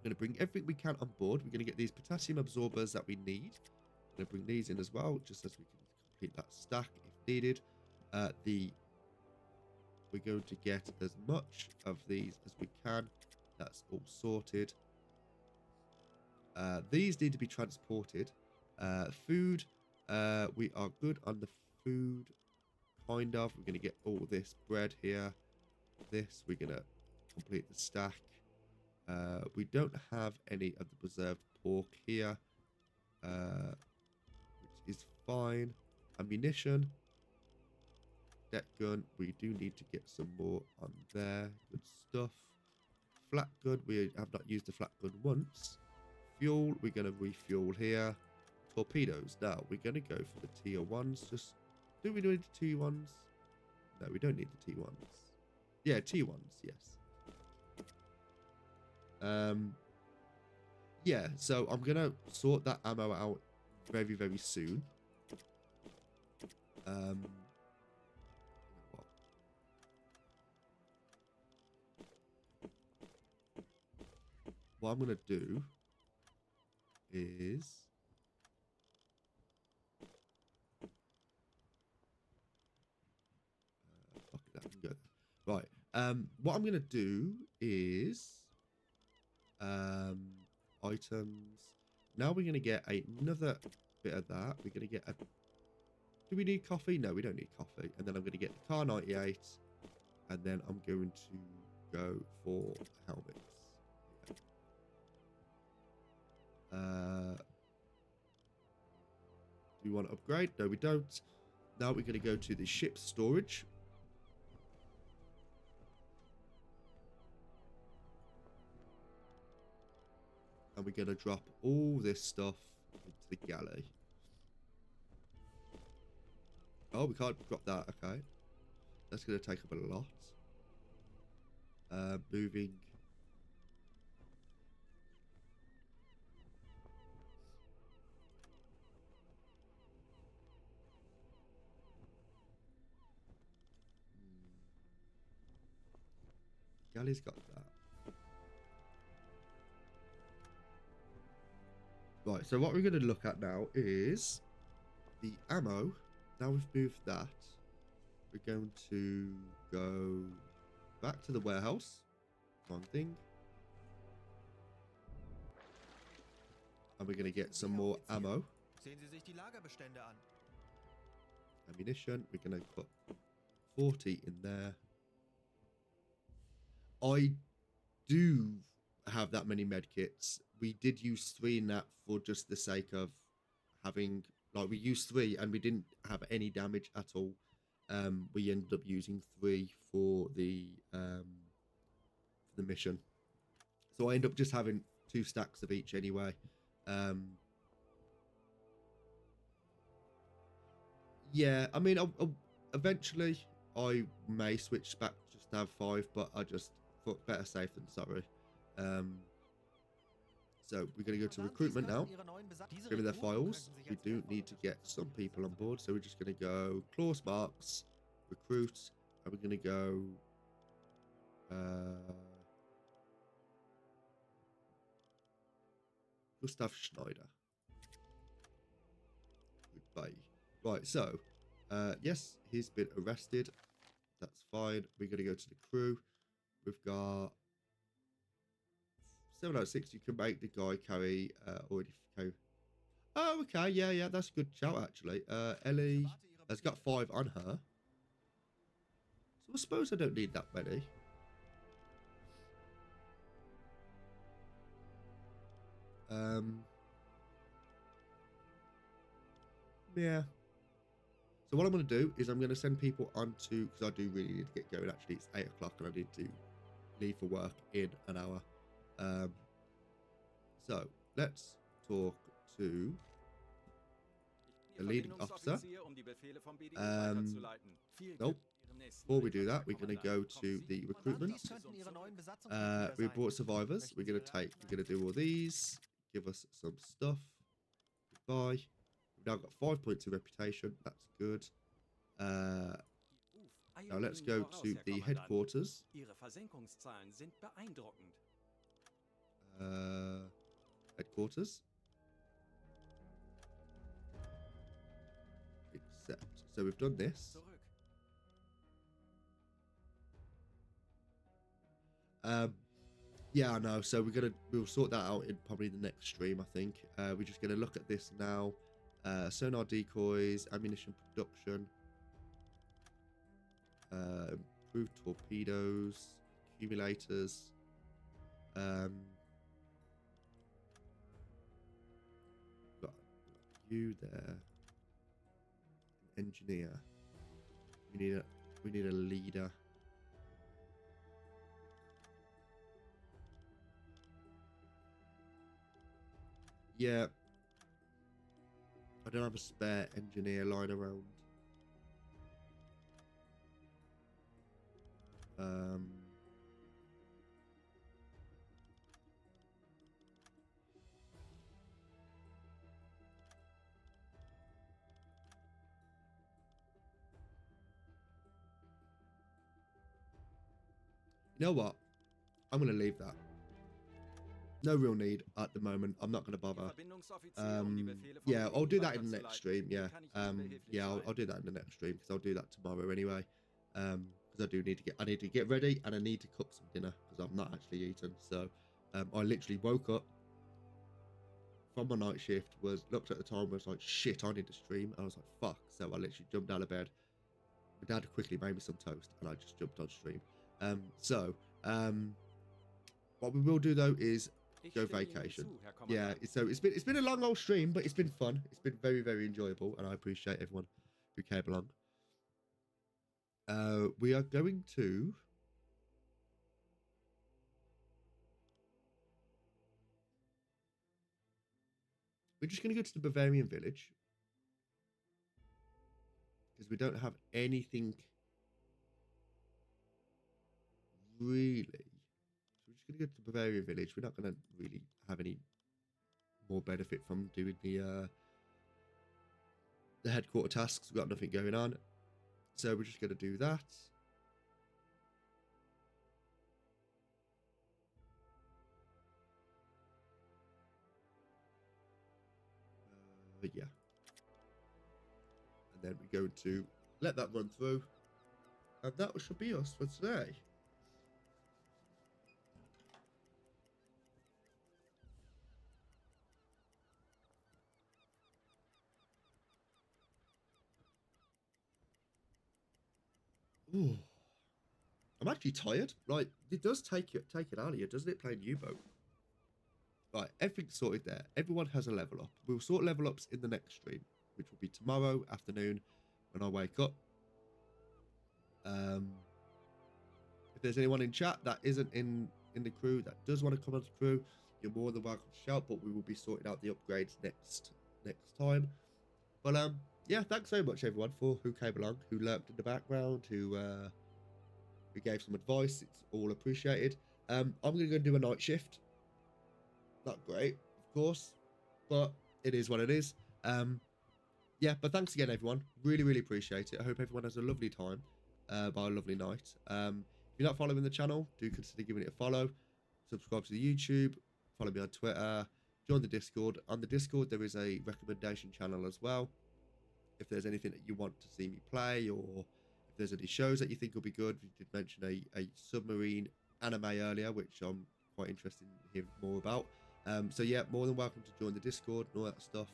[SPEAKER 1] We're going to bring everything we can on board. We're going to get these potassium absorbers that we need. We're going to bring these in as well, just as we can complete that stack if needed. We're going to get as much of these as we can. That's all sorted. These need to be transported. Food. We are good on the food. Kind of. We're going to get all this bread here. This. We're going to complete the stack. We don't have any of the preserved pork here. Which is fine. Ammunition. Deck gun, we do need to get some more on there. Good stuff. Flat gun, we have not used the flat gun once. Fuel, we're going to refuel here. Torpedoes, now we're going to go for the tier 1s. Just, do we need the tier 1s? No, we don't need the tier 1s. Yeah, tier 1s, yes. Yeah, so I'm going to sort that ammo out very, very soon. What I'm going to do is fuck it, that can go there. Right. What I'm going to do is items. Now we're going to get another bit of that. We're going to get a... Do we need coffee? No, we don't need coffee. And then I'm going to get the Car 98. And then I'm going to go for helmets. Do we want to upgrade? No, we don't. Now we're going to go to the ship storage. And we're going to drop all this stuff into the galley. Oh, we can't drop that. Okay. That's going to take up a lot. Moving. Galley's got that. Right, so what we're going to look at now is the ammo. Now we've moved that. We're going to go back to the warehouse. One thing. And we're going to get some more ammo.
[SPEAKER 2] Sehen Sie sich die Lagerbestände an.
[SPEAKER 1] Ammunition. We're going to put 40 in there. I do have that many medkits. We did use 3 in that for just the sake of having, like, we used 3 and we didn't have any damage at all. We ended up using 3 for the mission. So I end up just having 2 stacks of each anyway. Yeah, I mean, eventually I may switch back just to have 5, but I just thought better safe than sorry. So we're going to go to recruitment now. Give me their files. We do need to get some people on board, so we're just going to go Klaus Marks, recruit, and we're going to go Gustav Schneider. Goodbye. Right, so yes, he's been arrested. That's fine. We're going to go to the crew. We've got 706. You can make the guy carry already carry. Oh, okay. Yeah, that's a good shout actually. Ellie has got 5 on her. So I suppose I don't need that many. Yeah. So what I'm going to do is I'm going to send people on to, because I do really need to get going. Actually, it's 8 o'clock and I need to leave for work in an hour. So let's talk to the leading officer. Nope. Before we do that, we're going to go to the recruitment. We brought survivors. We're going to do all these. Give us some stuff. Goodbye. We've now got 5 points of reputation. That's good. Now let's go to the headquarters. Headquarters. Accept. So we've done this. Yeah, I know. So we'll sort that out in probably the next stream, I think. We're just gonna look at this now. Sonar decoys, ammunition production, improved torpedoes, accumulators. Got you there. Engineer. We need a leader. Yeah. I don't have a spare engineer lying around. You know what? I'm going to leave that. No real need at the moment. I'm not going to bother. Yeah, I'll do that in the next stream. Yeah, I'll do that in the next stream because I'll do that tomorrow anyway. Because I need to get ready and I need to cook some dinner because I've not actually eaten. So I literally woke up from my night shift, looked at the time, was like, shit, I need to stream. I was like, fuck. So I literally jumped out of bed. My dad quickly made me some toast and I just jumped on stream. What we will do though is go vacation. Yeah, so it's been a long old stream, but it's been fun. It's been very, very enjoyable, and I appreciate everyone who came along. We are going to we're just going to go to the Bavarian village because we don't have anything really. So we're just going to go to the Bavarian village. We're not going to really have any more benefit from doing the headquarter tasks. We've got nothing going on. So we're just going to do that. Yeah. And then we're going to let that run through. And that should be us for today. Ooh. I'm actually tired. Right, it does take it out of you, doesn't it, playing U-Boat? Right, everything's sorted there. Everyone has a level up. We'll sort level ups in the next stream, which will be tomorrow afternoon when I wake up. If there's anyone in chat that isn't in the crew that does want to come on the crew, you're more than welcome to shout, but we will be sorting out the upgrades next time. But yeah, thanks so much everyone who came along, who lurked in the background, who we gave some advice. It's all appreciated. I'm going to go do a night shift. Not great, of course, but it is what it is. Yeah, but thanks again, everyone. Really, really appreciate it. I hope everyone has a lovely time by a lovely night. If you're not following the channel, do consider giving it a follow. Subscribe to the YouTube. Follow me on Twitter. Join the Discord. On the Discord, there is a recommendation channel as well. If there's anything that you want to see me play, or if there's any shows that you think will be good. We did mention a submarine anime earlier, which I'm quite interested in hearing more about. So yeah, more than welcome to join the Discord and all that stuff.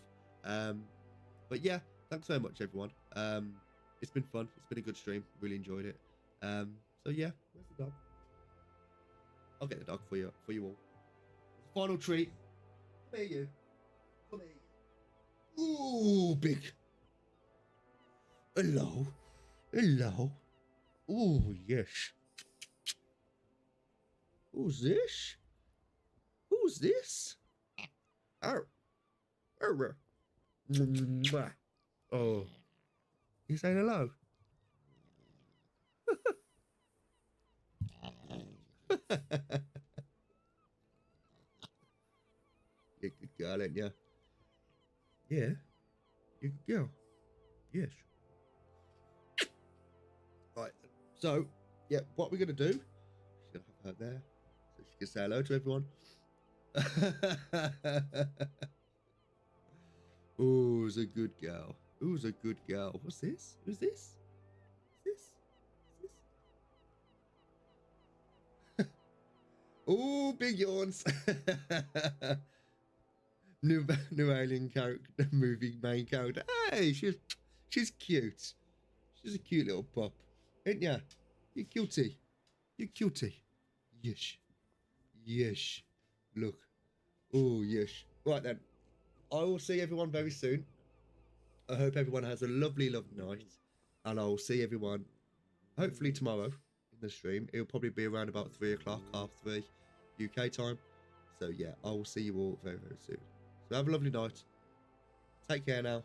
[SPEAKER 1] But yeah, thanks so much, everyone. It's been fun. It's been a good stream. Really enjoyed it. So yeah, where's the dog? I'll get the dog for you all. Final treat. Come here, you. Come here. Ooh, big. Hello. Hello. Ooh, yes. Who's this? Who's this? Oh. Oh. You saying hello? You're a good girl, ain't you? Yeah. You're a good girl. Yes. Right. So, yeah, what we're going to do, she's going to have her there, so she can say hello to everyone. Who's a good girl? Who's a good girl? What's this? Who's this? What's this? Oh, big yawns. new alien character, movie main character. Hey, she's cute. She's a cute little pup, ain't ya? You cutie. You cutie. Yes. Yes. Look. Oh, yes. Right then. I will see everyone very soon. I hope everyone has a lovely, lovely night. And I'll see everyone hopefully tomorrow in the stream. It'll probably be around about 3 o'clock, 3:30 UK time. So yeah, I will see you all very, very soon. So have a lovely night. Take care now.